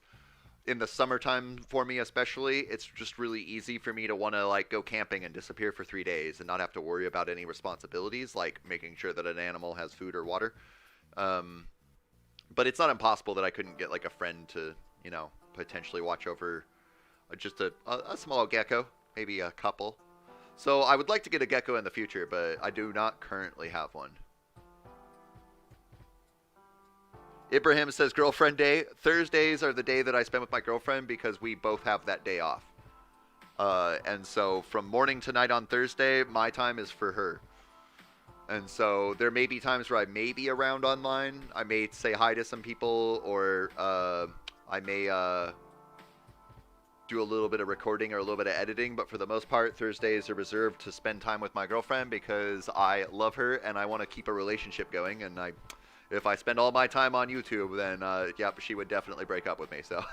in the summertime, for me especially, it's just really easy for me to want to like go camping and disappear for 3 days and not have to worry about any responsibilities, like making sure that an animal has food or water. But it's not impossible that I couldn't get like a friend to, you know, potentially watch over just a small gecko, maybe a couple. So I would like to get a gecko in the future, but I do not currently have one. Ibrahim says, girlfriend day. Thursdays are the day that I spend with my girlfriend because we both have that day off. And so from morning to night on Thursday, my time is for her. And so there may be times where I may be around online. I may say hi to some people, or I may do a little bit of recording or a little bit of editing. But for the most part, Thursdays are reserved to spend time with my girlfriend because I love her and I want to keep a relationship going. And if I spend all my time on YouTube, then, yep, she would definitely break up with me, so.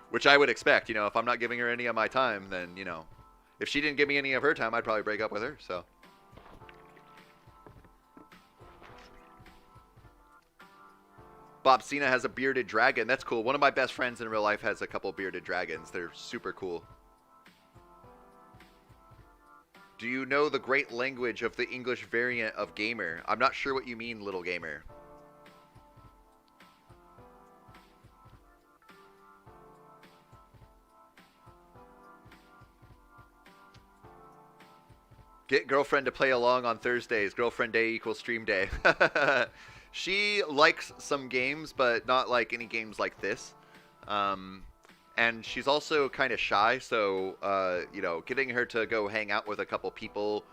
Which I would expect, you know, if I'm not giving her any of my time, then, you know, if she didn't give me any of her time, I'd probably break up with her, so. Bob Cena has a bearded dragon. That's cool. One of my best friends in real life has a couple bearded dragons. They're super cool. Do you know the great language of the English variant of gamer? I'm not sure what you mean, little gamer. Get girlfriend to play along on Thursdays. Girlfriend day equals stream day. She likes some games, but not like any games like this. And she's also kind of shy, so, you know, getting her to go hang out with a couple people.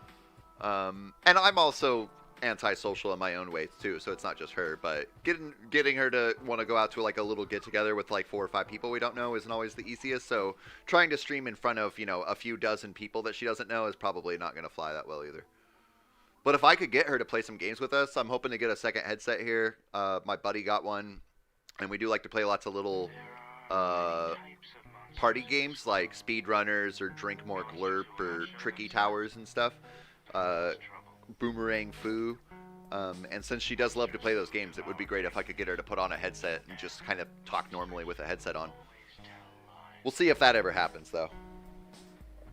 And I'm also antisocial in my own ways, too, so it's not just her. But getting her to want to go out to, like, a little get-together with, like, 4 or 5 people we don't know isn't always the easiest. So trying to stream in front of, you know, a few dozen people that she doesn't know is probably not going to fly that well either. But if I could get her to play some games with us, I'm hoping to get a second headset here. My buddy got one, and we do like to play lots of little party games like speedrunners or Drink More Glurp or Tricky Towers and stuff. Uh, Boomerang Foo. And since she does love to play those games, it would be great if I could get her to put on a headset and just kind of talk normally with a headset on. We'll see if that ever happens, though.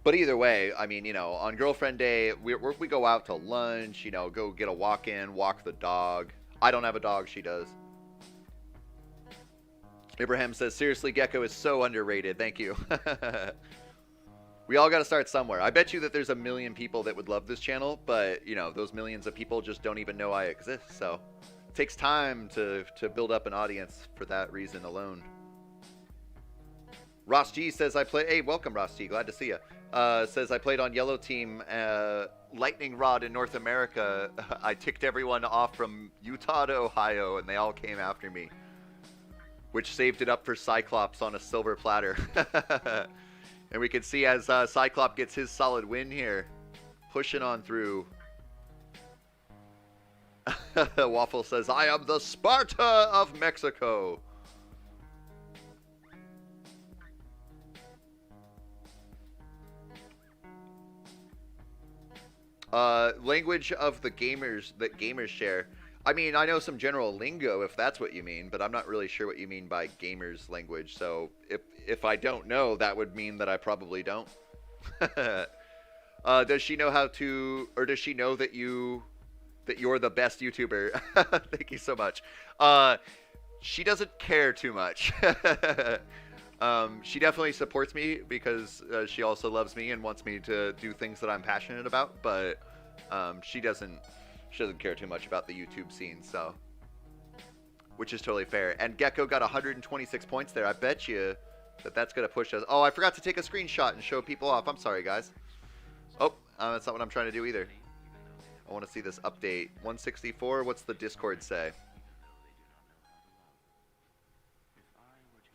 But either way, I mean, you know, on Girlfriend Day, we go out to lunch, you know, go get a walk-in, walk the dog. I don't have a dog, she does. Abraham says, seriously, Geko is so underrated. Thank you. We all got to start somewhere. I bet you that there's a million people that would love this channel, but, you know, those millions of people just don't even know I exist. So it takes time to build up an audience for that reason alone. Ross G says, I play... Hey, welcome, Ross G. Glad to see you. Says, I played on Yellow Team Lightning Rod in North America. I ticked everyone off from Utah to Ohio, and they all came after me. Which saved it up for Cyclops on a silver platter. And we can see as Cyclops gets his solid win here. Pushing on through. Waffle says, I am the Sparta of Mexico. Language of the gamers that gamers share. I mean, I know some general lingo if that's what you mean, but I'm not really sure what you mean by gamers language. So if I don't know, that would mean that I probably don't. Does she know how to, or does she know that you're the best YouTuber? Thank you so much. She doesn't care too much. She definitely supports me because she also loves me and wants me to do things that I'm passionate about, but she doesn't care too much about the YouTube scene, so, which is totally fair. And Geko got 126 points there. I bet you that's going to push us. Oh, I forgot to take a screenshot and show people off. I'm sorry, guys. Oh, that's not what I'm trying to do either. I want to see this update. 164, what's the Discord say?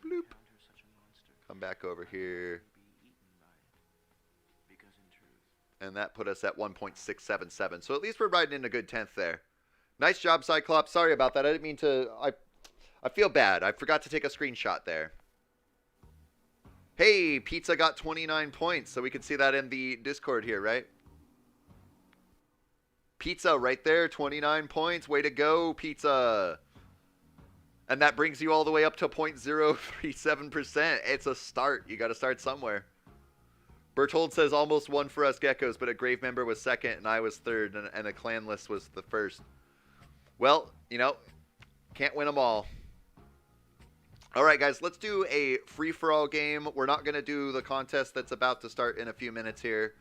Bloop. Come back over here. And that put us at 1.677. So at least we're riding in a good 10th there. Nice job, Cyclops. Sorry about that. I didn't mean to... I feel bad. I forgot to take a screenshot there. Hey, Pizza got 29 points. So we can see that in the Discord here, right? Pizza right there, 29 points. Way to go, Pizza. And that brings you all the way up to 0.037%. It's a start. You got to start somewhere. Bertold says almost won for us Gekos, but a grave member was second and I was third, and a clan list was the first. Well, you know, can't win them all. All right, guys, let's do a free-for-all game. We're not going to do the contest that's about to start in a few minutes here,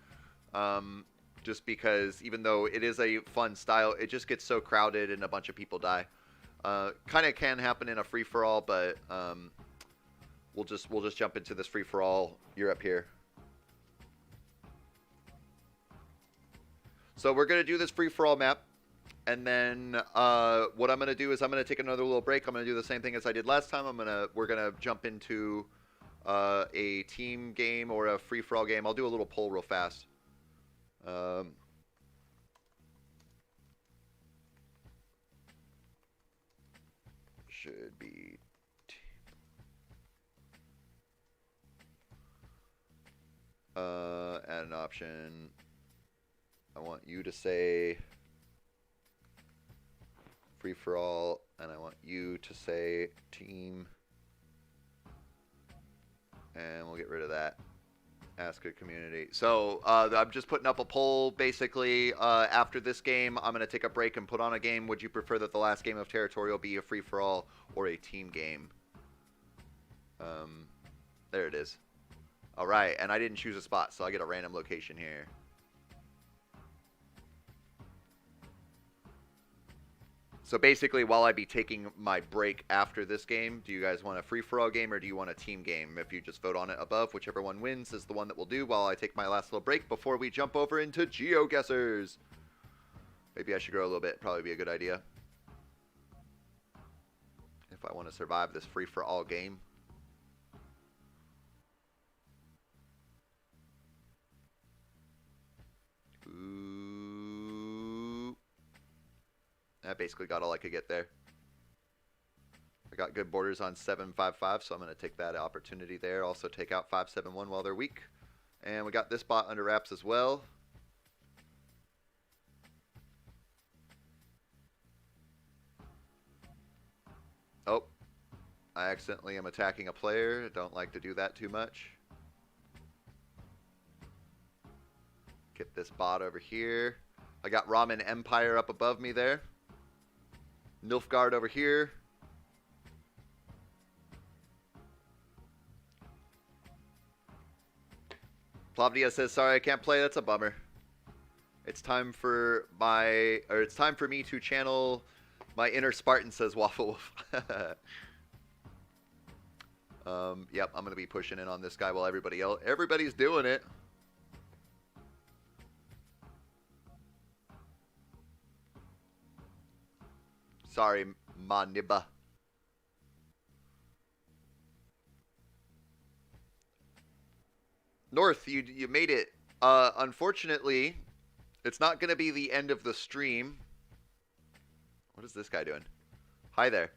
just because even though it is a fun style, it just gets so crowded and a bunch of people die. Kind of can happen in a free-for-all, but we'll just jump into this free-for-all. You're up here. So we're going to do this free-for-all map, and then what I'm going to do is I'm going to take another little break. I'm going to do the same thing as I did last time. We're going to jump into a team game or a free-for-all game. I'll do a little poll real fast. Should be add an option. I want you to say free for all, and I want you to say team, and we'll get rid of that. Ask a community. So I'm just putting up a poll. Basically, after this game, I'm going to take a break and put on a game. Would you prefer that the last game of Territorial be a free for all or a team game? There it is. All right, and I didn't choose a spot, so I get a random location here. So basically, while I be taking my break after this game, do you guys want a free-for-all game or do you want a team game? If you just vote on it above, whichever one wins is the one that we'll do while I take my last little break before we jump over into Geoguessrs. Maybe I should grow a little bit. Probably be a good idea. If I want to survive this free-for-all game. Ooh. That basically got all I could get there. I got good borders on 755, so I'm going to take that opportunity there. Also take out 571 while they're weak. And we got this bot under wraps as well. Oh, I accidentally am attacking a player. Don't like to do that too much. Get this bot over here. I got Ramen Empire up above me there. Nilfgaard over here. Plavdia says, sorry, I can't play. That's a bummer. It's time for me to channel my inner Spartan, says Waffle Wolf. Yep, I'm going to be pushing in on this guy while everybody's doing it. Sorry, Manibba. North, you made it. Unfortunately, it's not going to be the end of the stream. What is this guy doing? Hi there.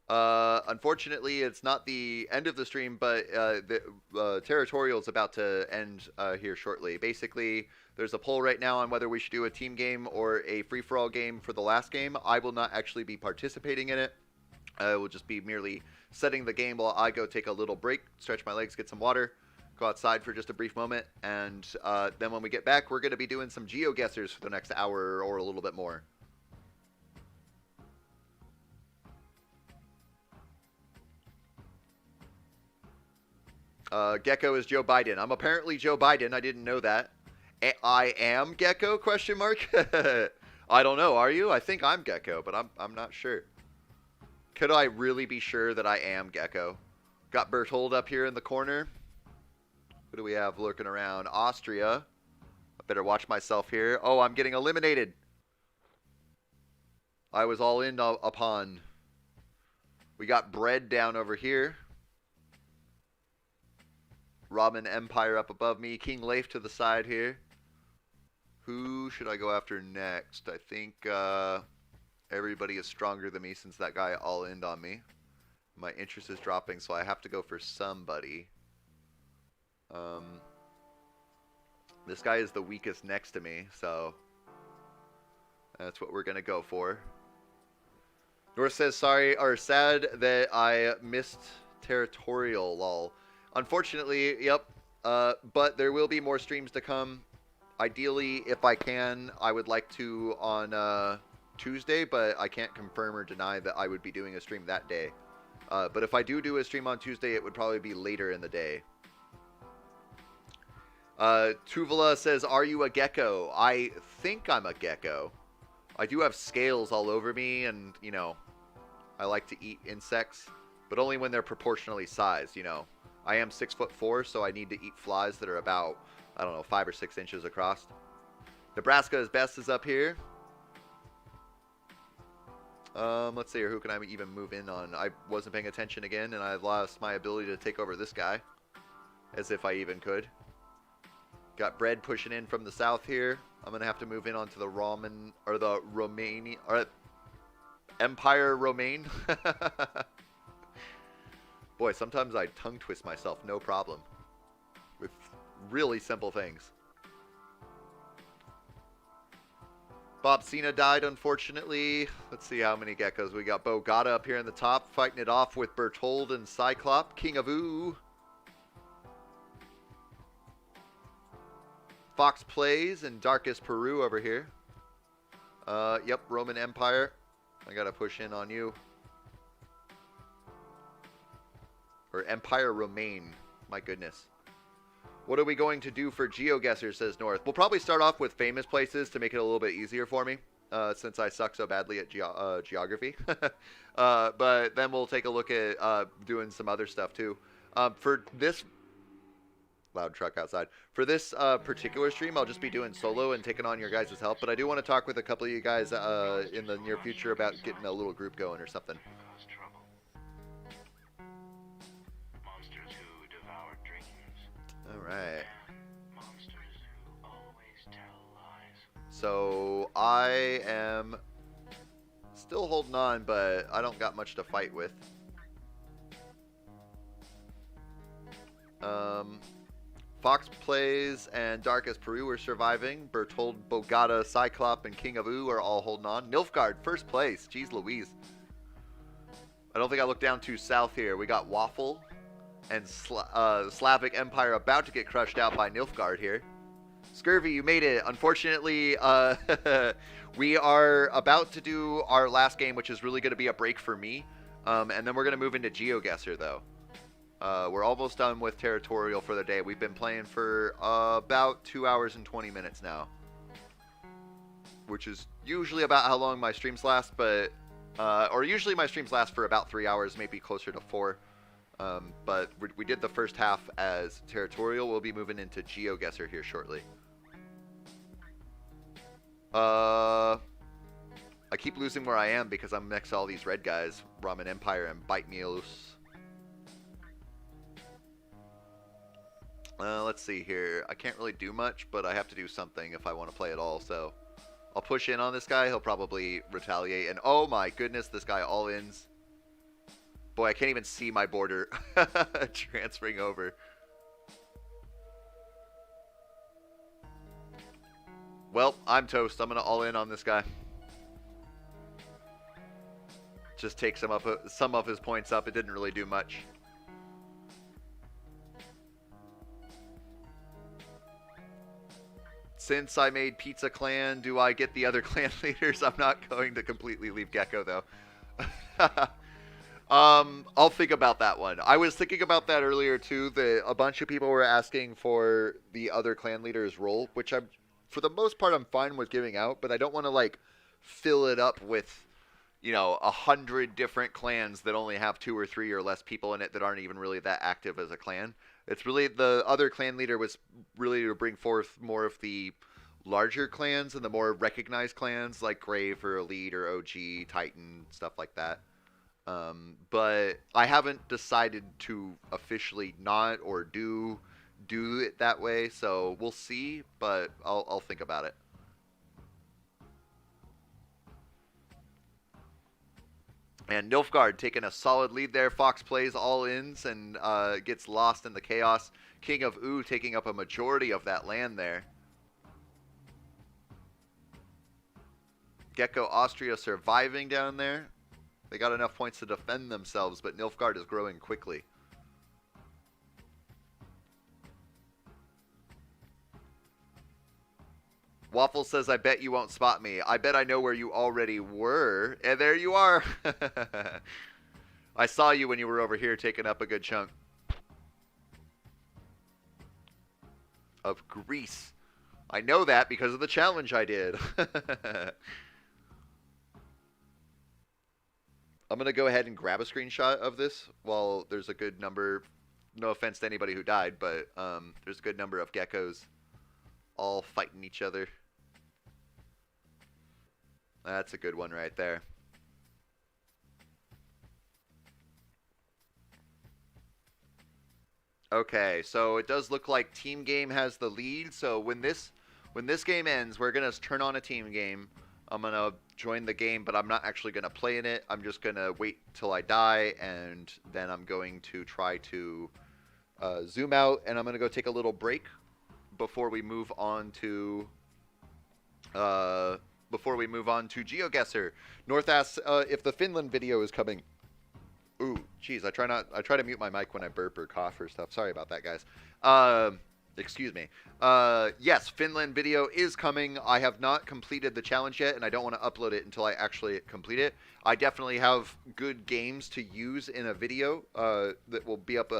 Unfortunately, it's not the end of the stream, but the Territorial is about to end here shortly. Basically, there's a poll right now on whether we should do a team game or a free-for-all game for the last game. I will not actually be participating in it. I will just be merely setting the game while I go take a little break, stretch my legs, get some water, go outside for just a brief moment, and then when we get back, we're going to be doing some Geoguessrs for the next hour or a little bit more. Geko is Joe Biden. I'm apparently Joe Biden. I didn't know that. I am Geko? Question mark. I don't know. Are you? I think I'm Geko, but I'm not sure. Could I really be sure that I am Geko? Got Berthold up here in the corner. Who do we have lurking around? Austria. I better watch myself here. Oh, I'm getting eliminated. I was all in upon. We got Bread down over here. Ramen Empire up above me. King Leif to the side here. Who should I go after next? I think everybody is stronger than me since that guy all-in'd on me. My interest is dropping, so I have to go for somebody. This guy is the weakest next to me, so that's what we're going to go for. North says, sorry, or sad that I missed Territorial, lol. Unfortunately, yep, but there will be more streams to come. Ideally, if I can, I would like to on Tuesday, but I can't confirm or deny that I would be doing a stream that day. But if I do a stream on Tuesday, it would probably be later in the day. Tuvala says, are you a gecko? I think I'm a gecko. I do have scales all over me, and, you know, I like to eat insects, but only when they're proportionally sized, you know. I am 6'4", so I need to eat flies that are about, I don't know, 5 or 6 inches across. Nebraska is best is up here. Let's see here. Who can I even move in on? I wasn't paying attention again, and I've lost my ability to take over this guy. As if I even could. Got Bread pushing in from the south here. I'm going to have to move in onto the Roman, or the Romanian, or Empire Romaine. Boy, sometimes I tongue twist myself, no problem. With really simple things. Bob Cena died, unfortunately. Let's see how many geckos we got. Bogata up here in the top, fighting it off with Berthold and Cyclop. King of Ooh. Fox Plays and Darkest Peru over here. Yep, Roman Empire. I gotta push in on you. Or Empire Romaine. My goodness. What are we going to do for Geoguessr, says North? We'll probably start off with famous places to make it a little bit easier for me. Since I suck so badly at geography. But then we'll take a look at doing some other stuff too. For this... Loud truck outside. For this particular stream, I'll just be doing solo and taking on your guys' help. But I do want to talk with a couple of you guys in the near future about getting a little group going or something. Alright. So I am Still holding on, but I don't got much to fight with. Fox Plays and Dark as Peru are surviving. Bertold, Bogata, Cyclop, and King of Oo are all holding on. Nilfgaard, first place. Jeez Louise. I don't think I looked down too south here. We got Waffle and Slavic Empire about to get crushed out by Nilfgaard here. Scurvy, you made it. Unfortunately, we are about to do our last game, which is really going to be a break for me. And then we're going to move into Geoguessr, though. We're almost done with Territorial for the day. We've been playing for about 2 hours and 20 minutes now, which is usually about how long my streams last, but or usually my streams last for about 3 hours, maybe closer to 4. But we did the first half as Territorial. We'll be moving into Geoguessr here shortly. I keep losing where I am because I'm next to all these red guys, Ramen Empire and Bite Me Loose. Let's see here. I can't really do much, but I have to do something if I want to play at all, so I'll push in on this guy. He'll probably retaliate, and oh my goodness, this guy all-ins. Boy, I can't even see my border transferring over. Well, I'm toast. I'm going to all-in on this guy. Just take some of his points up. It didn't really do much. Since I made Pizza Clan, do I get the other clan leaders? I'm not going to completely leave Geko, though. I'll think about that one. I was thinking about that earlier, too. A bunch of people were asking for the other clan leader's role, which I'm, for the most part, I'm fine with giving out, but I don't want to, like, fill it up with, you know, 100 different clans that only have 2 or 3 or less people in it that aren't even really that active as a clan. It's really, the other clan leader was really to bring forth more of the larger clans and the more recognized clans like Grave or Elite or OG, Titan, stuff like that. But I haven't decided to officially not or do it that way, so we'll see, but I'll think about it. And Nilfgaard taking a solid lead there. Fox plays all ins and gets lost in the chaos. King of Oo taking up a majority of that land there. Geko Austria surviving down there. They got enough points to defend themselves, but Nilfgaard is growing quickly. Waffle says, I bet you won't spot me. I bet I know where you already were. And there you are. I saw you when you were over here taking up a good chunk of Greece. I know that because of the challenge I did. I'm going to go ahead and grab a screenshot of this while there's a good number. No offense to anybody who died, but there's a good number of geckos all fighting each other. That's a good one right there. Okay, so it does look like Team Game has the lead. So when this game ends, we're going to turn on a team game. I'm going to join the game, but I'm not actually going to play in it. I'm just going to wait till I die, and then I'm going to try to zoom out, and I'm going to go take a little break before we move on to Geoguessr. North asks if the Finland video is coming. Ooh, geez, I try to mute my mic when I burp or cough or stuff. Sorry about that, guys. Excuse me. Yes, Finland video is coming. I have not completed the challenge yet, and I don't want to upload it until I actually complete it. I definitely have good games to use in a video that will be up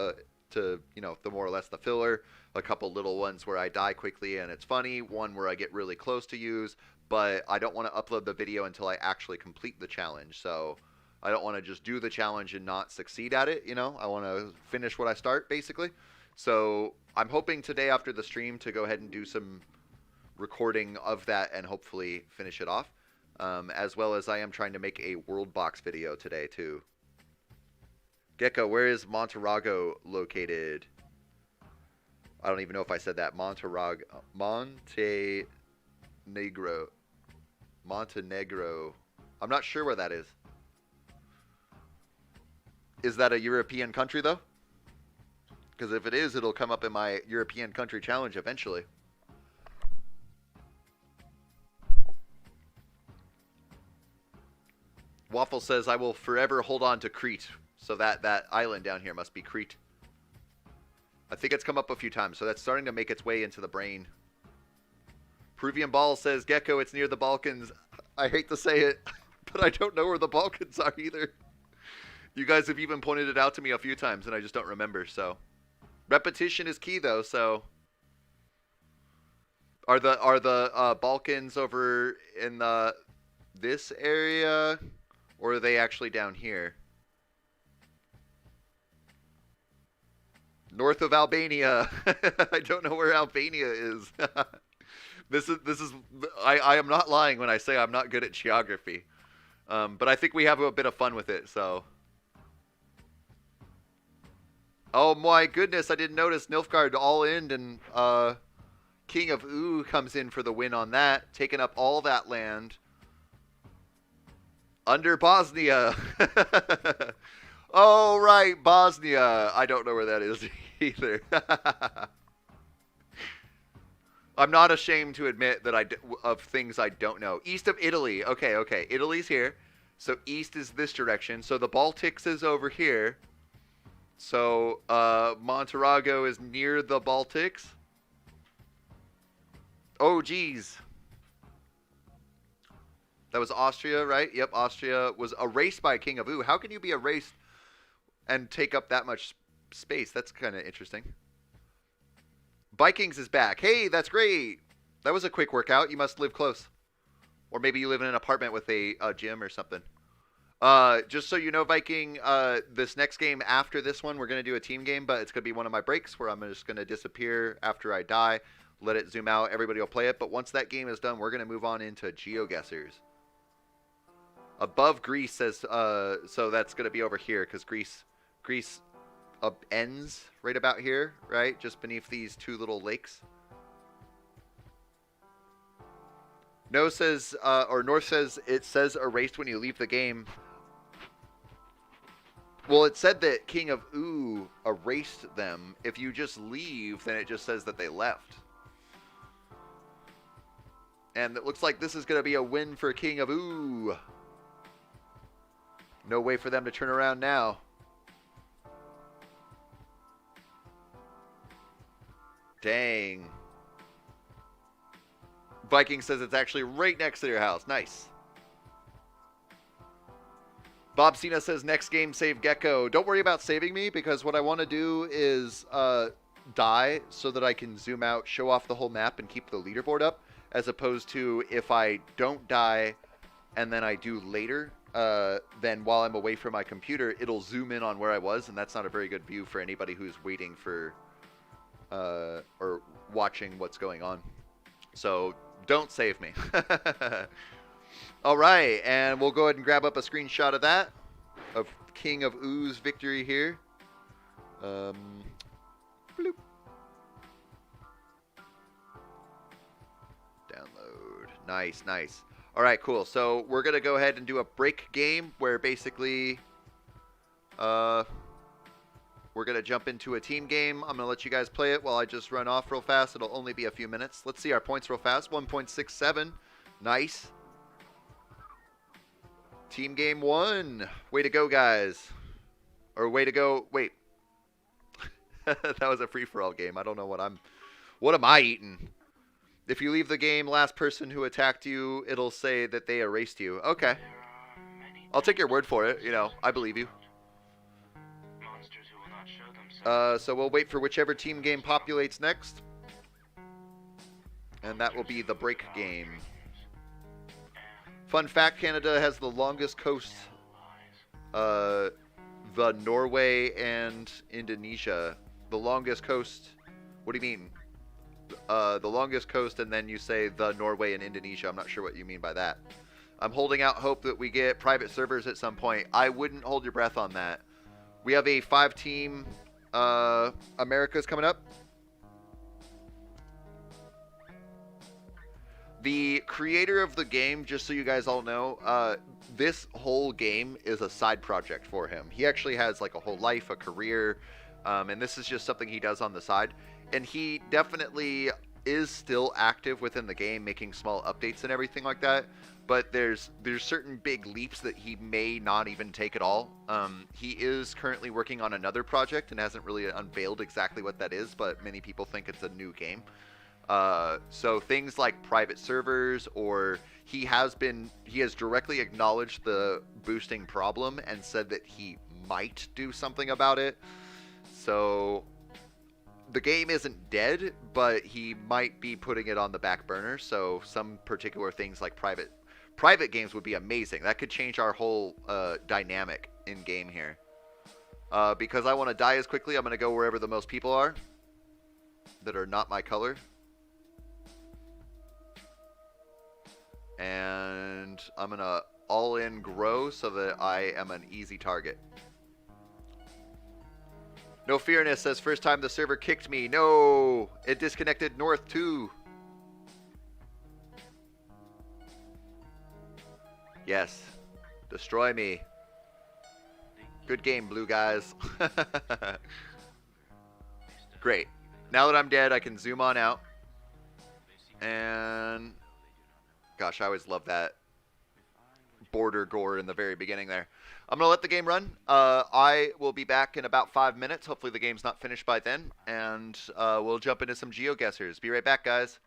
to, you know, the more or less the filler. A couple little ones where I die quickly and it's funny. One where I get really close to use, but I don't want to upload the video until I actually complete the challenge. So I don't want to just do the challenge and not succeed at it, you know. I want to finish what I start, basically. So I'm hoping today after the stream to go ahead and do some recording of that and hopefully finish it off. As well as I am trying to make a World Box video today, too. Geko, where is Montenegro located? I don't even know if I said that. Montenegro. I'm not sure where that is. Is that a European country, though? Because if it is, it'll come up in my European country challenge eventually. Waffle says, I will forever hold on to Crete. So that island down here must be Crete. I think it's come up a few times, so that's starting to make its way into the brain. Peruvian Ball says, Geko, it's near the Balkans. I hate to say it, but I don't know where the Balkans are either. You guys have even pointed it out to me a few times, and I just don't remember, so. Repetition is key, though, so. Are the Balkans over in this area, or are they actually down here? North of Albania. I don't know where Albania is. This is I am not lying when I say I'm not good at geography. But I think we have a bit of fun with it, so. Oh my goodness, I didn't notice Nilfgaard all in, and King of Oo comes in for the win on that, taking up all that land. Under Bosnia. Oh, right, Bosnia. I don't know where that is either. I'm not ashamed to admit that of things I don't know. East of Italy. Okay. Italy's here. So east is this direction. So the Baltics is over here. So Montenegro is near the Baltics. Oh, geez. That was Austria, right? Yep, Austria was erased by King of Oo. How can you be erased and take up that much space? That's kind of interesting. Vikings is back. Hey, that's great. That was a quick workout. You must live close. Or maybe you live in an apartment with a gym or something. Just so you know, Viking, this next game after this one, we're going to do a team game, but it's going to be one of my breaks where I'm just going to disappear after I die, let it zoom out, everybody will play it. But once that game is done, we're going to move on into Geoguessrs. Above Greece says, so that's going to be over here, because Greece ends right about here, right? Just beneath these two little lakes. No says, or North says, it says erased when you leave the game. Well, it said that King of Oo erased them. If you just leave, then it just says that they left. And it looks like this is going to be a win for King of Oo. No way for them to turn around now. Dang. Viking says it's actually right next to your house. Nice. Bob Cena says next game save Geko. Don't worry about saving me, because what I want to do is die so that I can zoom out, show off the whole map, and keep the leaderboard up, as opposed to if I don't die and then I do later, then while I'm away from my computer, it'll zoom in on where I was, and that's not a very good view for anybody who's waiting for or watching what's going on. So don't save me. All right, and we'll go ahead and grab up a screenshot of that, of King of Oo's victory here. Bloop. Download. Nice, nice. All right, cool. So we're going to go ahead and do a break game where basically we're going to jump into a team game. I'm going to let you guys play it while I just run off real fast. It'll only be a few minutes. Let's see our points real fast. 1.67. Nice. Team game 1. Way to go, guys. Or way to go. Wait. That was a free-for-all game. I don't know what am I eating? If you leave the game, last person who attacked you, it'll say that they erased you. Okay. I'll take your word for it. You know, I believe you. So we'll wait for whichever team game populates next. And that will be the break game. Fun fact, Canada has the longest coast. The Norway and Indonesia. The longest coast. What do you mean? The longest coast, and then you say the Norway and Indonesia. I'm not sure what you mean by that. I'm holding out hope that we get private servers at some point. I wouldn't hold your breath on that. We have a 5-team America's coming up. The creator of the game, just so you guys all know, this whole game is a side project for him. He actually has like a whole life, a career, and this is just something he does on the side. And he definitely is still active within the game, making small updates and everything like that. But there's certain big leaps that he may not even take at all. He is currently working on another project and hasn't really unveiled exactly what that is, but many people think it's a new game. So things like private servers, or he has directly acknowledged the boosting problem and said that he might do something about it. So the game isn't dead, but he might be putting it on the back burner. So some particular things like private games would be amazing. That could change our whole dynamic in game here. Because I want to die as quickly, I'm going to go wherever the most people are that are not my color. And I'm going to all-in grow so that I am an easy target. No Fearness says, first time the server kicked me. No! It disconnected north too. Yes. Destroy me. Good game, blue guys. Great. Now that I'm dead, I can zoom on out. And gosh, I always love that border gore in the very beginning there. I'm going to let the game run. I will be back in about 5 minutes. Hopefully the game's not finished by then. And we'll jump into some Geoguessrs. Be right back, guys.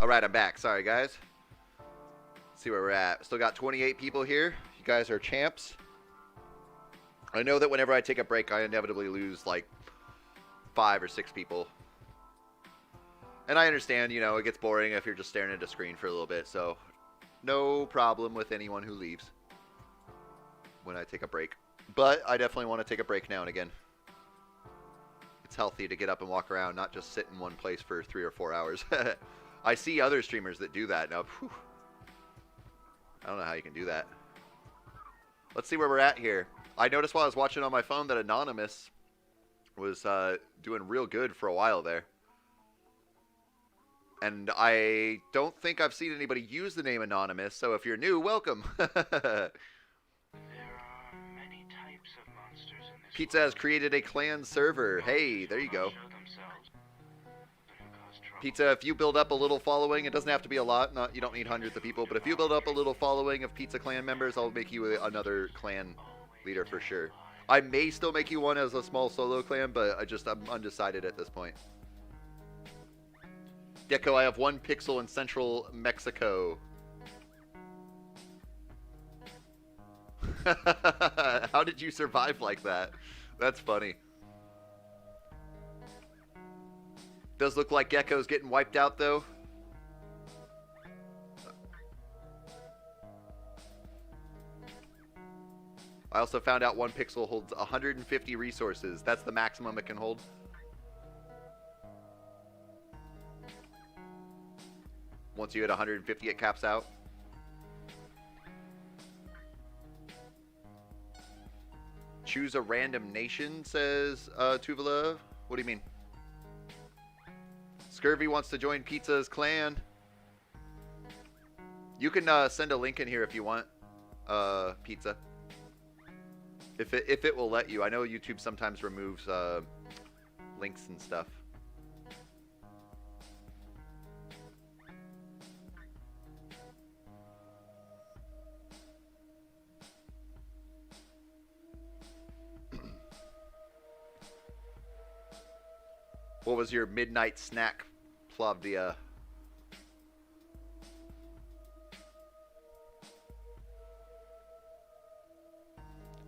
Alright, I'm back. Sorry, guys. Let's see where we're at. Still got 28 people here. You guys are champs. I know that whenever I take a break, I inevitably lose like 5 or 6 people. And I understand, you know, it gets boring if you're just staring at a screen for a little bit, so no problem with anyone who leaves when I take a break. But I definitely want to take a break now and again. It's healthy to get up and walk around, not just sit in one place for 3 or 4 hours. I see other streamers that do that now. Whew. I don't know how you can do that. Let's see where we're at here. I noticed while I was watching on my phone that Anonymous was doing real good for a while there. And I don't think I've seen anybody use the name Anonymous, so if you're new, welcome. There are many types of monsters in this Pizza has created a clan server. Hey, there you go. show themselves, but who cause trouble. Pizza, if you build up a little following, it doesn't have to be a lot. You don't need hundreds of people, but if you build up a little following of Pizza clan members, I'll make you another clan leader for sure. I may still make you one as a small solo clan, but I'm undecided at this point. Geko, I have 1 pixel in central Mexico. How did you survive like that? That's funny. Does look like Geko's getting wiped out, though. I also found out 1 pixel holds 150 resources. That's the maximum it can hold. Once you hit 150, it caps out. Choose a random nation, says Tuvala. What do you mean? Scurvy wants to join Pizza's clan. You can send a link in here if you want, Pizza. If it will let you. I know YouTube sometimes removes links and stuff. What was your midnight snack, Plavdia?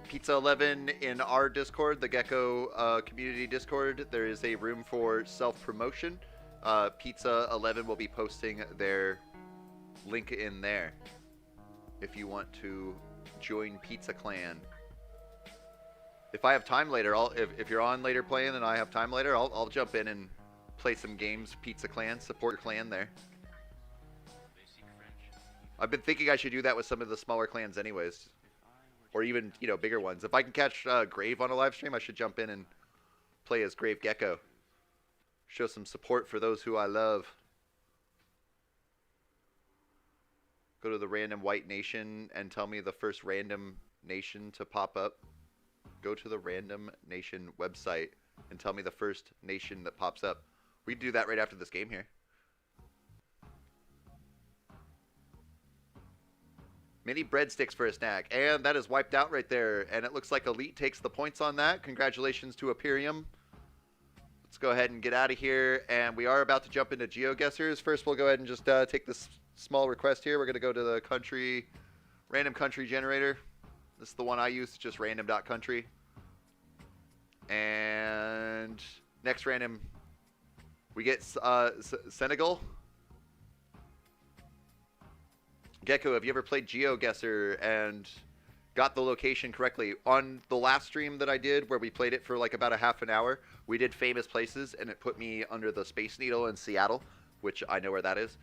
Pizza 11 in our Discord, the Geko community Discord, there is a room for self-promotion. Pizza 11 will be posting their link in there if you want to join Pizza Clan. If I have time later, if you're on later playing and I have time later, I'll jump in and play some games. Pizza Clan, support your clan there. I've been thinking I should do that with some of the smaller clans anyways. Or even, you know, bigger ones. If I can catch Grave on a live stream, I should jump in and play as Grave Geko. Show some support for those who I love. Go to the random white nation and tell me the first random nation to pop up. Go to the random nation website and tell me the first nation that pops up. We can do that right after this game here. Mini breadsticks for a snack. And that is wiped out right there. And it looks like Elite takes the points on that. Congratulations to Imperium. Let's go ahead and get out of here. And we are about to jump into Geoguessrs. First, we'll go ahead and just take this small request here. We're going to go to the country, random country generator. This is the one I use. It's just random.country. And next random, we get Senegal. Geko, have you ever played Geoguessr and got the location correctly? On the last stream that I did, where we played it for like about a half an hour, we did famous places, and it put me under the Space Needle in Seattle, which I know where that is.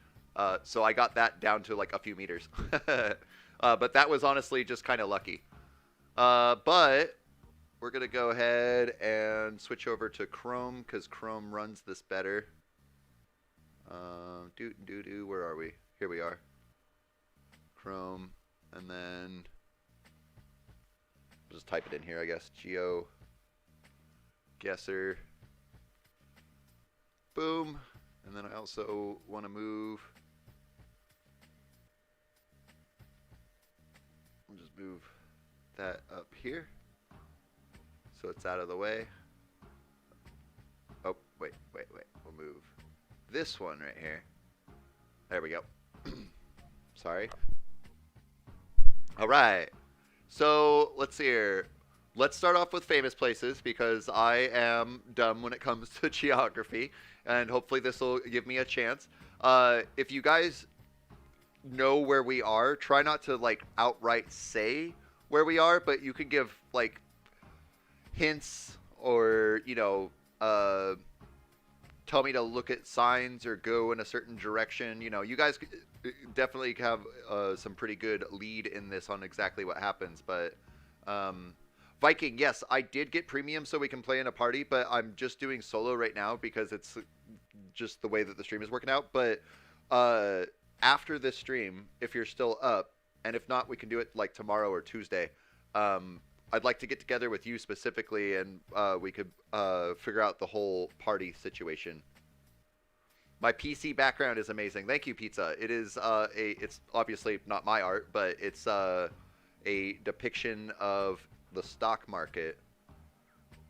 So I got that down to like a few meters. But that was honestly just kind of lucky. But we're going to go ahead and switch over to Chrome, because Chrome runs this better. Where are we? Here we are. Chrome, and then I'll just type it in here, I guess. Geoguessr. Boom. And then I also want to move. I'll just move that up here so it's out of the way. Oh, wait. We'll move this one right here. There we go. Sorry. All right. So let's see here. Let's start off with famous places because I am dumb when it comes to geography, and hopefully this will give me a chance. If you guys know where we are, try not to like outright say where we are, but you can give like hints or tell me to look at signs or go in a certain direction. You guys definitely have some pretty good lead in this on exactly what happens. But Viking, yes, I did get premium so we can play in a party, but I'm just doing solo right now because it's just the way that the stream is working out. But after this stream, if you're still up, and if not, we can do it like tomorrow or Tuesday. I'd like to get together with you specifically, and we could figure out the whole party situation. My PC background is amazing. Thank you, Pizza. It is it's obviously not my art, but it's a depiction of the stock market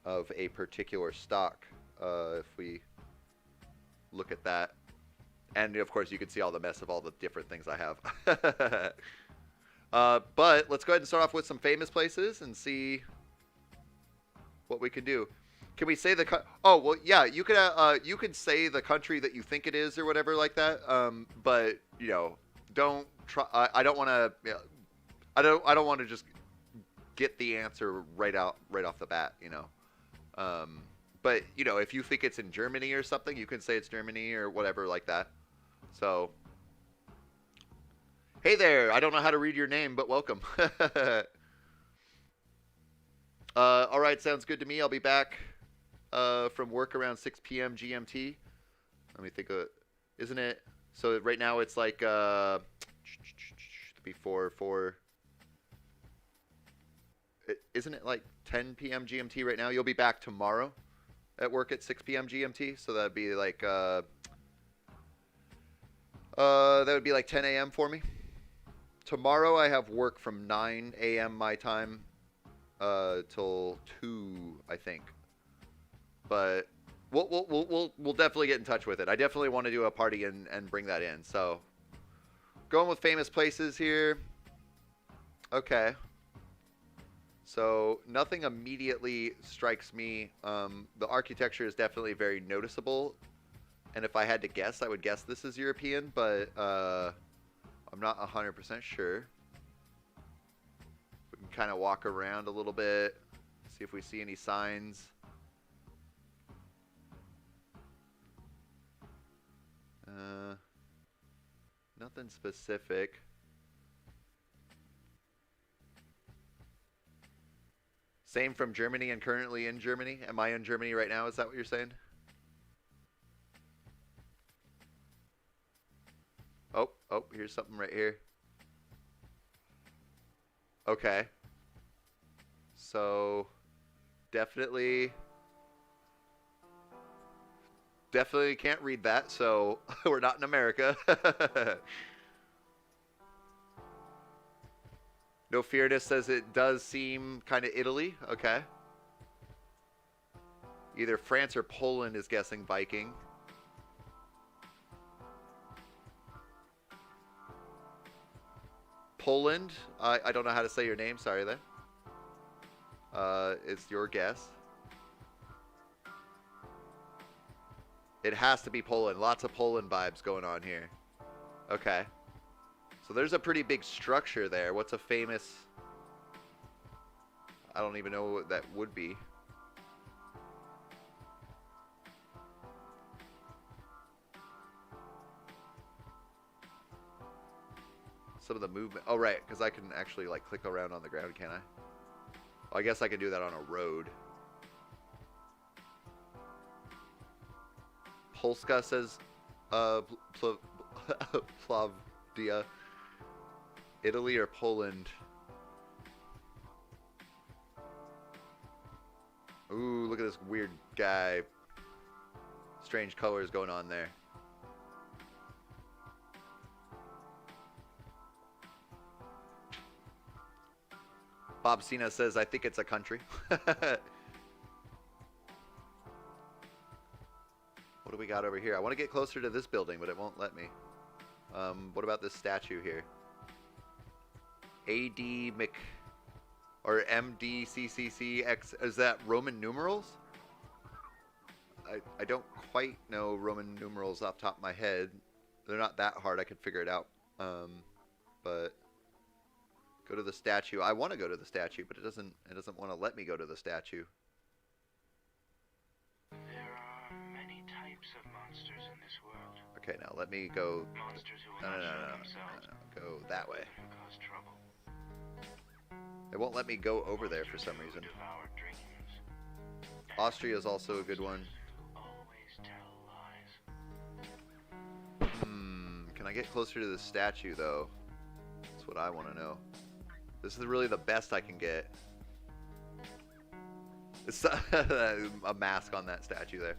of a particular stock. If we look at that, and of course you can see all the mess of all the different things I have. But let's go ahead and start off with some famous places and see what we can do. Can we say oh, well, yeah, you could say the country that you think it is or whatever like that. But don't try. I don't want to. I don't want to just get the answer right off the bat. But if you think it's in Germany or something, you can say it's Germany or whatever like that. So. Hey there, I don't know how to read your name, but welcome. All right, sounds good to me. I'll be back from work around 6 p.m. GMT. Let me think of it. Isn't it? So right now it's like before 4. Isn't it like 10 p.m. GMT right now? You'll be back tomorrow at work at 6 p.m. GMT, so that'd be like that would be like 10 a.m. for me. Tomorrow I have work from 9 a.m. my time till 2, I think. But we'll definitely get in touch with it. I definitely want to do a party and bring that in. So going with famous places here. Okay. So nothing immediately strikes me. The architecture is definitely very noticeable. And if I had to guess, I would guess this is European, but I'm not 100% sure. We can kind of walk around a little bit, see if we see any signs. Nothing specific. Same from Germany and currently in Germany. Am I in Germany right now? Is that what you're saying? Oh, here's something right here. Okay. So, definitely can't read that, so we're not in America. No Fearness says it does seem kind of Italy. Okay. Either France or Poland is guessing Viking. Poland. I don't know how to say your name. Sorry there. It's your guess. It has to be Poland. Lots of Poland vibes going on here. Okay. So there's a pretty big structure there. What's a famous... I don't even know what that would be. Some of the movement. Oh, right. Because I can actually, like, click around on the ground, can't I? Well, I guess I can do that on a road. Polska says Plavdia. Italy or Poland? Ooh, look at this weird guy. Strange colors going on there. Bob Cena says, I think it's a country. What do we got over here? I want to get closer to this building, but it won't let me. What about this statue here? AD Mc or MDCCCX. Is that Roman numerals? I don't quite know Roman numerals off the top of my head. They're not that hard. I could figure it out. But go to the statue. I want to go to the statue, but it doesn't want to let me go to the statue. There are many types of monsters in this world. Okay, now let me go. Monsters who No, will no, not no, show no, themselves. no. Go that way. Who cause trouble. It won't let me go over there for some reason. Devour dreams. Austria is also a good one. Who always tell lies. Can I get closer to the statue, though? That's what I want to know. This is really the best I can get. It's a mask on that statue there.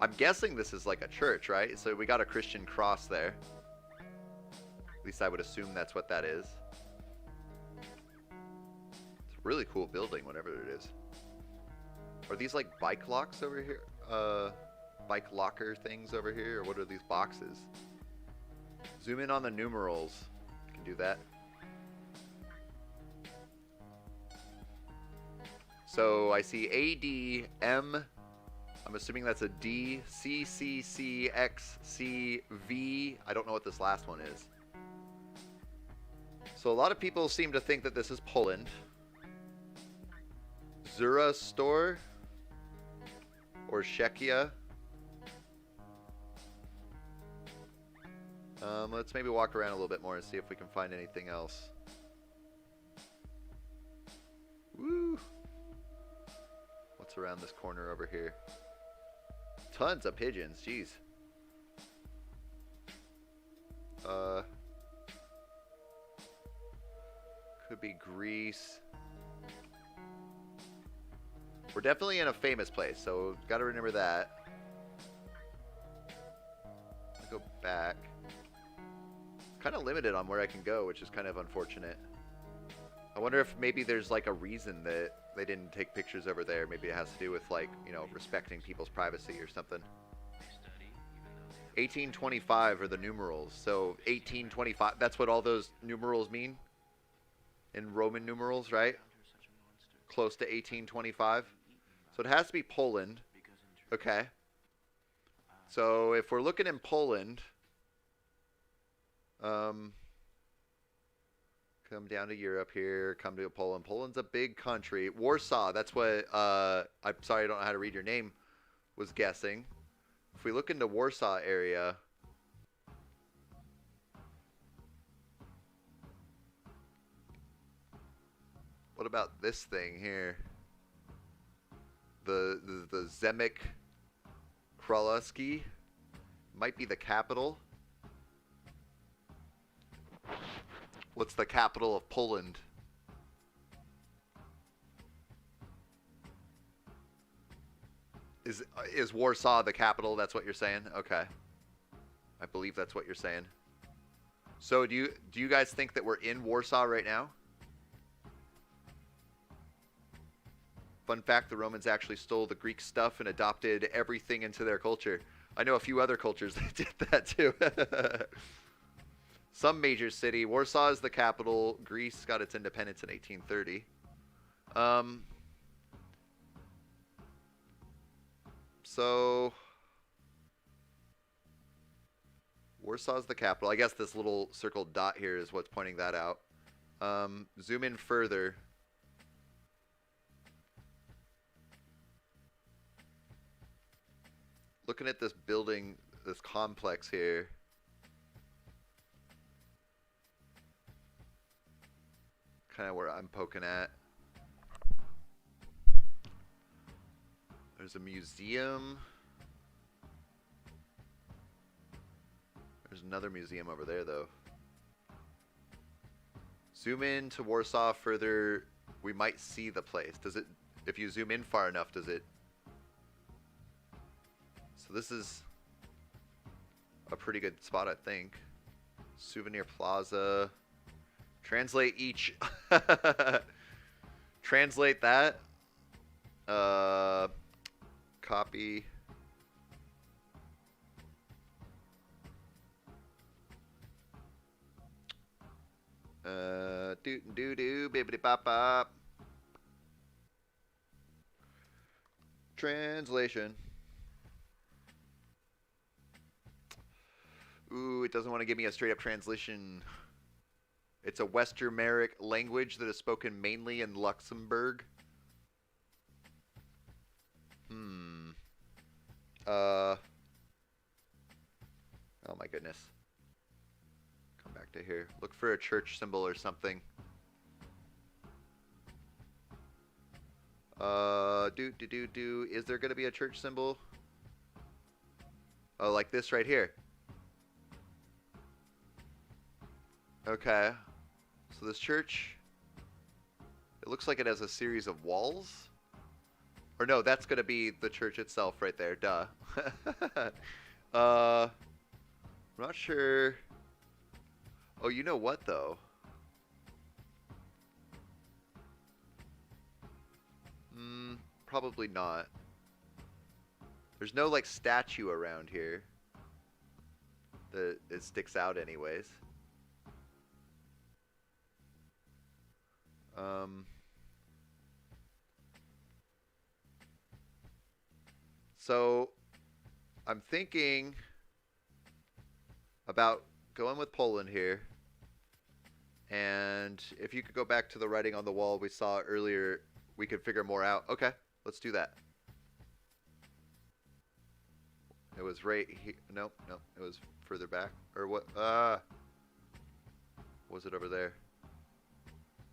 I'm guessing this is like a church, right? So we got a Christian cross there. At least I would assume that's what that is. It's a really cool building, whatever it is. Are these like bike locks over here? Bike locker things over here? Or what are these boxes? Zoom in on the numerals. You can do that. So I see ADM. I'm assuming that's a D, C, C, C, X, C, V. I don't know what this last one is. So a lot of people seem to think that this is Poland. Zura store or Czechia. Let's maybe walk around a little bit more and see if we can find anything else. Woo! What's around this corner over here? Tons of pigeons, jeez. Could be Greece. We're definitely in a famous place, so gotta remember that. I'll go back. Kind of limited on where I can go, which is kind of unfortunate. I wonder if maybe there's like a reason that they didn't take pictures over there. Maybe it has to do with like, you know, respecting people's privacy or something. 1825 are the numerals. So 1825, that's what all those numerals mean? In Roman numerals, right? Close to 1825. So it has to be Poland. Okay. So if we're looking in Poland, come down to Europe here, come to Poland. Poland's a big country. Warsaw, that's what, I'm sorry I don't know how to read your name, was guessing. If we look into Warsaw area, what about this thing here? The Zemek Królewski might be the capital. What's the capital of Poland? Is Warsaw the capital? That's what you're saying? Okay. I believe that's what you're saying. So do you guys think that we're in Warsaw right now? Fun fact, the Romans actually stole the Greek stuff and adopted everything into their culture. I know a few other cultures that did that too. Some major city. Warsaw is the capital. Greece got its independence in 1830. So Warsaw's the capital. I guess this little circled dot here is what's pointing that out. Zoom in further. Looking at this building, this complex here. Kind of where I'm poking at. There's a museum. There's another museum over there, though. Zoom in to Warsaw further. We might see the place. Does it? If you zoom in far enough, does it? So this is a pretty good spot, I think. Souvenir Plaza. Translate each. Translate that. copy. Do bibbity bop bop. Translation. Ooh, it doesn't want to give me a straight up translation. It's a Westermeric language that is spoken mainly in Luxembourg. Oh my goodness. Come back to here. Look for a church symbol or something. Is there going to be a church symbol? Oh, like this right here. Okay. So this church, it looks like it has a series of walls. Or no, that's going to be the church itself right there. Duh. I'm not sure. Oh, you know what, though? Probably not. There's no, like, statue around here that it sticks out anyways. So, I'm thinking about going with Poland here. And if you could go back to the writing on the wall we saw earlier, we could figure more out. Okay, let's do that. It was right here. Nope, it was further back. Or what? Was it over there?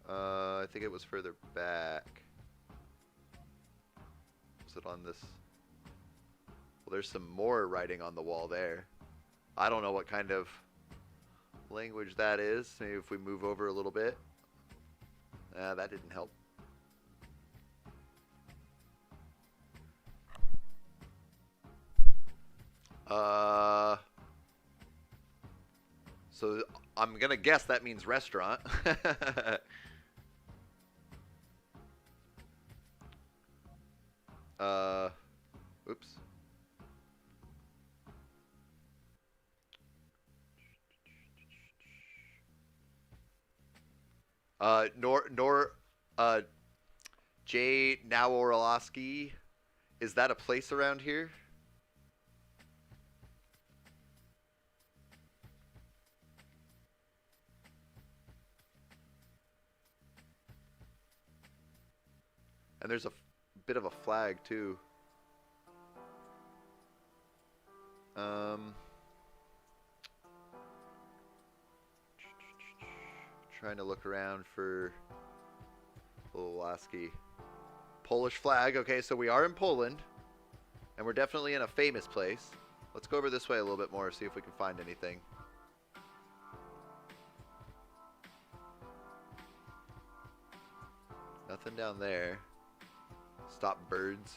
I think it was further back. Was it on this? Well, there's some more writing on the wall there. I don't know what kind of language that is. Maybe if we move over a little bit. That didn't help. So I'm gonna guess that means restaurant. Oops. J. Naworowski. Is that a place around here? And there's a bit of a flag too. Trying to look around for Woloski. Polish flag. Okay, so we are in Poland, and we're definitely in a famous place. Let's go over this way a little bit more, see if we can find anything. Nothing down there. Stop birds.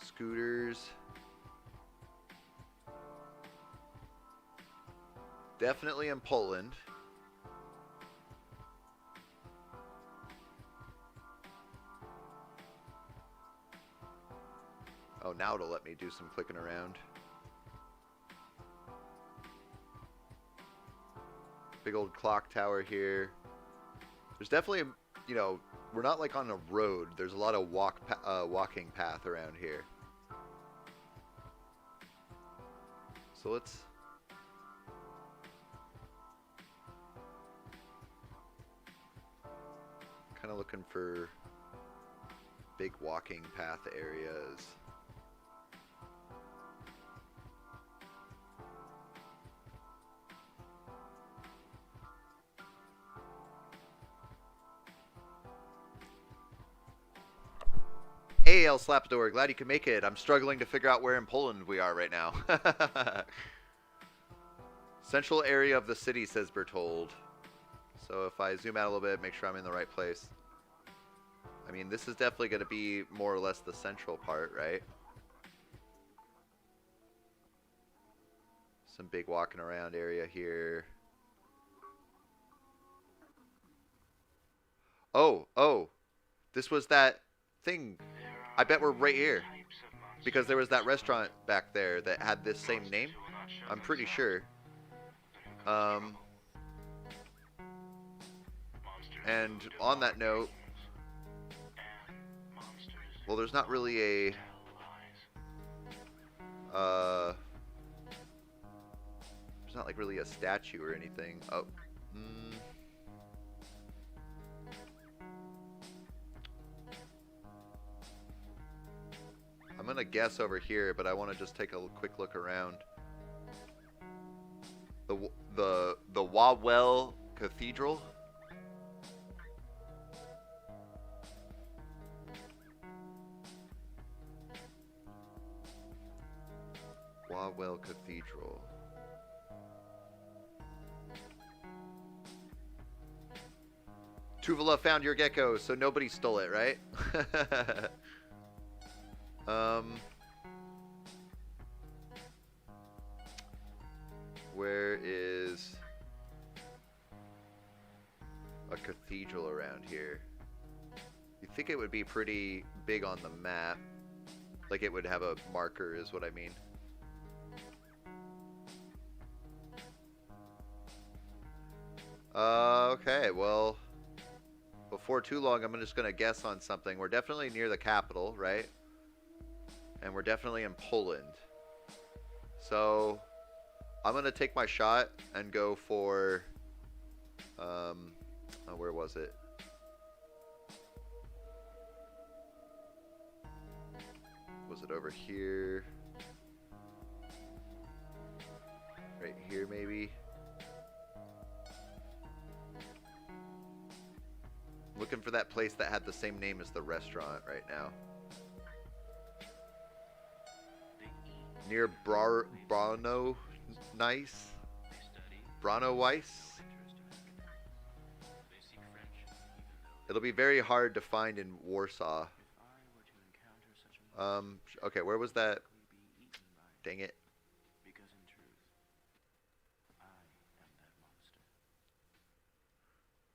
Scooters. Definitely in Poland. Oh, now it'll let me do some clicking around. Big old clock tower here. There's definitely, you know, we're not like on a road. There's a lot of walking path around here. So let's... kind of looking for big walking path areas. Hey, El Slapdor, glad you can make it. I'm struggling to figure out where in Poland we are right now. Central area of the city, says Bertold. So if I zoom out a little bit, make sure I'm in the right place. I mean, this is definitely going to be more or less the central part, right? Some big walking around area here. Oh, this was that thing I bet we're right here. Because there was that restaurant back there that had this same name. I'm pretty sure. And on that note, well, there's not really a there's not like really a statue or anything. Oh, I'm gonna guess over here, but I want to just take a quick look around. The Wawel Cathedral. Wawel Cathedral. Tuvala found your Geko, so nobody stole it, right? Where is a cathedral around here? You'd think it would be pretty big on the map. Like it would have a marker, is what I mean. Okay, well, before too long, I'm just going to guess on something. We're definitely near the capital, right? And we're definitely in Poland. So, I'm going to take my shot and go for, oh, where was it? Was it over here? Right here, maybe? Looking for that place that had the same name as the restaurant right now. Near Brno Nice? Brno Weiss? It'll be very hard to find in Warsaw. Okay, where was that? Dang it.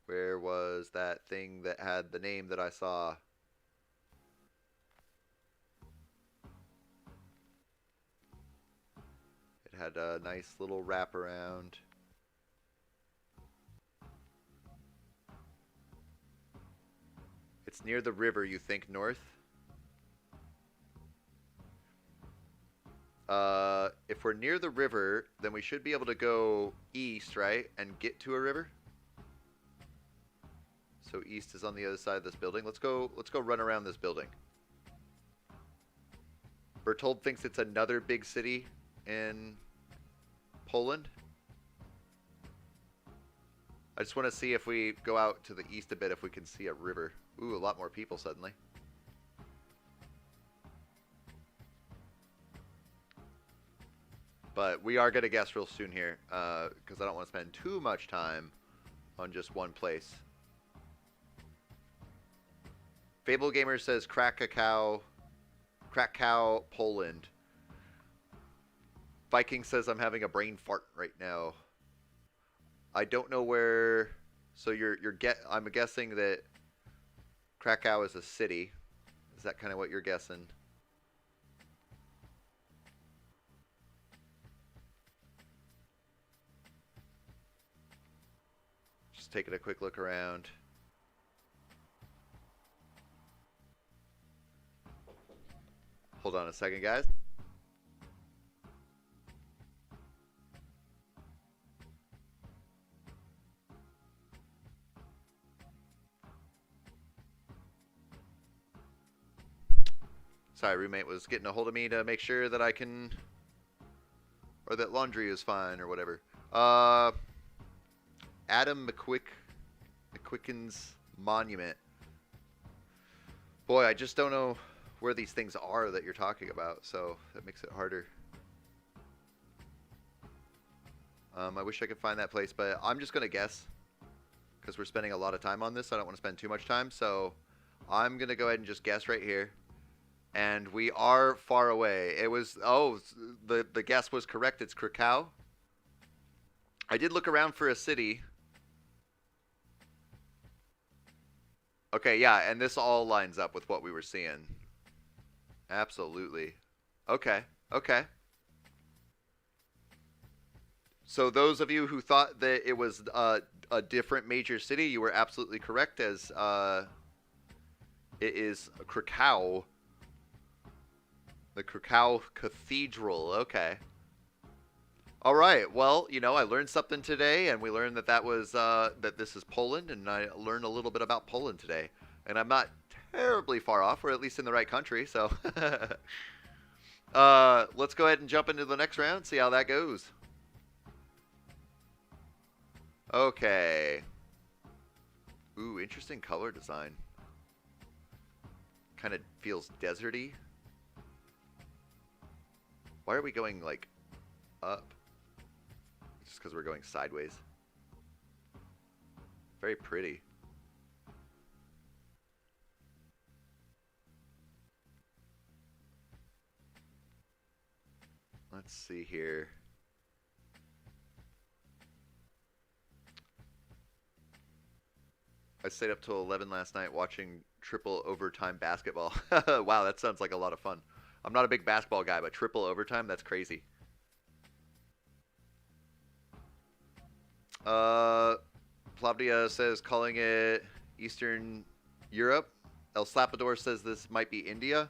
Where was that thing that had the name that I saw? It had a nice little wraparound. It's near the river, you think north? If we're near the river, then we should be able to go east, right? And get to a river? So east is on the other side of this building. Let's go run around this building. Bertold thinks it's another big city in Poland. I just want to see if we go out to the east a bit, if we can see a river. Ooh, a lot more people suddenly. But we are going to guess real soon here, because I don't want to spend too much time on just one place. Fable Gamer says Krakow, Poland. Viking says I'm having a brain fart right now. I don't know where. So I'm guessing that Krakow is a city. Is that kind of what you're guessing? Just taking a quick look around. Hold on a second, guys. Sorry, roommate was getting a hold of me to make sure that I can, or that laundry is fine or whatever. Adam McQuicken's monument. Boy, I just don't know where these things are that you're talking about, so that makes it harder. I wish I could find that place, but I'm just gonna guess because we're spending a lot of time on this. I don't want to spend too much time, so I'm gonna go ahead and just guess right here. And we are far away. It was, oh, the guess was correct. It's Krakow. I did look around for a city. Okay, yeah, and this all lines up with what we were seeing. Absolutely. Okay. Okay. So those of you who thought that it was a different major city, you were absolutely correct, as it is Krakow. The Krakow Cathedral. Okay. All right. Well, you know, I learned something today, and we learned that that this is Poland, and I learned a little bit about Poland today. And I'm not terribly far off. We're at least in the right country, so let's go ahead and jump into the next round, see how that goes. Okay. Ooh, interesting color design. Kind of feels deserty. Why are we going, like, up? Just because we're going sideways. Very pretty. Let's see here. I stayed up till 11 last night watching triple overtime basketball. Wow, that sounds like a lot of fun. I'm not a big basketball guy, but triple overtime, that's crazy. Plavdia says calling it Eastern Europe. El Slapador says this might be India.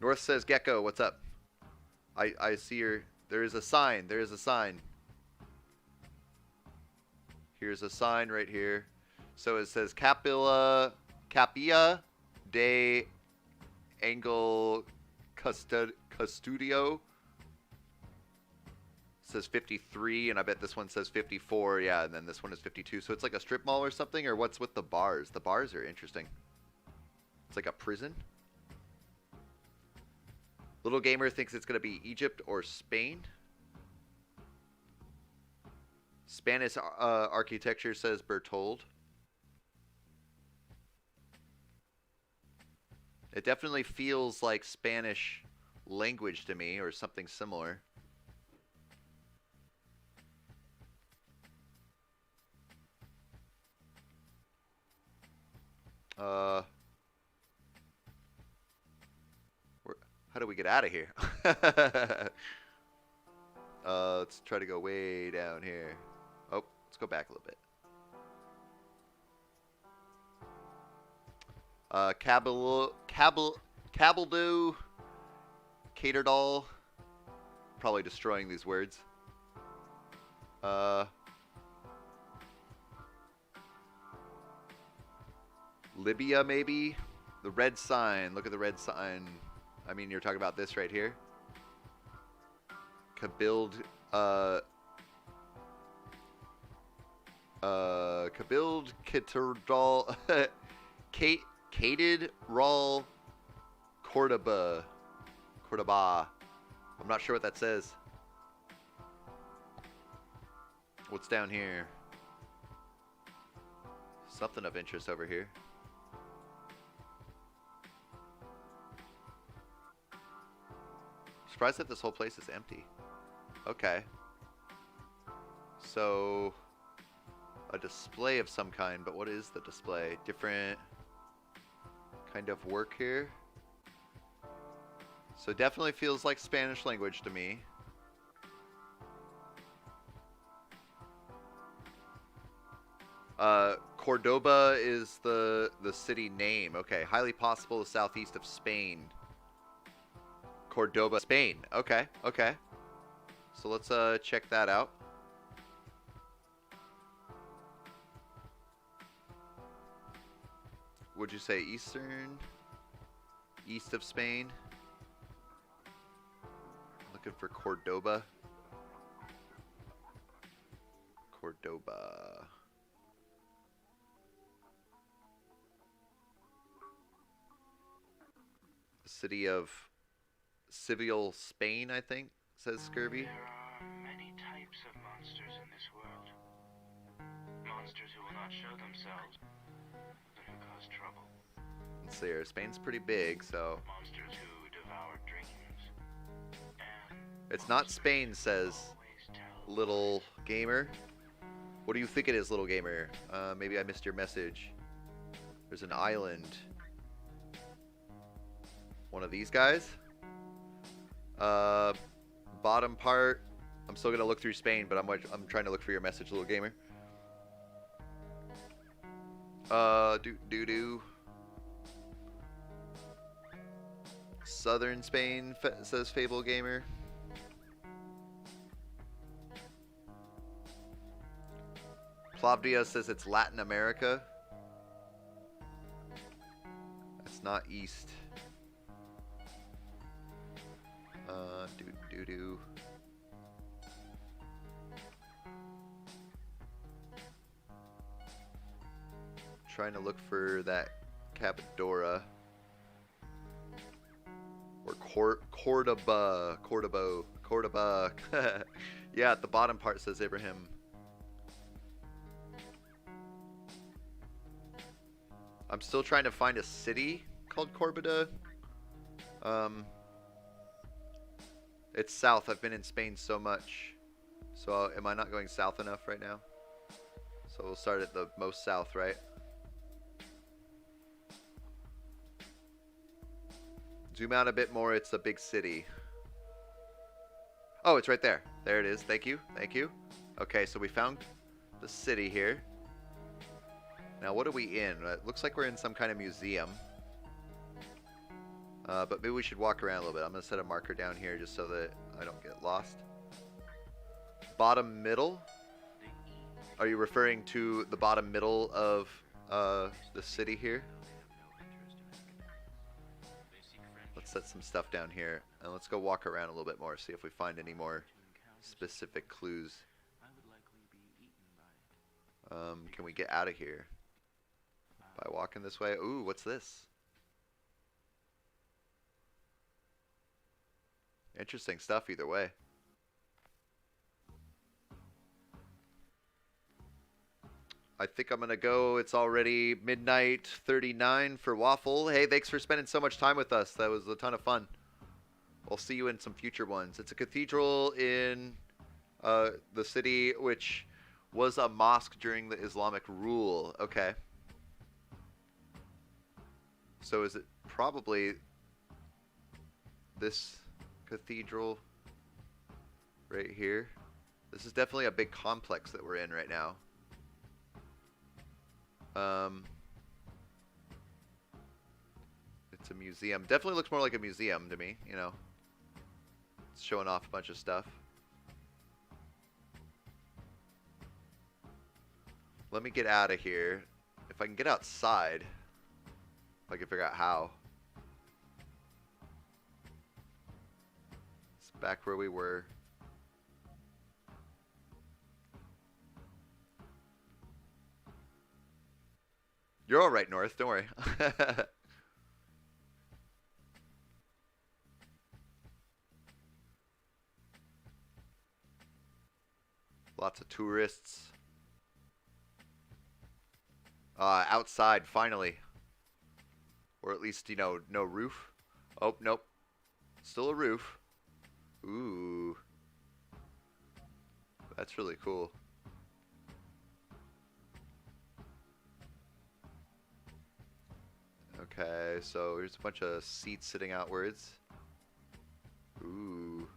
North says Geko, what's up? I see your... There is a sign. There is a sign. Here's a sign right here. So it says Capilla de Angel Custodio. It says 53, and I bet this one says 54. Yeah, and then this one is 52. So it's like a strip mall or something, or what's with the bars? The bars are interesting. It's like a prison. Little Gamer thinks it's going to be Egypt or Spain. Spanish architecture says Bertold. It definitely feels like Spanish language to me, or something similar. How do we get out of here? Let's try to go way down here. Oh, let's go back a little bit. Cabaldo, Caterdall. Probably destroying these words. Libya, maybe? The red sign. Look at the red sign. I mean, you're talking about this right here. Cabild, Cabild, Caterdall, Catedral, Cordoba. I'm not sure what that says. What's down here? Something of interest over here. Surprised that this whole place is empty. Okay. So, a display of some kind, but what is the display? Different kind of work here. So definitely feels like Spanish language to me. Cordoba is the city name. Okay, highly possible the southeast of Spain. Cordoba, Spain. Okay, okay. So let's check that out. Would you say eastern? East of Spain? Looking for Cordoba. Cordoba. The city of Seville, Spain, I think, says Scurvy. There are many types of monsters in this world. Monsters who will not show themselves and who cause trouble. Let's see here. Spain's pretty big, so... Monsters who devour dreams. And it's not Spain, says Little Gamer. What do you think it is, Little Gamer? Maybe I missed your message. There's an island. one of these guys. Bottom part. I'm still gonna look through Spain, but I'm trying to look for your message, little gamer. Do. Southern Spain says Fable Gamer. Plavdia says it's Latin America. That's not East. Do. Trying to look for that Cappadora. Or Cordoba. Yeah, at the bottom part says Ibrahim. I'm still trying to find a city called Corbada. It's south. I've been in Spain so much. So am I not going south enough right now? So we'll start at the most south, right? Zoom out a bit more. It's a big city. Oh, it's right there. There it is. Thank you. Thank you. Okay, so we found the city here. Now, what are we in? It looks like we're in some kind of museum. But maybe we should walk around a little bit. I'm going to set a marker down here just so that I don't get lost. Bottom middle? Are you referring to the bottom middle of the city here? Let's set some stuff down here. And let's go walk around a little bit more. See if we find any more specific clues. Can we get out of here? By walking this way? Ooh, what's this? Interesting stuff either way. I think I'm going to go. It's already midnight 39 for Waffle. Hey, thanks for spending so much time with us. That was a ton of fun. We'll see you in some future ones. It's a cathedral in the city, which was a mosque during the Islamic rule. Okay. So is it probably this cathedral right here? This is definitely a big complex that we're in right now. It's a museum. Definitely looks more like a museum to me, you know. It's showing off a bunch of stuff. Let me get out of here. If I can get outside, if I can figure out how. It's back where we were. You're all right, North. Don't worry. Lots of tourists. Outside, finally. Or at least, you know, no roof. Oh, nope. Still a roof. Ooh. That's really cool. Okay, so here's a bunch of seats sitting outwards. Ooh.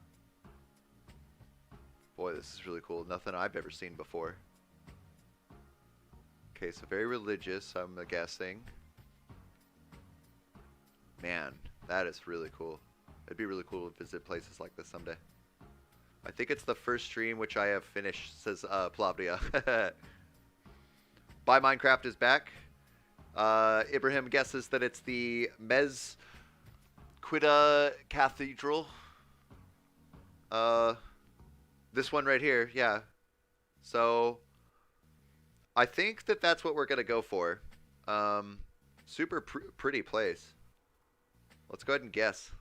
Boy, this is really cool. Nothing I've ever seen before. Okay, so very religious, I'm guessing. Man, that is really cool. It'd be really cool to visit places like this someday. I think it's the first stream which I have finished, says Plavdia. Buy Minecraft is back. Ibrahim guesses that it's the Mezquita Cathedral. This one right here, yeah. So, I think that that's what we're going to go for. Super pretty place. Let's go ahead and guess.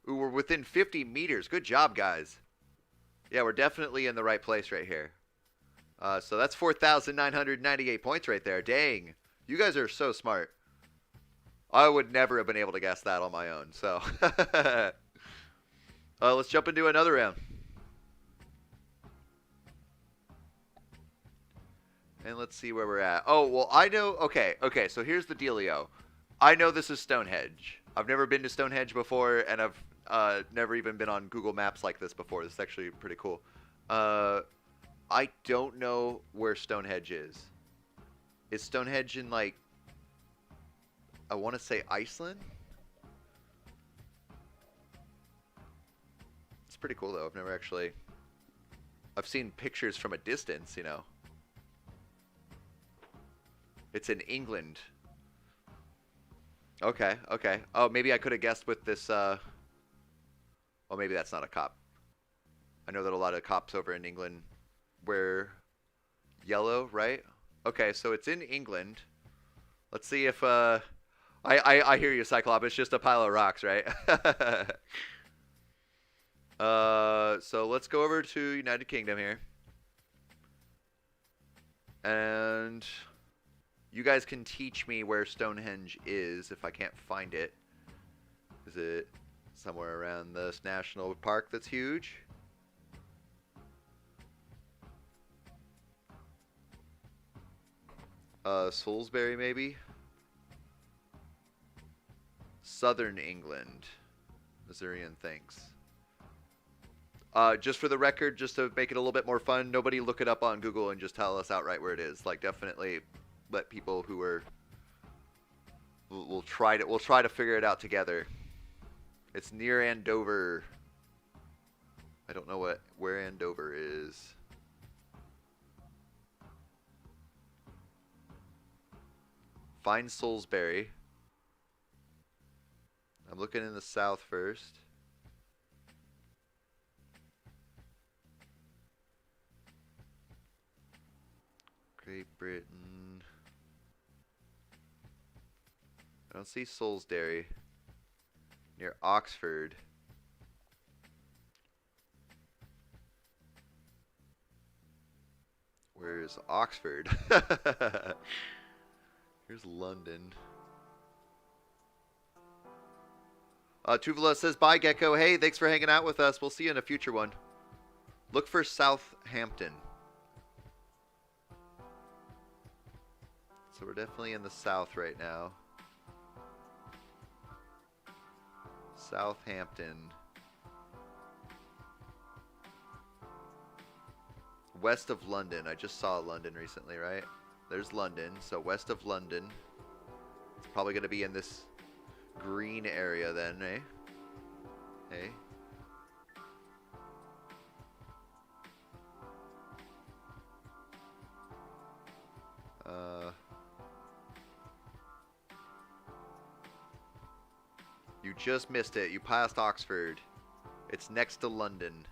Ooh, we're within 50 meters. Good job, guys. Yeah, we're definitely in the right place right here. So that's 4,998 points right there. Dang. You guys are so smart. I would never have been able to guess that on my own. So, let's jump into another round. And let's see where we're at. Oh, well, I know. Okay, so here's the dealio. I know this is Stonehenge. I've never been to Stonehenge before, and I've never even been on Google Maps like this before. This is actually pretty cool. I don't know where Stonehenge is. Is Stonehenge in, like, I want to say Iceland? It's pretty cool, though. I've never actually... I've seen pictures from a distance, you know. It's in England. Okay, okay. Oh, maybe I could have guessed with this, Oh, maybe that's not a cop. I know that a lot of cops over in England wear yellow, right? Okay, so it's in England. Let's see if, I hear you, Cyclops. It's just a pile of rocks, right? So let's go over to United Kingdom here. And you guys can teach me where Stonehenge is if I can't find it. Is it somewhere around this national park that's huge? Salisbury, maybe? Southern England. Missourian thinks. Just for the record, just to make it a little bit more fun, nobody look it up on Google and just tell us outright where it is. Like, definitely let people who are... We'll try to figure it out together. It's near Andover. I don't know where Andover is. Find Salisbury. I'm looking in the south first. Great Britain. I don't see Salisbury. Near Oxford. Where's Oxford? Here's London. Tuvala says, bye, Geko. Hey, thanks for hanging out with us. We'll see you in a future one. Look for Southampton. So we're definitely in the south right now. Southampton. West of London. I just saw London recently, right? There's London. So west of London. It's probably going to be in this green area then, eh? Hey. You just missed it. You passed Oxford. It's next to London.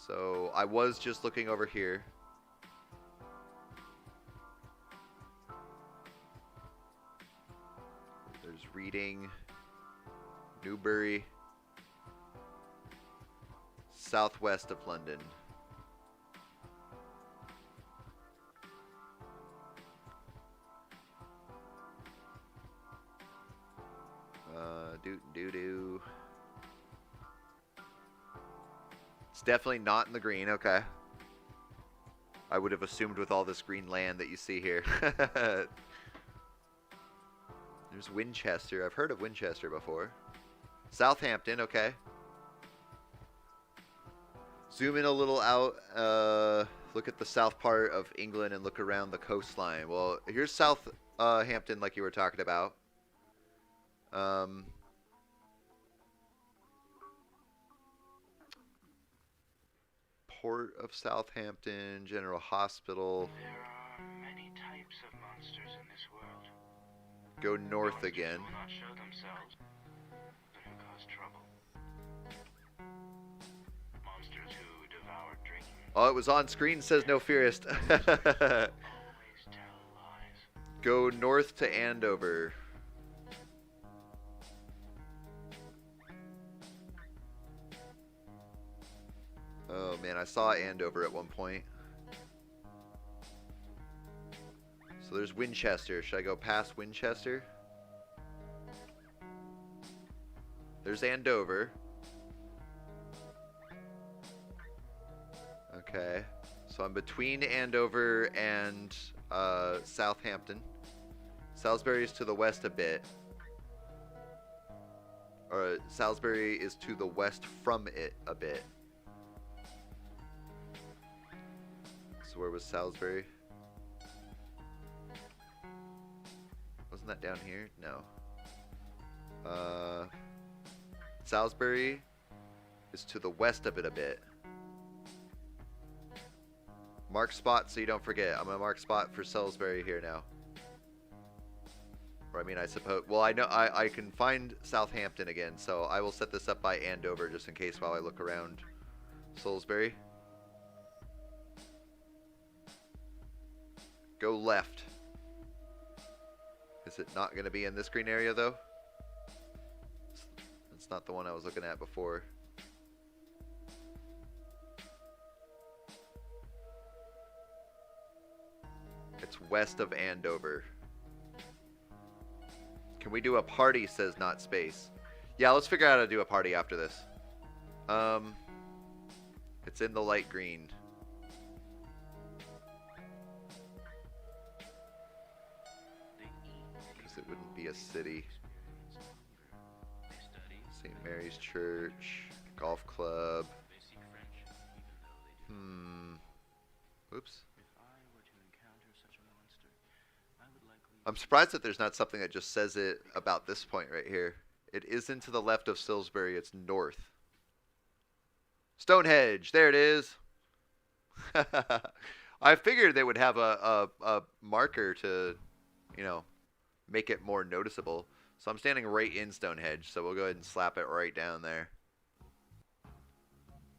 So I was just looking over here. There's Reading, Newbury, southwest of London. Doo-doo-doo. It's definitely not in the green, okay. I would have assumed with all this green land that you see here. There's Winchester. I've heard of Winchester before. Southampton, okay. Zoom in a little out. Look at the south part of England and look around the coastline. Well, here's Southampton like you were talking about. Port of Southampton, General Hospital. There are many types of monsters in this world. Go north Monsters again. will not show themselves, but who cause trouble. Monsters who devour dreams. Oh, it was on screen, says No Fearist. Always tell lies. Go north to Andover. Oh man, I saw Andover at one point. So there's Winchester. Should I go past Winchester? There's Andover. Okay. So I'm between Andover and Southampton. Salisbury's to the west a bit. Or Salisbury is to the west from it a bit. So where was Salisbury? Wasn't that down here? No. Salisbury is to the west of it a bit. Mark spot so you don't forget. I'm gonna mark spot for Salisbury here now. Or I mean, I suppose. Well, I know I can find Southampton again, so I will set this up by Andover just in case while I look around Salisbury. Go left. Is it not going to be in this green area though? It's not the one I was looking at before. It's west of Andover. Can we do a party, says not space. Yeah, let's figure out how to do a party after this. It's in the light green. Because it wouldn't be a city. St. Mary's Church, golf club. Oops. I'm surprised that there's not something that just says it about this point right here. It isn't to the left of Salisbury, it's north. Stonehenge, there it is. I figured they would have a marker to, you know, make it more noticeable. So I'm standing right in Stonehenge, so we'll go ahead and slap it right down there.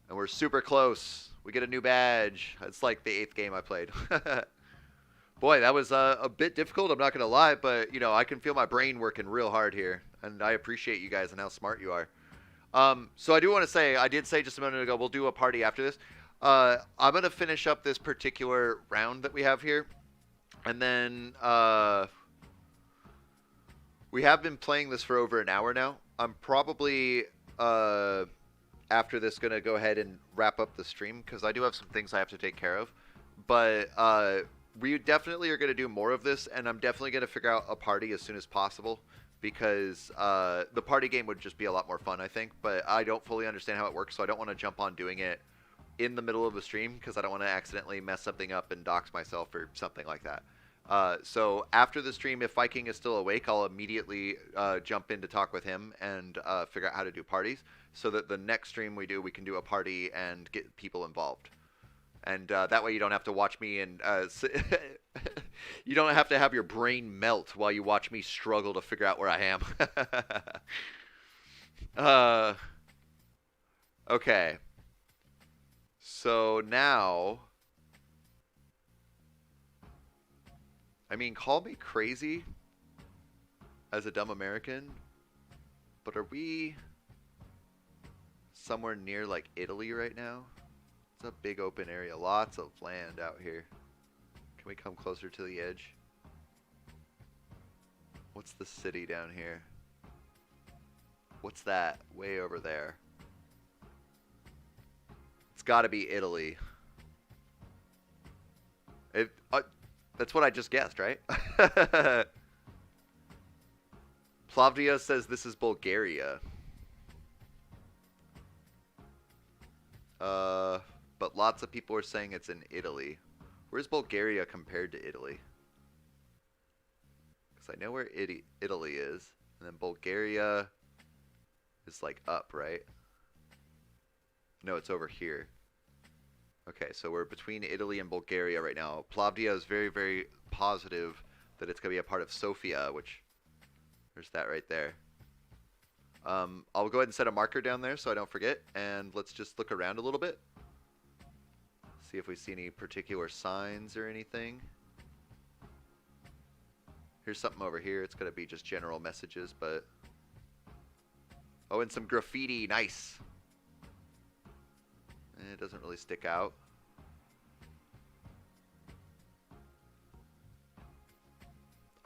And we're super close. We get a new badge. It's like the 8th game I played. Boy, that was a bit difficult, I'm not going to lie, but, you know, I can feel my brain working real hard here, and I appreciate you guys and how smart you are. So I do want to say, I did say just a minute ago, we'll do a party after this. I'm going to finish up this particular round that we have here, and then we have been playing this for over an hour now. I'm probably, after this, going to go ahead and wrap up the stream, because I do have some things I have to take care of, but we definitely are going to do more of this, and I'm definitely going to figure out a party as soon as possible, because the party game would just be a lot more fun, I think, but I don't fully understand how it works, so I don't want to jump on doing it in the middle of a stream, because I don't want to accidentally mess something up and dox myself or something like that. So after the stream, if Viking is still awake, I'll immediately jump in to talk with him and figure out how to do parties, so that the next stream we do, we can do a party and get people involved. And that way you don't have to watch me and you don't have to have your brain melt while you watch me struggle to figure out where I am. Okay. So now, I mean, call me crazy as a dumb American, but are we somewhere near like Italy right now? It's a big open area, lots of land out here. Can we come closer to the edge? What's the city down here? What's that way over there? It's got to be Italy. That's what I just guessed, right? Plavdia says this is Bulgaria. But lots of people are saying it's in Italy. Where's Bulgaria compared to Italy? Because I know where Italy is. And then Bulgaria is like up, right? No, it's over here. Okay, so we're between Italy and Bulgaria right now. Plavdia is very, very positive that it's going to be a part of Sofia, which... There's that right there. I'll go ahead and set a marker down there so I don't forget. And let's just look around a little bit. See if we see any particular signs or anything. Here's something over here. It's going to be just general messages, but... Oh, and some graffiti. Nice. It doesn't really stick out.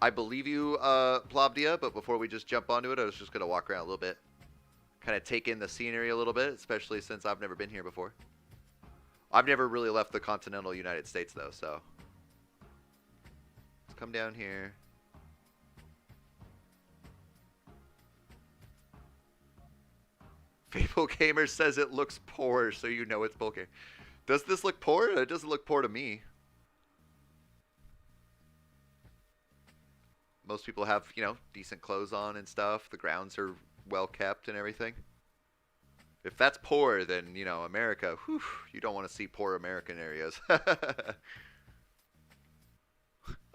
I believe you, Plavdia, but before we just jump onto it, I was just going to walk around a little bit. Kind of take in the scenery a little bit, especially since I've never been here before. I've never really left the continental United States, though, so. Let's come down here. Fable Gamer says it looks poor, so you know it's Bulgaria. Does this look poor? It doesn't look poor to me. Most people have, you know, decent clothes on and stuff. The grounds are well kept and everything. If that's poor, then, you know, America, whew, you don't want to see poor American areas. I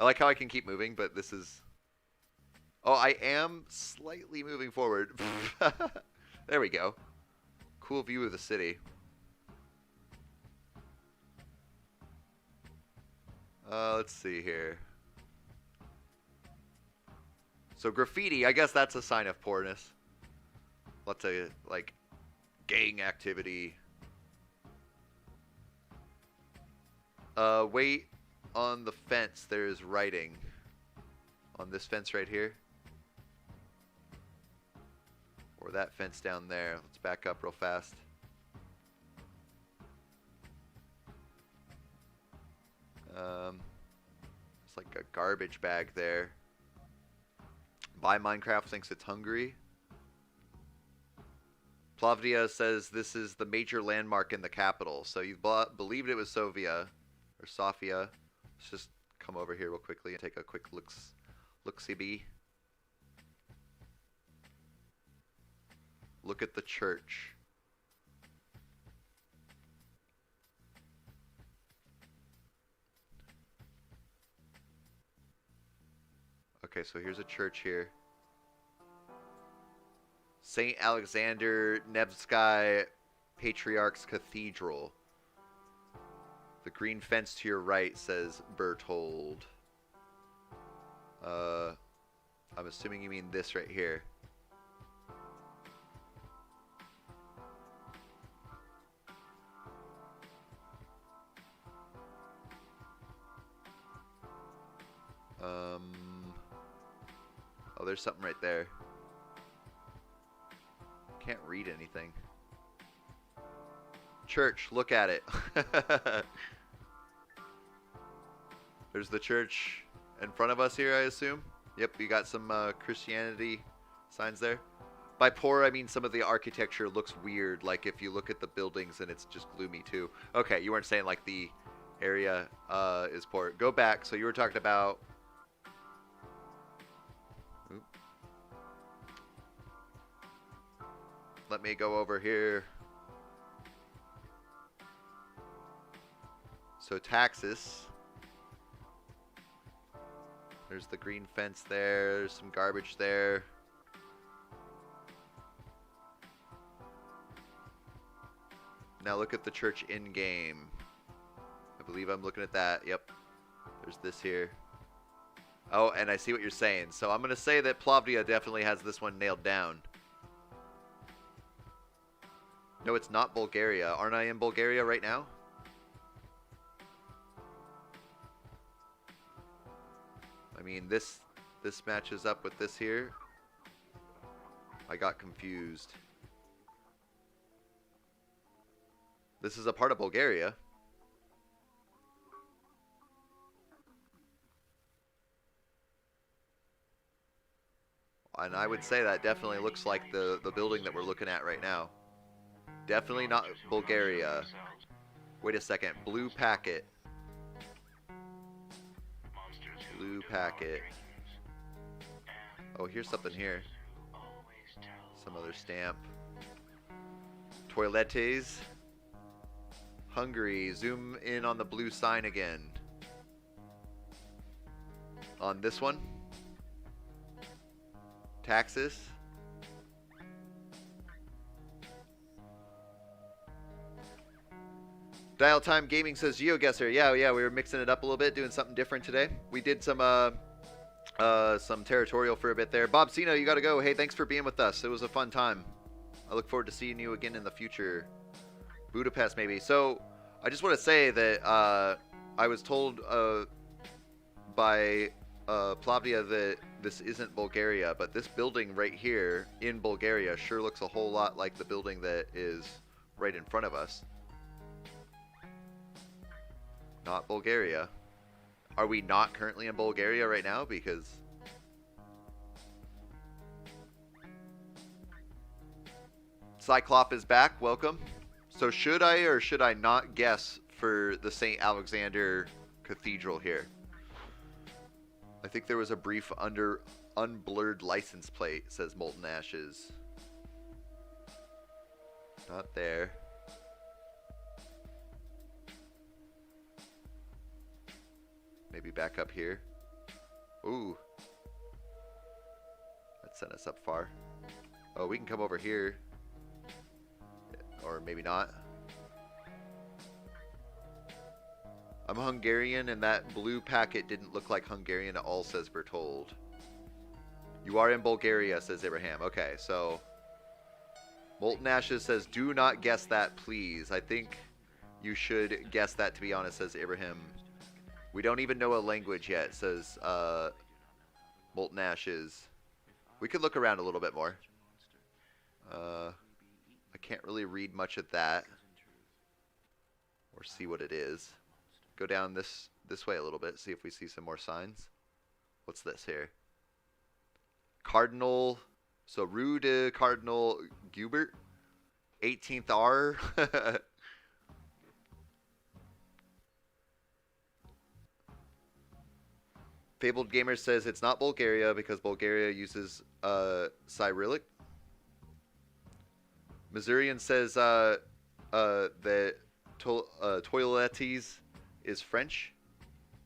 like how I can keep moving, but this is... Oh, I am slightly moving forward. There we go. Cool view of the city. Let's see here. So graffiti, I guess that's a sign of poorness. Let's say, like, gang activity. Wait on the fence. There's writing. On this fence right here. Or that fence down there. Let's back up real fast. It's like a garbage bag there. Buy Minecraft thinks it's Hungary. Plavdia says this is the major landmark in the capital. So you believed it was Sofia or Sofia. Let's just come over here real quickly and take a quick look-see-bee. Look at the church. Okay, so here's a church here. St. Alexander Nevsky Patriarch's Cathedral. The green fence to your right says Berthold. I'm assuming you mean this right here. Oh, there's something right there. Can't read anything. Church, look at it. There's the church in front of us here, I assume. Yep, you got some Christianity signs there. By poor, I mean some of the architecture looks weird. Like if you look at the buildings and it's just gloomy too. Okay, you weren't saying like the area is poor. Go back. So you were talking about... Oop. Let me go over here. So taxes. There's the green fence there. There's some garbage there. Now look at the church in-game. I believe I'm looking at that. Yep. There's this here. Oh, and I see what you're saying. So I'm going to say that Plavdia definitely has this one nailed down. No, it's not Bulgaria. Aren't I in Bulgaria right now? I mean, this matches up with this here. I got confused. This is a part of Bulgaria. And I would say that definitely looks like the building that we're looking at right now. Definitely not Bulgaria. Wait a second. Blue packet. Blue packet. Oh, here's something here. Some other stamp. Toilettes. Hungary. Zoom in on the blue sign again. On this one. Taxes. Dial Time Gaming says Geoguessr. Yeah, we were mixing it up a little bit, doing something different today. We did some Territorial for a bit there. Bob Cena, you gotta go. Hey, thanks for being with us. It was a fun time. I look forward to seeing you again in the future. Budapest, maybe. So, I just want to say that I was told by Plavdia that this isn't Bulgaria, but this building right here in Bulgaria sure looks a whole lot like the building that is right in front of us. Not Bulgaria. Are we not currently in Bulgaria right now? Because... Cyclop is back. Welcome. So should I or should I not guess for the St. Alexander Cathedral here? I think there was a brief unblurred license plate, says Molten Ashes. Not there. Maybe back up here. Ooh. That sent us up far. Oh, we can come over here. Or maybe not. I'm Hungarian, and that blue packet didn't look like Hungarian at all, says Bertold. You are in Bulgaria, says Abraham. Okay, so Molten Ashes says, do not guess that, please. I think you should guess that, to be honest, says Abraham. We don't even know a language yet, says Molten Ashes. We could look around a little bit more. I can't really read much of that or see what it is. Go down this way a little bit, see if we see some more signs. What's this here? Cardinal, so Rue de Cardinal Gubert, 18th R. Fabled Gamer says it's not Bulgaria because Bulgaria uses Cyrillic. Missourian says that Toilettes is French.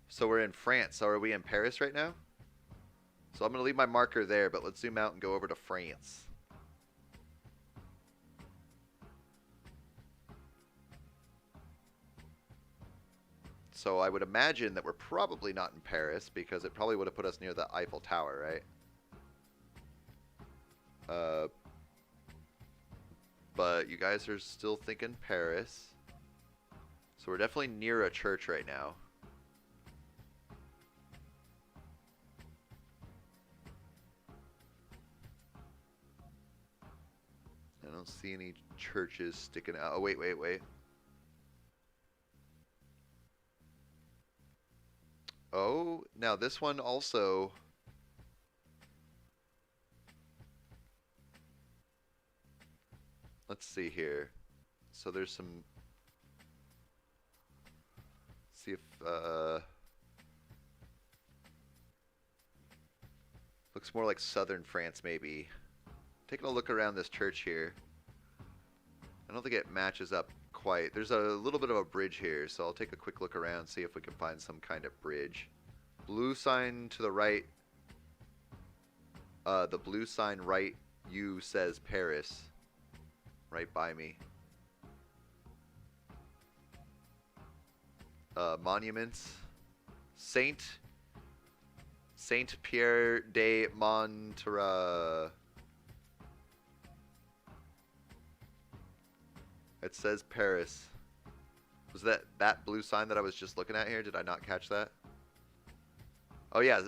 So we're in France. So are we in Paris right now? So I'm going to leave my marker there, but let's zoom out and go over to France. So I would imagine that we're probably not in Paris because it probably would have put us near the Eiffel Tower, right? But you guys are still thinking Paris. So we're definitely near a church right now. I don't see any churches sticking out. Oh, wait. Oh, now this one also... Let's see here. So there's some... See if... Looks more like southern France, maybe. Taking a look around this church here. I don't think it matches up quite. There's a little bit of a bridge here, so I'll take a quick look around, see if we can find some kind of bridge. Blue sign to the right. The blue sign right, U says Paris. Right by me. Monuments. Saint Pierre de Montera. It says Paris. Was that blue sign that I was just looking at here? Did I not catch that? Oh yeah,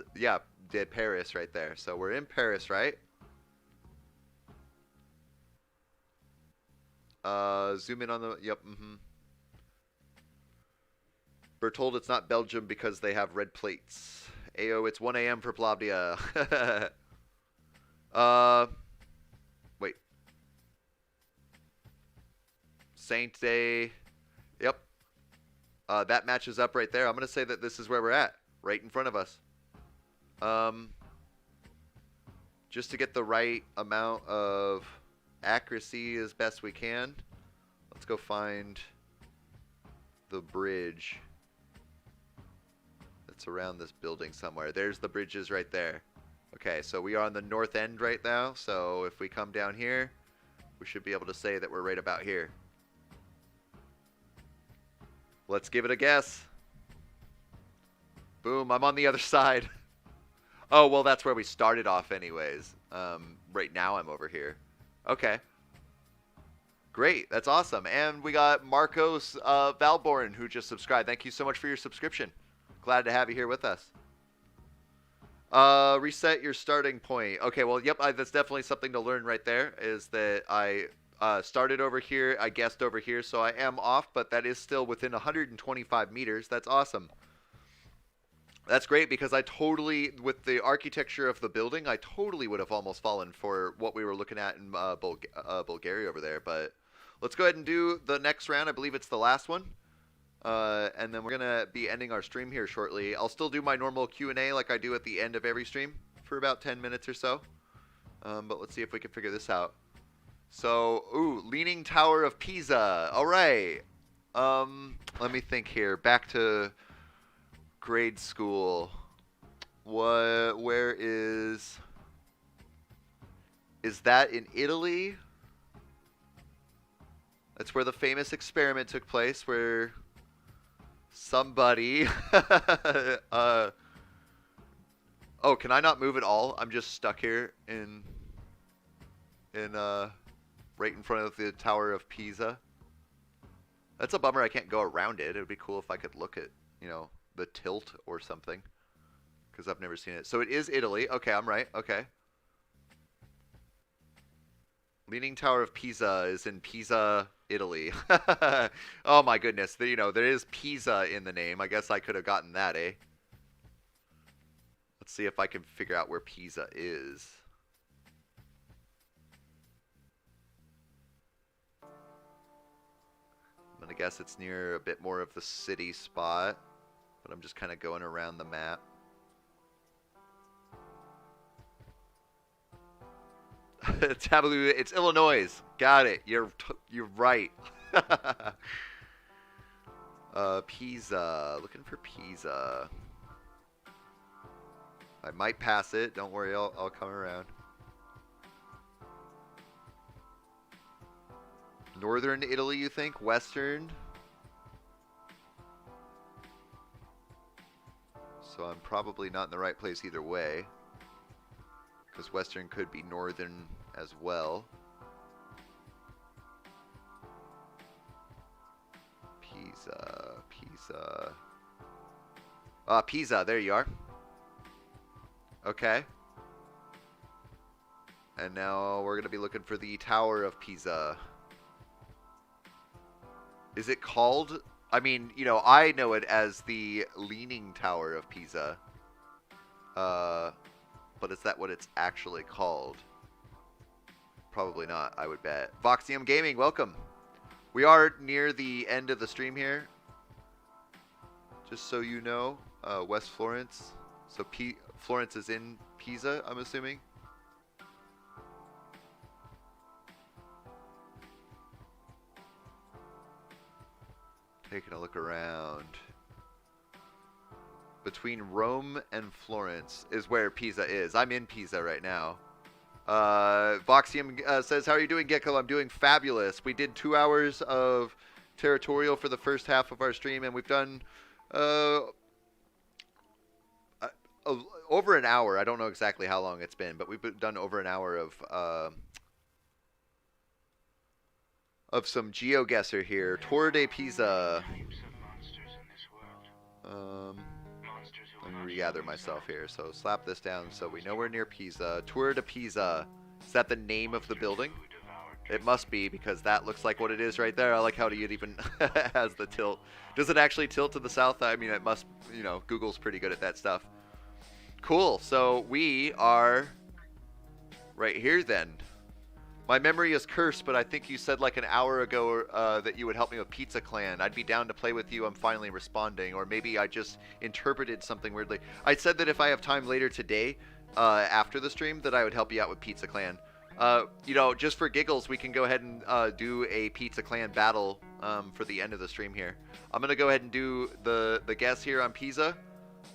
did Paris right there. So we're in Paris, right? Zoom in on the, yep, Bertold, it's not Belgium because they have red plates. Ayo, it's 1 a.m. for Plavdia. Wait. Saint Day. Yep. That matches up right there. I'm going to say that this is where we're at. Right in front of us. Just to get the right amount of accuracy as best we can, let's go find the bridge that's around this building somewhere. There's the bridges right there. Okay, so we are on the north end right now, so if we come down here, we should be able to say that we're right about here. Let's give it a guess. Boom, I'm on the other side. Oh, well, that's where we started off anyways. Right now I'm over here. Okay. Great. That's awesome. And we got Marcos Valborn who just subscribed. Thank you so much for your subscription. Glad to have you here with us. Reset your starting point. Okay, well, yep, that's definitely something to learn right there, is that I started over here, I guessed over here, so I am off, but that is still within 125 meters. That's awesome. That's great because I totally, with the architecture of the building, I totally would have almost fallen for what we were looking at in Bulgaria over there. But let's go ahead and do the next round. I believe it's the last one. And then we're going to be ending our stream here shortly. I'll still do my normal Q&A like I do at the end of every stream for about 10 minutes or so. But let's see if we can figure this out. So, Leaning Tower of Pisa. All right. Let me think here. Back to grade school. Where is that in Italy? That's where the famous experiment took place, where somebody oh, can I not move at all? I'm just stuck here in right in front of the Tower of Pisa. That's a bummer I can't go around it. It would be cool if I could look at, you know, the tilt or something, because I've never seen it. So it is Italy. Okay, I'm right. Okay. Leaning Tower of Pisa is in Pisa, Italy. Oh my goodness. You know, there is Pisa in the name. I guess I could have gotten that, eh? Let's see if I can figure out where Pisa is. I'm going to guess it's near a bit more of the city spot, but I'm just kind of going around the map. Tabaloo, it's Illinois. Got it. You're right. Pisa. Looking for Pisa. I might pass it. Don't worry. I'll come around. Northern Italy, you think? Western? So I'm probably not in the right place either way, because Western could be Northern as well. Pisa. Pisa, there you are. Okay. And now we're going to be looking for the Tower of Pisa. Is it called? I mean, you know, I know it as the Leaning Tower of Pisa. But is that what it's actually called? Probably not, I would bet. Voxium Gaming, welcome. We are near the end of the stream here. Just so you know, West Florence. So Florence is in Pisa, I'm assuming. Taking a look around. Between Rome and Florence is where Pisa is. I'm in Pisa right now. Voxium says, how are you doing, Geko? I'm doing fabulous. We did 2 hours of Territorial for the first half of our stream, and we've done over an hour. I don't know exactly how long it's been, but we've done over an hour of some Geoguessr here. Tour de Pisa. Let me regather myself here. So slap this down so we know we're near Pisa. Tour de Pisa. Is that the name of the building? It must be, because that looks like what it is right there. I like how it even has the tilt. Does it actually tilt to the south? I mean, it must, you know, Google's pretty good at that stuff. Cool. So we are right here then. My memory is cursed, but I think you said like an hour ago that you would help me with Pizza Clan. I'd be down to play with you. I'm finally responding. Or maybe I just interpreted something weirdly. I said that if I have time later today, after the stream, that I would help you out with Pizza Clan. You know, just for giggles, we can go ahead and do a Pizza Clan battle for the end of the stream here. I'm going to go ahead and do the guess here on Pisa.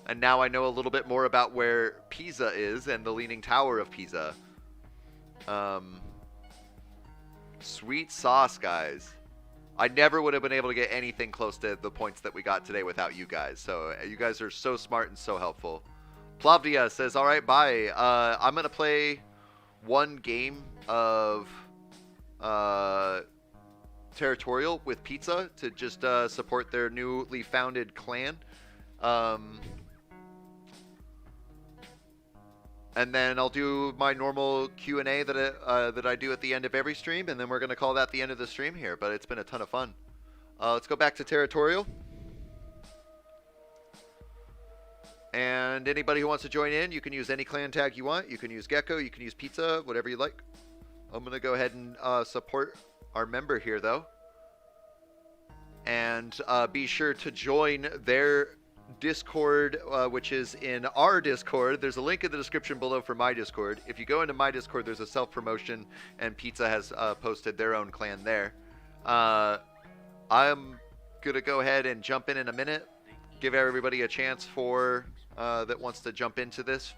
And now I know a little bit more about where Pisa is and the Leaning Tower of Pisa. Sweet sauce, guys. I never would have been able to get anything close to the points that we got today without you guys. So you guys are so smart and so helpful. Plavdia says, all right, bye. I'm going to play one game of Territorial with Pizza to just support their newly founded clan. And then I'll do my normal Q&A that I do at the end of every stream, and then we're going to call that the end of the stream here, but it's been a ton of fun. Let's go back to Territorial. And anybody who wants to join in, you can use any clan tag you want. You can use Geko, you can use Pizza, whatever you like. I'm going to go ahead and support our member here, though. And be sure to join their Discord, which is in our Discord. There's a link in the description below for my Discord. If you go into my Discord, there's a self-promotion, and Pizza has posted their own clan there. I'm going to go ahead and jump in a minute, give everybody a chance for that wants to jump into this.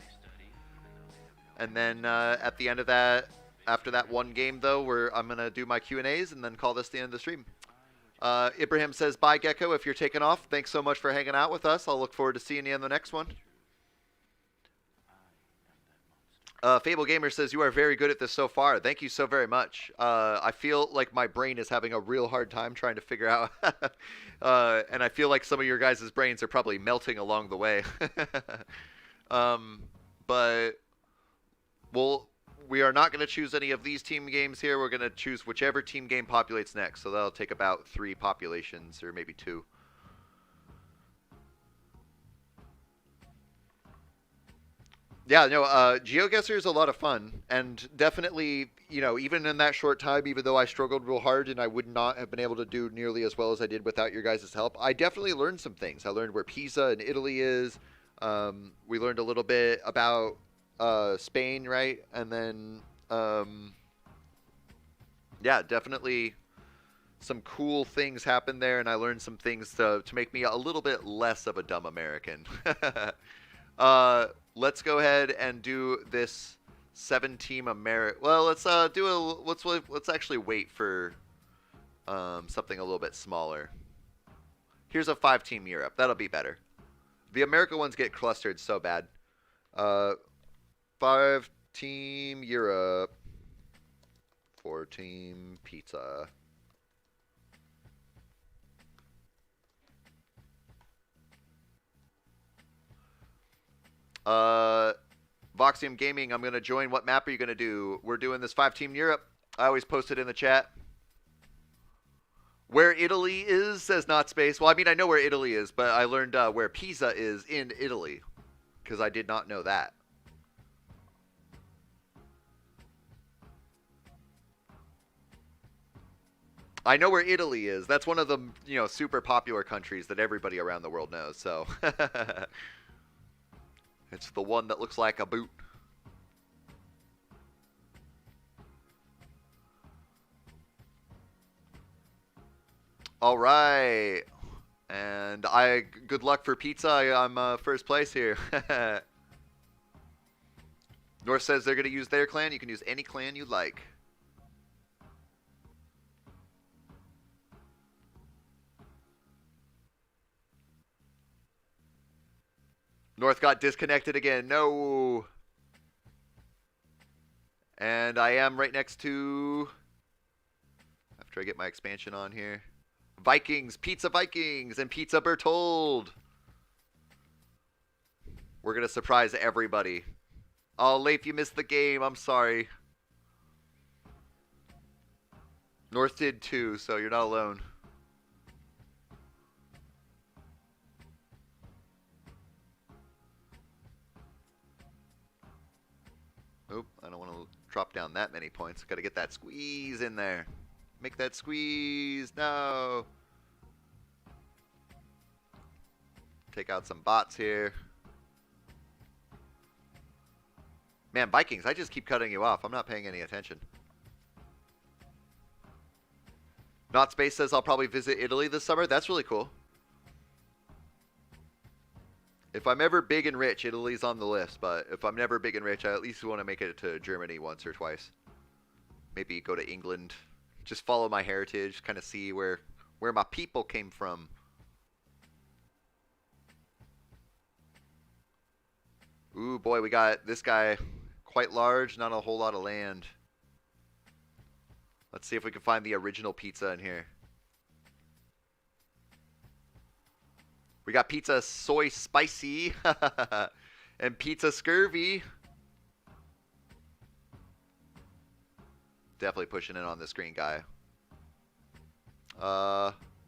And then at the end of that, after that one game, though, I'm going to do my Q&As and then call this the end of the stream. Ibrahim says, bye, Geko, if you're taking off. Thanks so much for hanging out with us. I'll look forward to seeing you in the next one. Fable Gamer says, you are very good at this so far. Thank you so very much. I feel like my brain is having a real hard time trying to figure out. And I feel like some of your guys' brains are probably melting along the way. But we are not going to choose any of these team games here. We're going to choose whichever team game populates next. So that'll take about 3 populations, or maybe 2. Yeah, no, Geoguessr is a lot of fun. And definitely, you know, even in that short time, even though I struggled real hard and I would not have been able to do nearly as well as I did without your guys' help, I definitely learned some things. I learned where Pisa in Italy is. We learned a little bit about Spain, right? And then, yeah, definitely some cool things happened there, and I learned some things to make me a little bit less of a dumb American. Let's go ahead and do this 7-team America. Well, let's let's actually wait for something a little bit smaller. Here's a 5-team Europe. That'll be better. The America ones get clustered so bad. 5-team Europe, 4-team Pizza. Voxium Gaming, I'm going to join. What map are you going to do? We're doing this 5-team Europe. I always post it in the chat. Where Italy is, says Not Space. Well, I mean, I know where Italy is, but I learned where Pisa is in Italy, because I did not know that. I know where Italy is. That's one of the, you know, super popular countries that everybody around the world knows. So it's the one that looks like a boot. All right. And good luck for Pizza. I'm first place here. North says they're going to use their clan. You can use any clan you like. North got disconnected again. No. And I am right next to, after I get my expansion on here, Vikings, Pizza Vikings, and Pizza Bertold. We're going to surprise everybody. Oh, Leif, you missed the game. I'm sorry. North did too, so you're not alone. Oop, I don't want to drop down that many points. Got to get that squeeze in there. Make that squeeze. No. Take out some bots here. Man, Vikings, I just keep cutting you off. I'm not paying any attention. Not Space says I'll probably visit Italy this summer. That's really cool. If I'm ever big and rich, Italy's on the list. But if I'm never big and rich, I at least want to make it to Germany once or twice. Maybe go to England. Just follow my heritage. Kind of see where my people came from. Ooh, boy, we got this guy quite large. Not a whole lot of land. Let's see if we can find the original pizza in here. We got pizza soy spicy and pizza scurvy. Definitely pushing in on this green guy.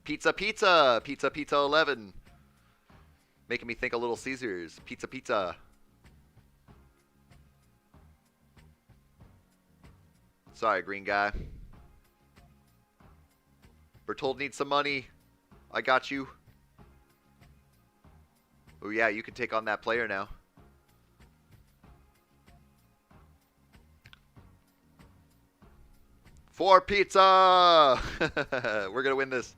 Pizza 11. Making me think of Little Caesars. Pizza, pizza. Sorry, green guy. Bertold needs some money. I got you. Oh yeah, you can take on that player now. For pizza! We're gonna win this.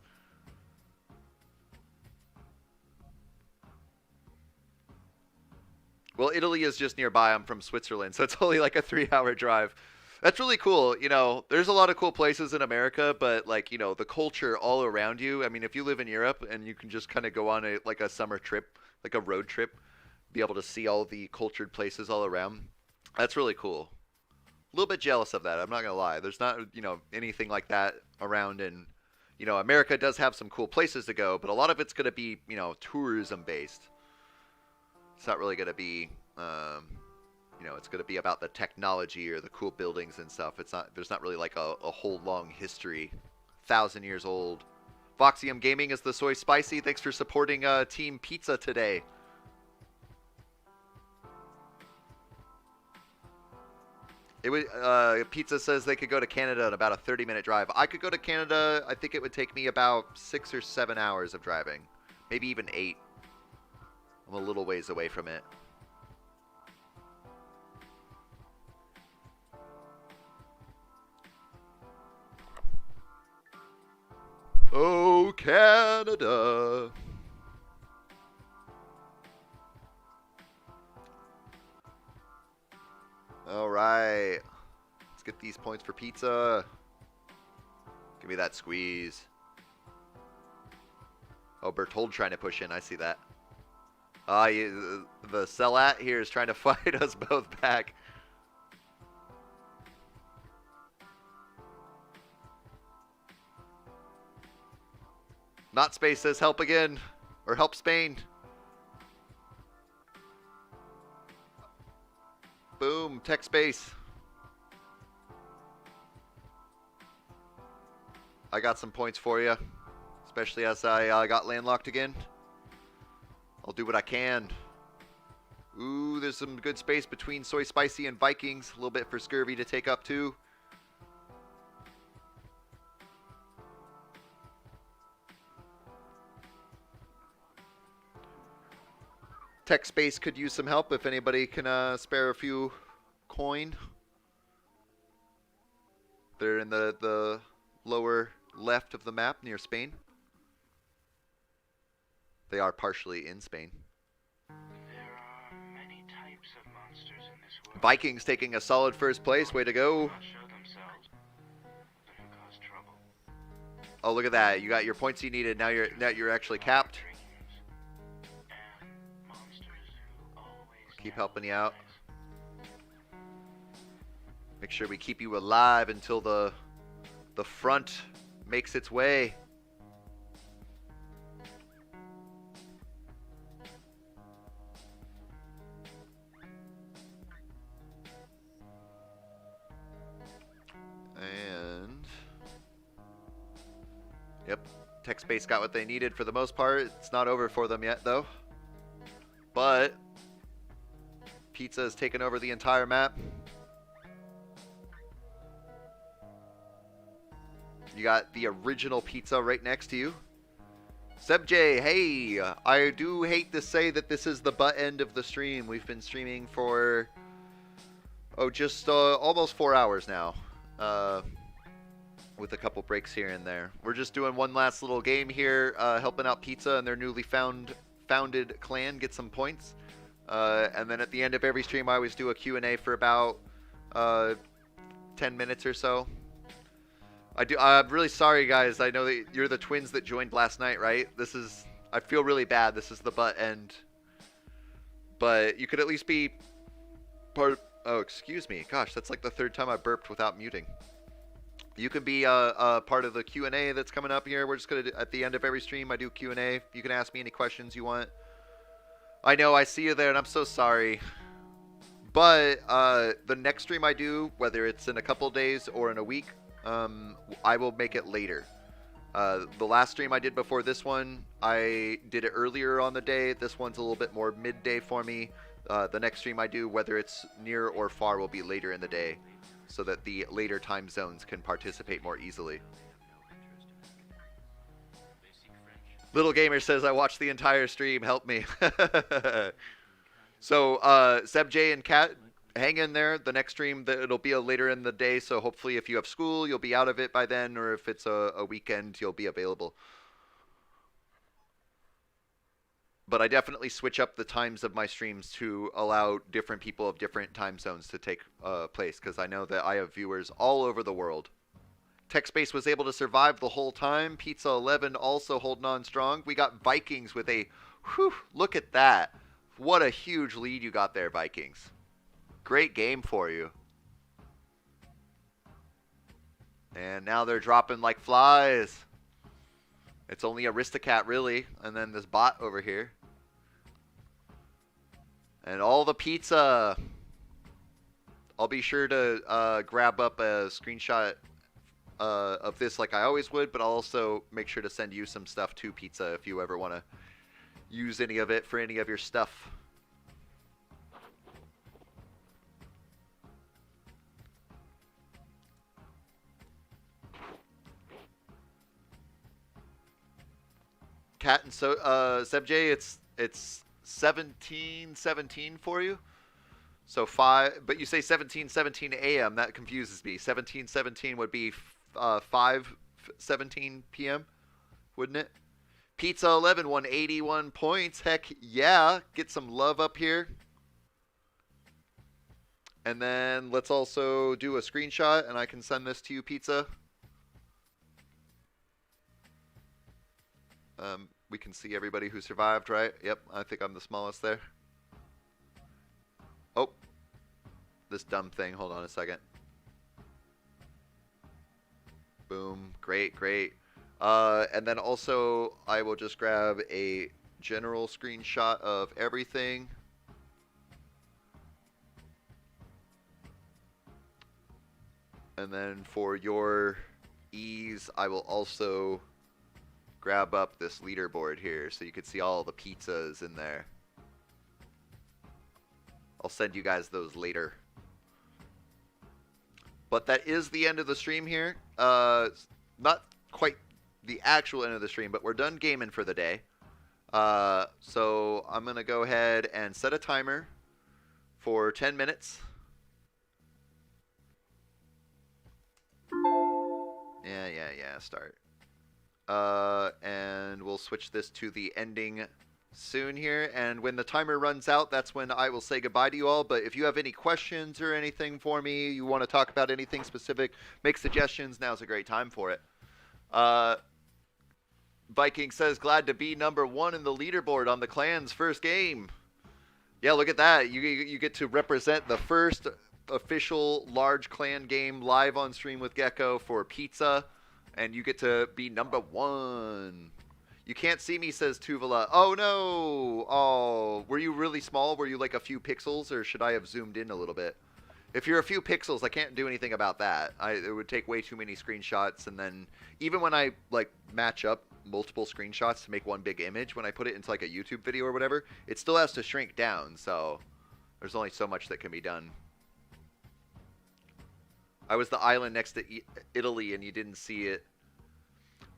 Well, Italy is just nearby. I'm from Switzerland, so it's only like a 3-hour drive. That's really cool. You know, there's a lot of cool places in America, but like, you know, the culture all around you. I mean, if you live in Europe and you can just kind of go on a summer trip, like a road trip, be able to see all the cultured places all around. That's really cool. A little bit jealous of that. I'm not going to lie. There's not, you know, anything like that around, and, you know, America does have some cool places to go, but a lot of it's going to be, you know, tourism based. It's not really going to be, you know, it's going to be about the technology or the cool buildings and stuff. It's not, there's not really like a whole long history, 1,000 years old. Voxium Gaming is the soy spicy. Thanks for supporting Team Pizza today. It would, Pizza says they could go to Canada in about a 30-minute drive. I could go to Canada. I think it would take me about 6 or 7 hours of driving, maybe even 8. I'm a little ways away from it. Oh, Canada. All right. Let's get these points for pizza. Give me that squeeze. Oh, Bertold trying to push in. I see that. The Sellat here is trying to fight us both back. Not Space says help again. Or help Spain. Boom. Tech Space. I got some points for you. Especially as I got landlocked again. I'll do what I can. Ooh, there's some good space between Soy Spicy and Vikings. A little bit for Scurvy to take up too. Tech Space could use some help if anybody can spare a few coin. They're in the lower left of the map near Spain. They are partially in Spain. There are many types of monsters in this world. Vikings taking a solid first place. Way to go. Not show themselves, but who cause trouble. Oh, look at that. You got your points you needed. Now you're actually capped. And monsters who always Keep helping you out. Make sure we keep you alive until the front makes its way. And yep, Tech Space got what they needed for the most part. It's not over for them yet though. But Pizza has taken over the entire map. You got the original Pizza right next to you. Seb J, hey, I do hate to say that this is the butt end of the stream. We've been streaming for, just almost 4 hours now. With a couple breaks here and there. We're just doing one last little game here, helping out Pizza and their newly founded clan get some points. And then at the end of every stream, I always do a Q&A for about 10 minutes or so. I'm really sorry, guys. I know that you're the twins that joined last night, right? I feel really bad. This is the butt end. But you could at least be part. Oh, excuse me. Gosh, that's like the third time I burped without muting. You can be a part of the Q&A that's coming up here. We're just going to, at the end of every stream, I do Q&A. You can ask me any questions you want. I know, I see you there, and I'm so sorry. But the next stream I do, whether it's in a couple days or in a week, I will make it later. The last stream I did before this one, I did it earlier on the day. This one's a little bit more midday for me. The next stream I do, whether it's near or far, will be later in the day, so that the later time zones can participate more easily. Little Gamer says, I watched the entire stream. Help me. So, Seb J and Kat, hang in there. The next stream, it'll be later in the day, so hopefully if you have school, you'll be out of it by then, or if it's a weekend, you'll be available. But I definitely switch up the times of my streams to allow different people of different time zones to take place, because I know that I have viewers all over the world. TechSpace was able to survive the whole time. Pizza 11 also holding on strong. We got Vikings with a, whew, look at that. What a huge lead you got there, Vikings. Great game for you. And now they're dropping like flies. It's only Aristocat, really, and then this bot over here. And all the pizza. I'll be sure to grab up a screenshot of this like I always would, but I'll also make sure to send you some stuff to Pizza if you ever want to use any of it for any of your stuff. Cat and Seb J, it's 17:17 for you. So 5, but you say 17:17 a.m. That confuses me. 17:17 would be 5:17 p.m. wouldn't it? Pizza 11 won 81 points. Heck yeah, get some love up here. And then let's also do a screenshot, and I can send this to you, Pizza. We can see everybody who survived, right? Yep, I think I'm the smallest there. Oh, this dumb thing. Hold on a second. Boom. Great, great. And then also, I will just grab a general screenshot of everything. And then for your ease, I will also grab up this leaderboard here so you can see all the pizzas in there. I'll send you guys those later. But that is the end of the stream here. Not quite the actual end of the stream, but we're done gaming for the day. So I'm going to go ahead and set a timer for 10 minutes. Yeah, start. And we'll switch this to the ending soon here. And when the timer runs out, that's when I will say goodbye to you all. But if you have any questions or anything for me, you want to talk about anything specific, make suggestions, now's a great time for it. Viking says, glad to be number 1 in the leaderboard on the clan's first game. Yeah, look at that. You get to represent the first official large clan game live on stream with Geko for Pizza. And you get to be number 1. You can't see me, says Tuvala. Oh, no. Oh, were you really small? Were you like a few pixels, or should I have zoomed in a little bit? If you're a few pixels, I can't do anything about that. It would take way too many screenshots, and then even when I like match up multiple screenshots to make one big image, when I put it into like a YouTube video or whatever, it still has to shrink down, so there's only so much that can be done. I was the island next to Italy, and you didn't see it.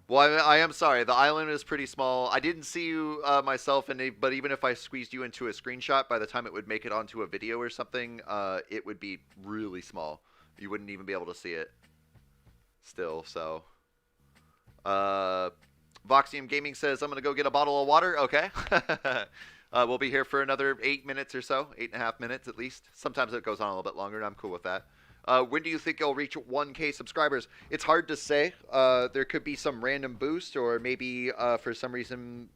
Well, I am sorry. The island is pretty small. I didn't see you myself, but even if I squeezed you into a screenshot, by the time it would make it onto a video or something, it would be really small. You wouldn't even be able to see it still, so. Voxium Gaming says, I'm going to go get a bottle of water. Okay. We'll be here for another 8 minutes or so, 8.5 minutes at least. Sometimes it goes on a little bit longer, and I'm cool with that. When do you think you'll reach 1K subscribers? It's hard to say. There could be some random boost, or maybe for some reason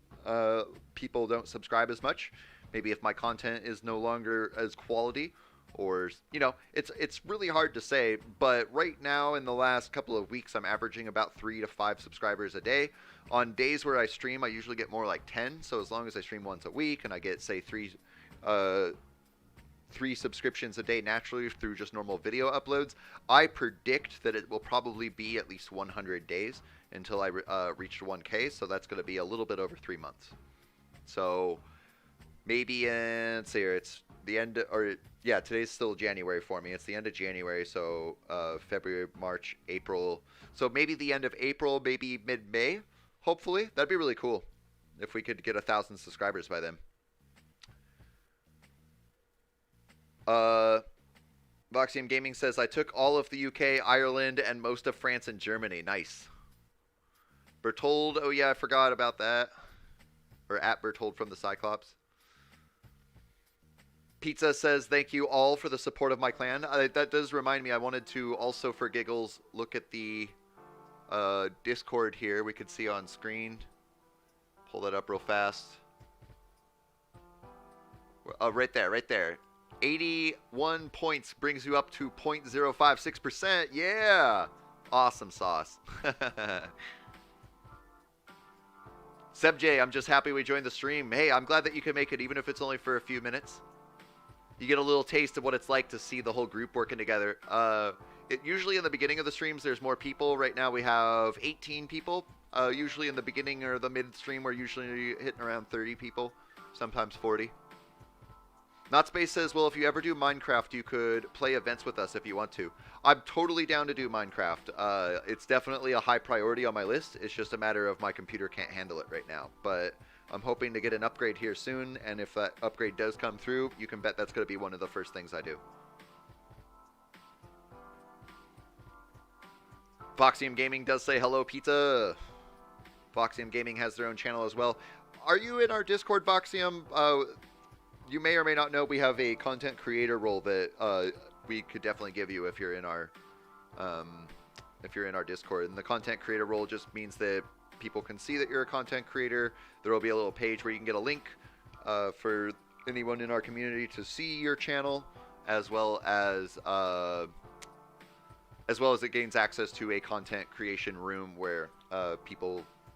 people don't subscribe as much. Maybe if my content is no longer as quality, or, you know, it's really hard to say. But right now, in the last couple of weeks, I'm averaging about 3 to 5 subscribers a day. On days where I stream, I usually get more like 10. So as long as I stream once a week and I get, say, 3 subscriptions a day naturally through just normal video uploads, I predict that it will probably be at least 100 days. until I reached 1K, so that's going to be a little bit over 3 months. So maybe in, let's see here, it's the end, or yeah, today's still January for me. It's the end of January, so February, March, April. So maybe the end of April, maybe mid-May, hopefully. That'd be really cool if we could get 1,000 subscribers by then. Voxium Gaming says, I took all of the UK, Ireland, and most of France and Germany. Nice. Bertold, oh yeah, I forgot about that. Or at Bertold from the Cyclops. Pizza says, thank you all for the support of my clan. That does remind me, I wanted to also, for giggles, look at the Discord here. We could see on screen. Pull that up real fast. Oh, right there, right there. 81 points brings you up to 0.056%. Yeah! Awesome sauce. Seb J, I'm just happy we joined the stream. Hey, I'm glad that you can make it, even if it's only for a few minutes. You get a little taste of what it's like to see the whole group working together. Usually in the beginning of the streams, there's more people. Right now we have 18 people. Usually in the beginning or the mid-stream, we're usually hitting around 30 people, sometimes 40. Notspace says, well, if you ever do Minecraft, you could play events with us if you want to. I'm totally down to do Minecraft. It's definitely a high priority on my list. It's just a matter of my computer can't handle it right now. But I'm hoping to get an upgrade here soon, and if that upgrade does come through, you can bet that's going to be one of the first things I do. Voxium Gaming does say hello, pizza. Voxium Gaming has their own channel as well. Are you in our Discord, Voxium? You may or may not know we have a content creator role that we could definitely give you if you're in our Discord. And the content creator role just means that people can see that you're a content creator. There will be a little page where you can get a link for anyone in our community to see your channel, as well as it gains access to a content creation room where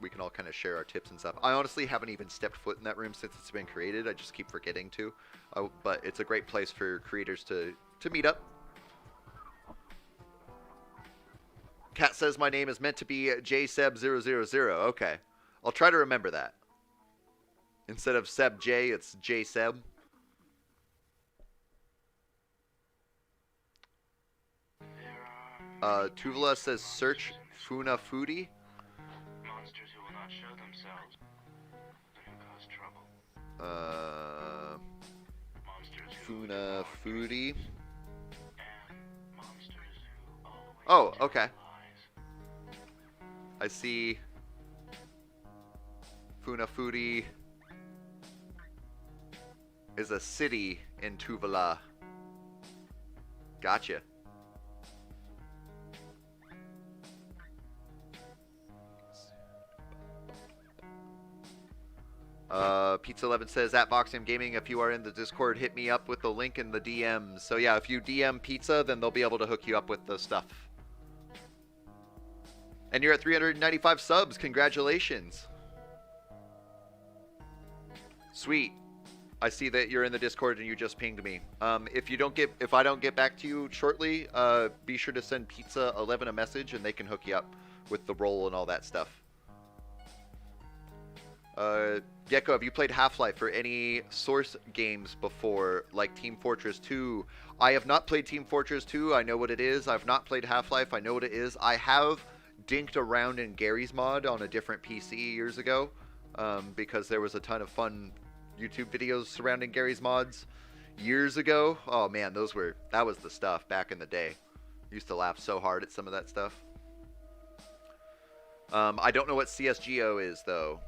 we can all kind of share our tips and stuff. I honestly haven't even stepped foot in that room since it's been created. I just keep forgetting to. But it's a great place for creators to meet up. Kat says my name is meant to be JSeb000. Okay. I'll try to remember that. Instead of Seb J, it's JSeb. Tuvala says search Funa Foodie. Monsters who will not show themselves and who cause trouble. Monsters who Funa Foodie. and monsters who always Oh, okay. lies. I see Funa Foodie is a city in Tuvala. Gotcha. Pizza 11 says, at Voxium Gaming, if you are in the Discord, hit me up with the link in the DMs. So yeah, if you DM Pizza, then they'll be able to hook you up with the stuff. And you're at 395 subs. Congratulations. Sweet. I see that you're in the Discord and you just pinged me. If I don't get back to you shortly, be sure to send Pizza 11 a message and they can hook you up with the role and all that stuff. Geko, have you played Half-Life or any Source games before, like Team Fortress 2? I have not played Team Fortress 2. I know what it is. I've not played Half-Life. I know what it is. I have dinked around in Gary's mod on a different PC years ago, because there was a ton of fun YouTube videos surrounding Gary's mods years ago. Oh man, that was the stuff back in the day. Used to laugh so hard at some of that stuff. I don't know what CSGO is though.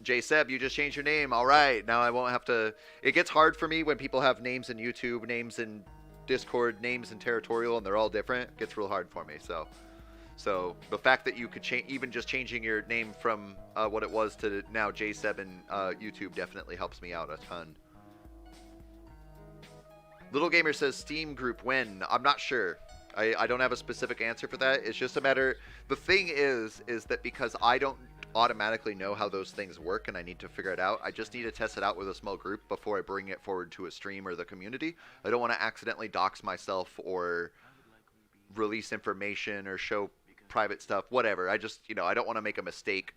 JSeb, you just changed your name. All right, now I won't have to. It gets hard for me when people have names in YouTube, names in Discord, names in Territorial, and they're all different. It gets real hard for me. So the fact that you could change, even just changing your name from what it was to now JSeb in YouTube definitely helps me out a ton. Little Gamer says Steam group when? I'm not sure. I don't have a specific answer for that. It's just a matter. The thing is that because I don't automatically know how those things work and I need to figure it out, I just need to test it out with a small group before I bring it forward to a stream or the community. I don't want to accidentally dox myself or release information or show private stuff, whatever. I just, I don't want to make a mistake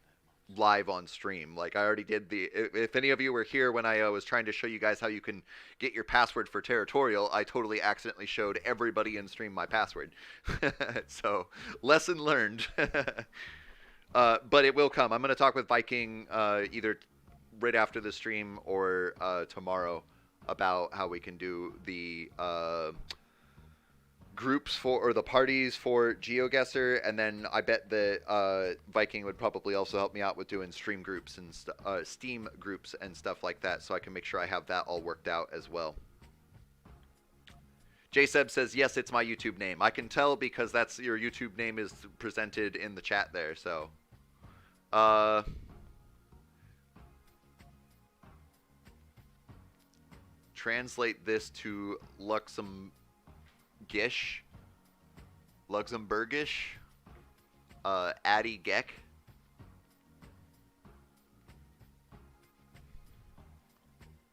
live on stream. Like I already did if any of you were here when I was trying to show you guys how you can get your password for Territorial, I totally accidentally showed everybody in stream my password. So lesson learned. But it will come. I'm going to talk with Viking either right after the stream or tomorrow about how we can do the groups or the parties for Geoguessr, and then I bet that Viking would probably also help me out with doing stream groups and Steam groups and stuff like that, so I can make sure I have that all worked out as well. JSeb says, yes, it's my YouTube name. I can tell because that's your YouTube name is presented in the chat there, so. Translate this to Luxembourgish, Addy Gek.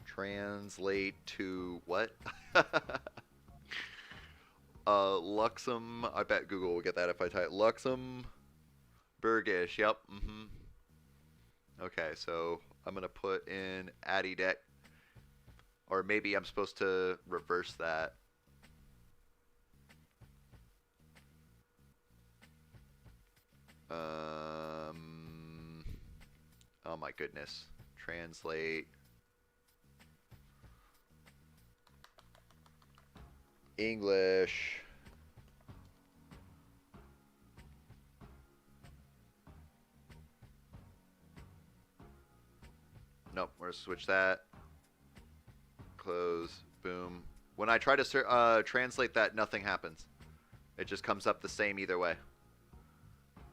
Translate to what? I bet Google will get that if I type Luxembourgish. Yep. Okay, so I'm gonna put in Addy Deck, or maybe I'm supposed to reverse that. Oh my goodness. Translate. English. Nope, we're gonna switch that. Close. Boom. When I try to translate that, nothing happens. It just comes up the same either way.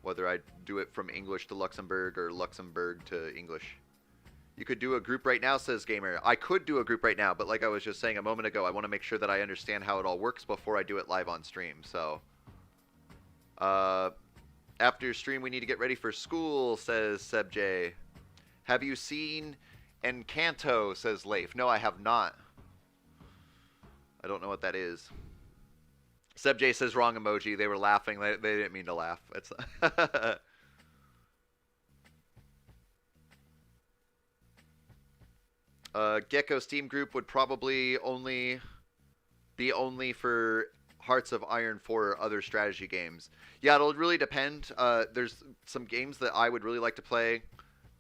Whether I do it from English to Luxembourg or Luxembourg to English. You could do a group right now, says Gamer. I could do a group right now, but like I was just saying a moment ago, I want to make sure that I understand how it all works before I do it live on stream. So, after stream, we need to get ready for school, says Seb J. Have you seen Encanto, says Leif. No, I have not. I don't know what that is. Seb J says wrong emoji. They were laughing. They didn't mean to laugh. It's Geko Steam group would probably be only for Hearts of Iron 4 or other strategy games. Yeah, it'll really depend. There's some games that I would really like to play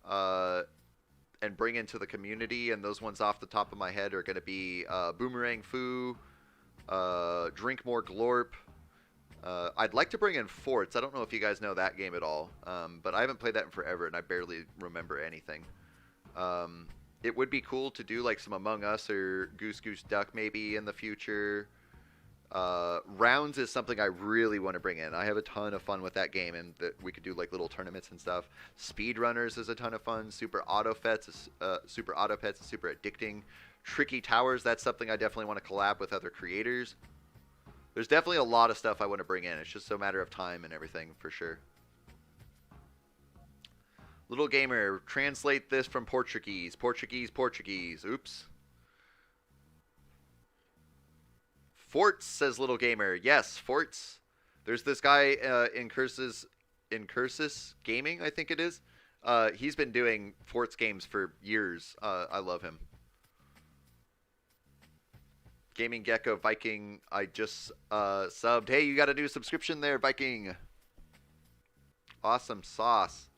and bring into the community, and those ones off the top of my head are going to be Boomerang Fu, Drink More Glorp. I'd like to bring in Forts. I don't know if you guys know that game at all, but I haven't played that in forever, and I barely remember anything. It would be cool to do like some Among Us or Goose Goose Duck maybe in the future. Rounds is something I really want to bring in. I have a ton of fun with that game, and that we could do like little tournaments and stuff. Speedrunners is a ton of fun. Super Auto Pets is super addicting. Tricky Towers, that's something I definitely want to collab with other creators. There's definitely a lot of stuff I want to bring in. It's just a matter of time and everything for sure. Little Gamer, translate this from Portuguese. Portuguese. Oops. Forts, says Little Gamer. Yes, Forts. There's this guy in Cursus Gaming, I think it is. He's been doing Forts games for years. I love him. Gaming Gecko Viking, I just subbed. Hey, you got a new subscription there, Viking. Awesome sauce.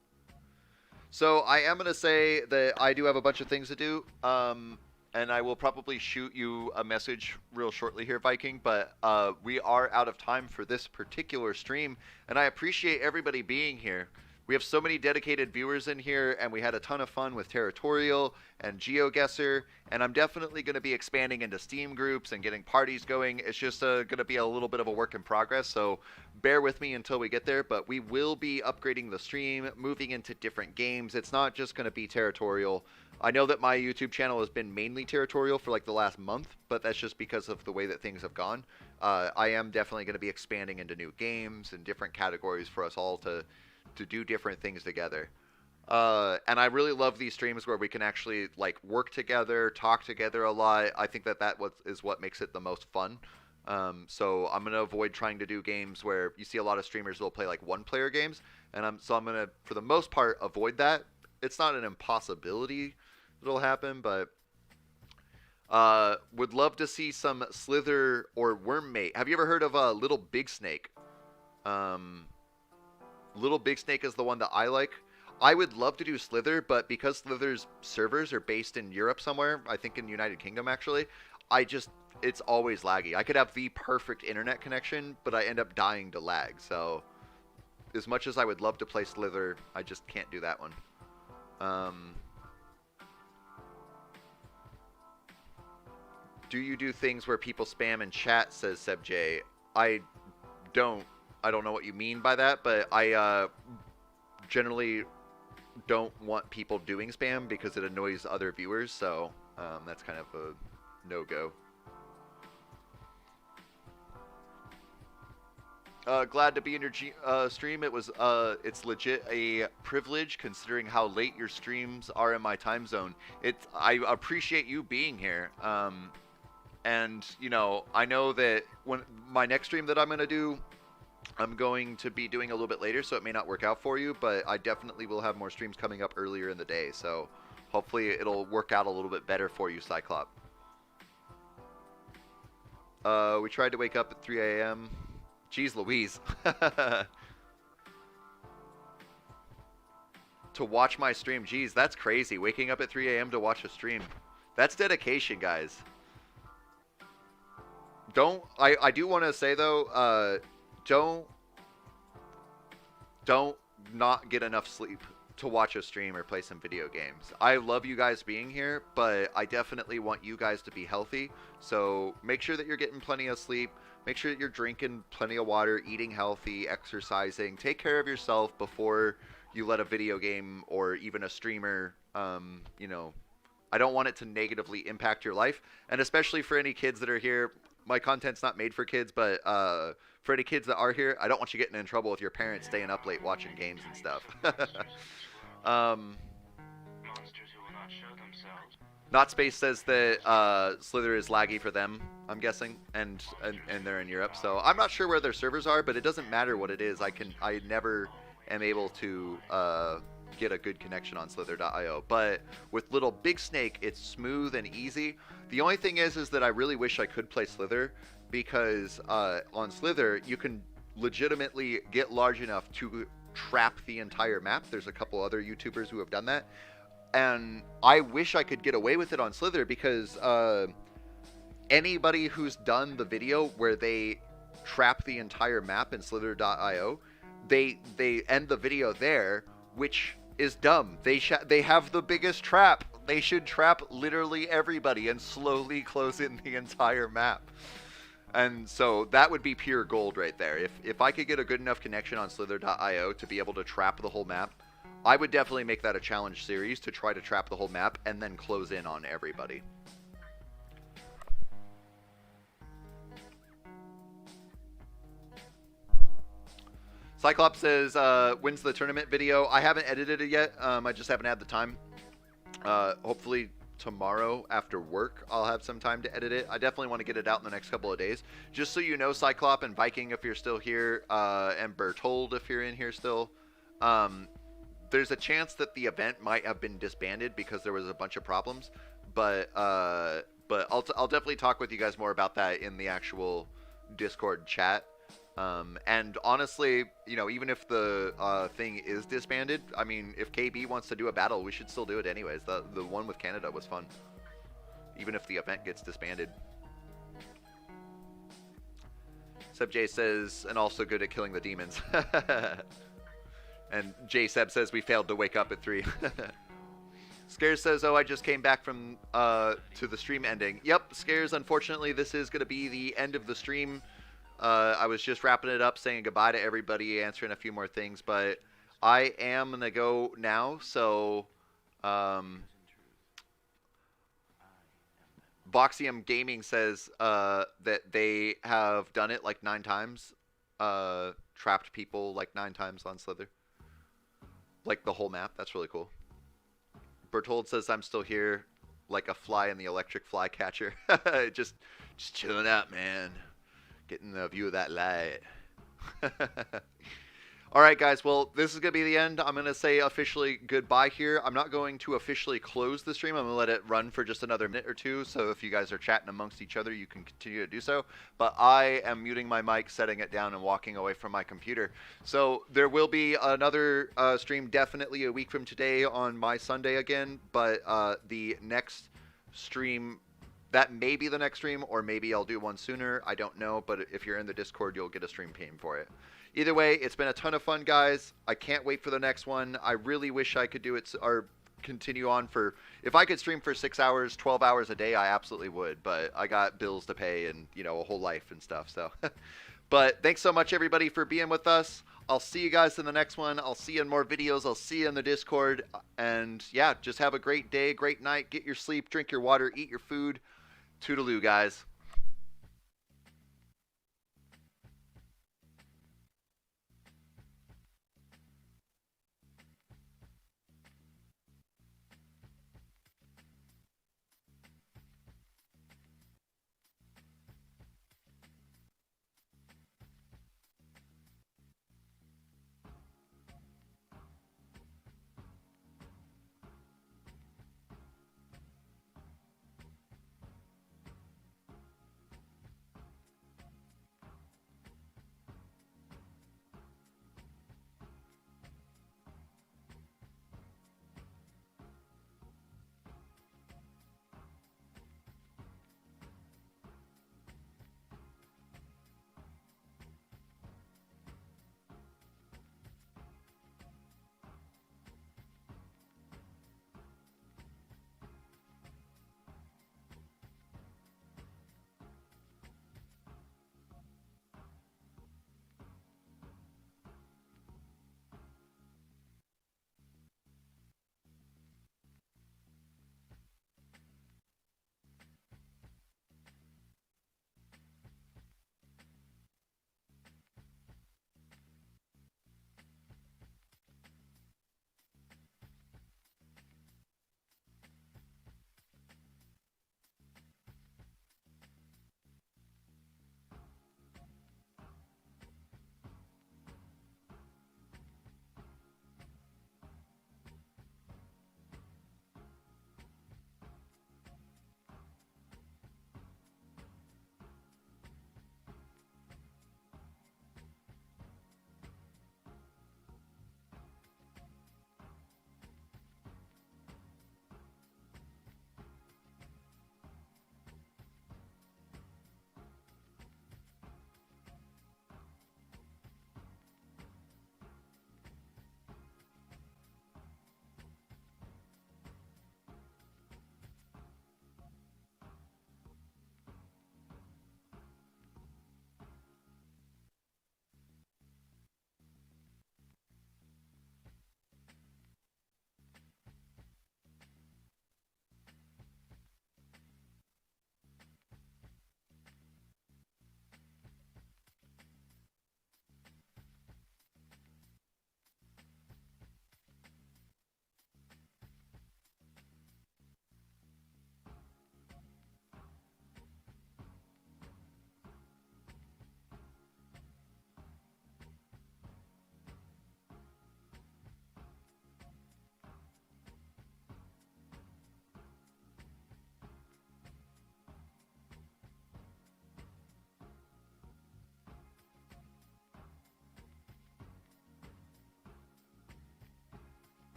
So I am going to say that I do have a bunch of things to do, and I will probably shoot you a message real shortly here, Viking, but we are out of time for this particular stream, and I appreciate everybody being here. We have so many dedicated viewers in here, and we had a ton of fun with Territorial and Geoguessr, and I'm definitely going to be expanding into Steam groups and getting parties going. It's just going to be a little bit of a work in progress, so bear with me until we get there, but we will be upgrading the stream, moving into different games. It's not just going to be Territorial. I know that my YouTube channel has been mainly Territorial for like the last month, but that's just because of the way that things have gone. I am definitely going to be expanding into new games and different categories for us all to do different things together. And I really love these streams where we can actually like work together, talk together a lot. I think that is what makes it the most fun. So I'm gonna avoid trying to do games where you see a lot of streamers will play like one-player games, and I'm gonna, for the most part, avoid that. It's not an impossibility that'll happen, but would love to see some Slither or Wormmate. Have you ever heard of Little Big Snake? Little Big Snake is the one that I like. I would love to do Slither, but because Slither's servers are based in Europe somewhere, I think in the United Kingdom actually, it's always laggy. I could have the perfect internet connection, but I end up dying to lag. So as much as I would love to play Slither, I just can't do that one. Do you do things where people spam in chat, says Seb J? I don't know what you mean by that, but I generally don't want people doing spam because it annoys other viewers, so that's kind of a no-go. Glad to be in your stream. It's legit a privilege considering how late your streams are in my time zone. I appreciate you being here. And you know, I know that when my next stream that I'm gonna do, I'm going to be doing a little bit later, so it may not work out for you, but I definitely will have more streams coming up earlier in the day, so hopefully it'll work out a little bit better for you, Cyclop. We tried to wake up at 3 a.m. Jeez Louise. To watch my stream. Jeez, that's crazy. Waking up at 3 a.m. to watch a stream. That's dedication, guys. I do want to say, though, don't not get enough sleep to watch a stream or play some video games. I love you guys being here, but I definitely want you guys to be healthy. So make sure that you're getting plenty of sleep. Make sure that you're drinking plenty of water, eating healthy, exercising. Take care of yourself before you let a video game or even a streamer, you know, I don't want it to negatively impact your life. And especially for any kids that are here, my content's not made for kids, but for any kids that are here, I don't want you getting in trouble with your parents staying up late watching games and stuff. Not Space says that Slither is laggy for them, I'm guessing, and they're in Europe. So I'm not sure where their servers are, but it doesn't matter what it is. I never am able to get a good connection on Slither.io. But with Little Big Snake, it's smooth and easy. The only thing is that I really wish I could play Slither, because on Slither you can legitimately get large enough to trap the entire map. There's a couple other YouTubers who have done that, and I wish I could get away with it on Slither, because anybody who's done the video where they trap the entire map in Slither.io, they end the video there, which is dumb. They have the biggest trap. They should trap literally everybody and slowly close in the entire map. And so that would be pure gold right there. If I could get a good enough connection on Slither.io to be able to trap the whole map, I would definitely make that a challenge series to try to trap the whole map and then close in on everybody. Cyclops says, when's the tournament video? I haven't edited it yet. I just haven't had the time. Hopefully tomorrow after work I'll have some time to edit it. I definitely want to get it out in the next couple of days. Just so you know, Cyclop and Viking, if you're still here, and Bertold, if you're in here still, there's a chance that the event might have been disbanded because there was a bunch of problems. But I'll definitely talk with you guys more about that in the actual Discord chat. And honestly, you know, even if the thing is disbanded, I mean, if KB wants to do a battle, we should still do it anyways. The one with Canada was fun, even if the event gets disbanded. Seb J says, and also good at killing the demons. And J Seb says we failed to wake up at 3. Scares says, oh, I just came back from to the stream ending. Yep, Scares, unfortunately, this is going to be the end of the stream. I was just wrapping it up, saying goodbye to everybody, answering a few more things, but I am going to go now, so Voxium Gaming says that they have done it like 9 times, trapped people like 9 times on Slither. Like the whole map. That's really cool. Bertold says I'm still here like a fly in the electric fly catcher. just chilling out, man. Getting the view of that light. All right, guys. Well, this is going to be the end. I'm going to say officially goodbye here. I'm not going to officially close the stream. I'm going to let it run for just another minute or two. So if you guys are chatting amongst each other, you can continue to do so. But I am muting my mic, setting it down, and walking away from my computer. So there will be another stream definitely a week from today on my Sunday again. But the next stream, that may be the next stream, or maybe I'll do one sooner. I don't know. But if you're in the Discord, you'll get a stream ping for it. Either way, it's been a ton of fun, guys. I can't wait for the next one. I really wish I could do it or continue on for... If I could stream for 6 hours, 12 hours a day, I absolutely would. But I got bills to pay and, you know, a whole life and stuff. So, but thanks so much, everybody, for being with us. I'll see you guys in the next one. I'll see you in more videos. I'll see you in the Discord. And, yeah, just have a great day, great night. Get your sleep, drink your water, eat your food. Toodaloo, guys.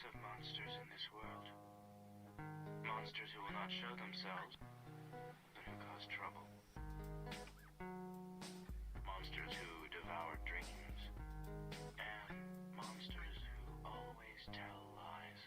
types of monsters in this world. Monsters who will not show themselves, but who cause trouble. Monsters who devour dreams. And monsters who always tell lies.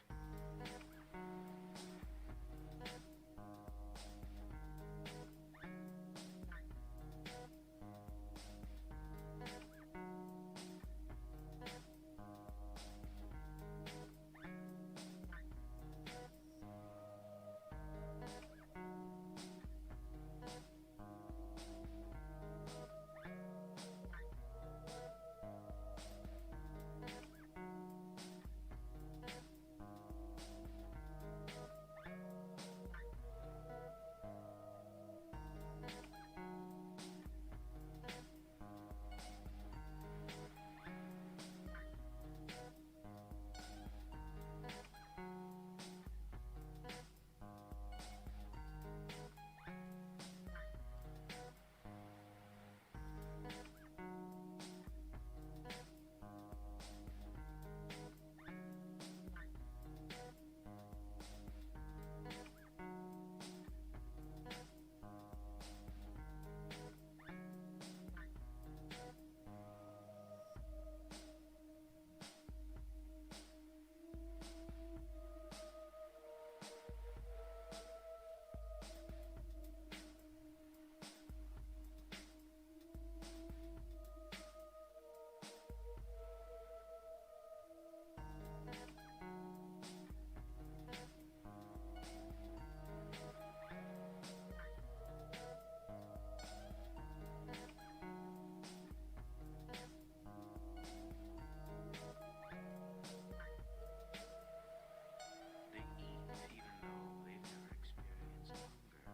They eat even though they've never experienced hunger.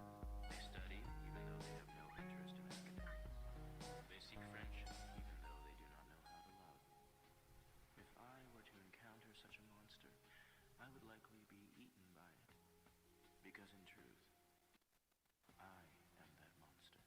They study even though they have no interest in academics. They seek friendship even though they do not know how to love. If I were to encounter such a monster, I would likely be eaten by it. Because in truth, I am that monster.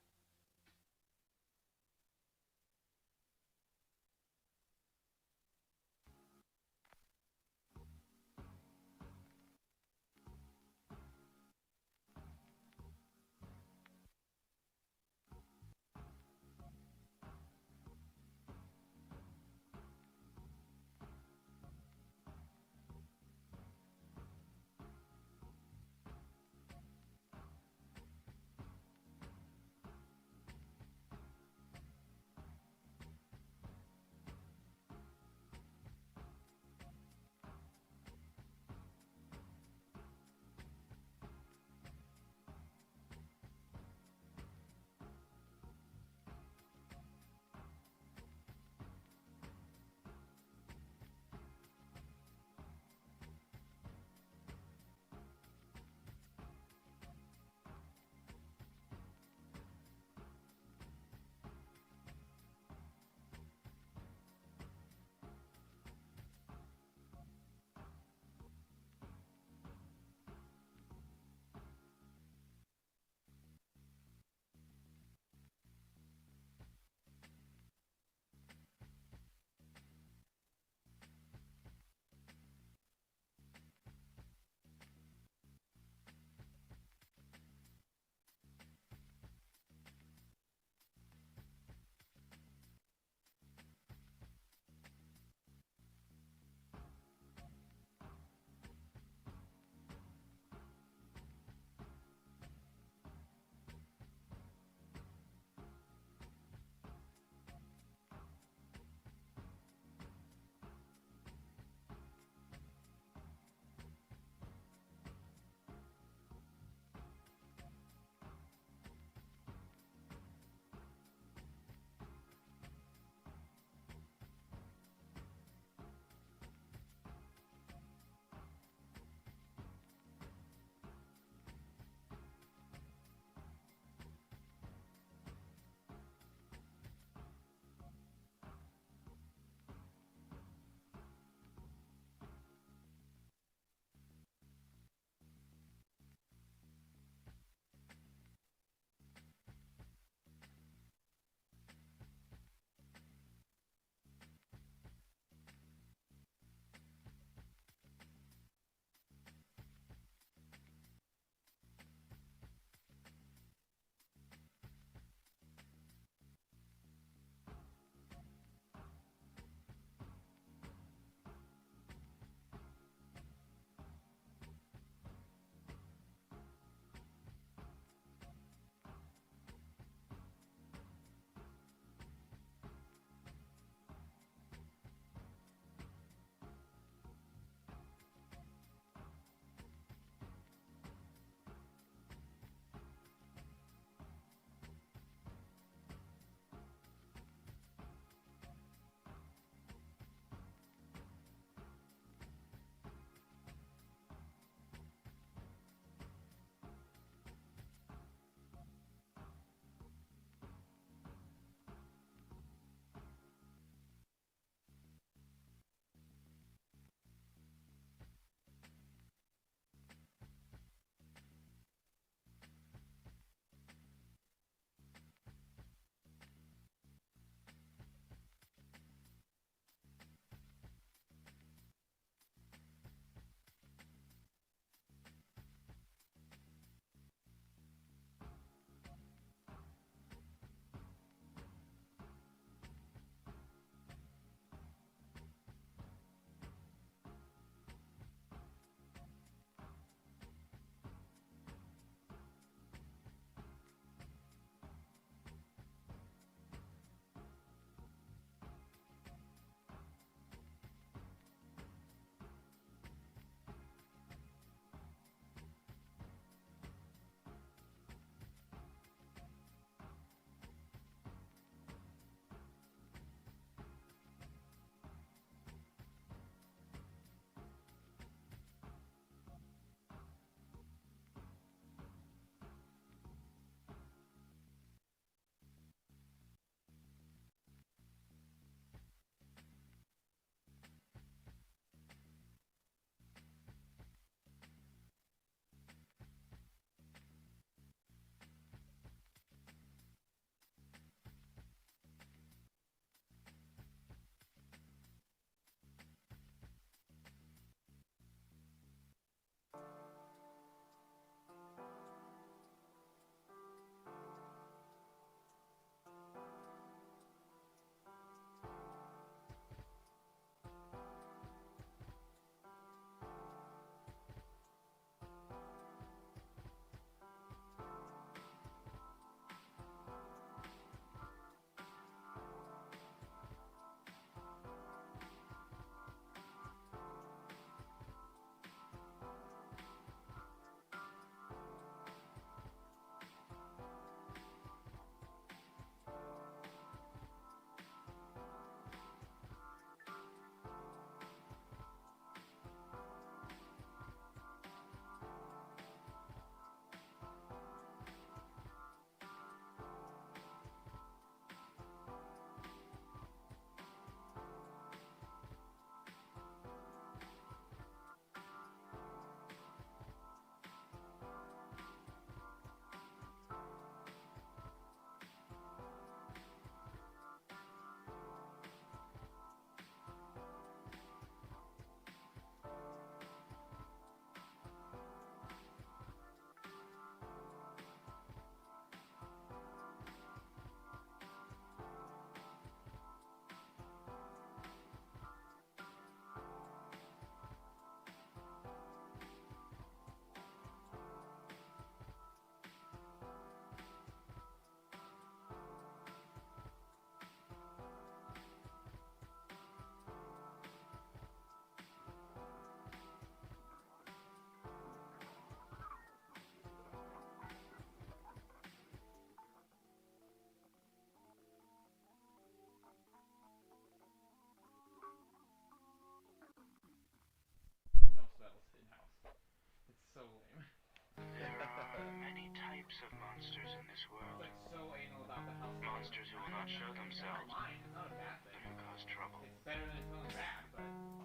types of monsters in this world. Like so anal about the health. Monsters who will not show themselves, Mine. It's not a bad but thing. who cause trouble. It's better than feeling bad, but.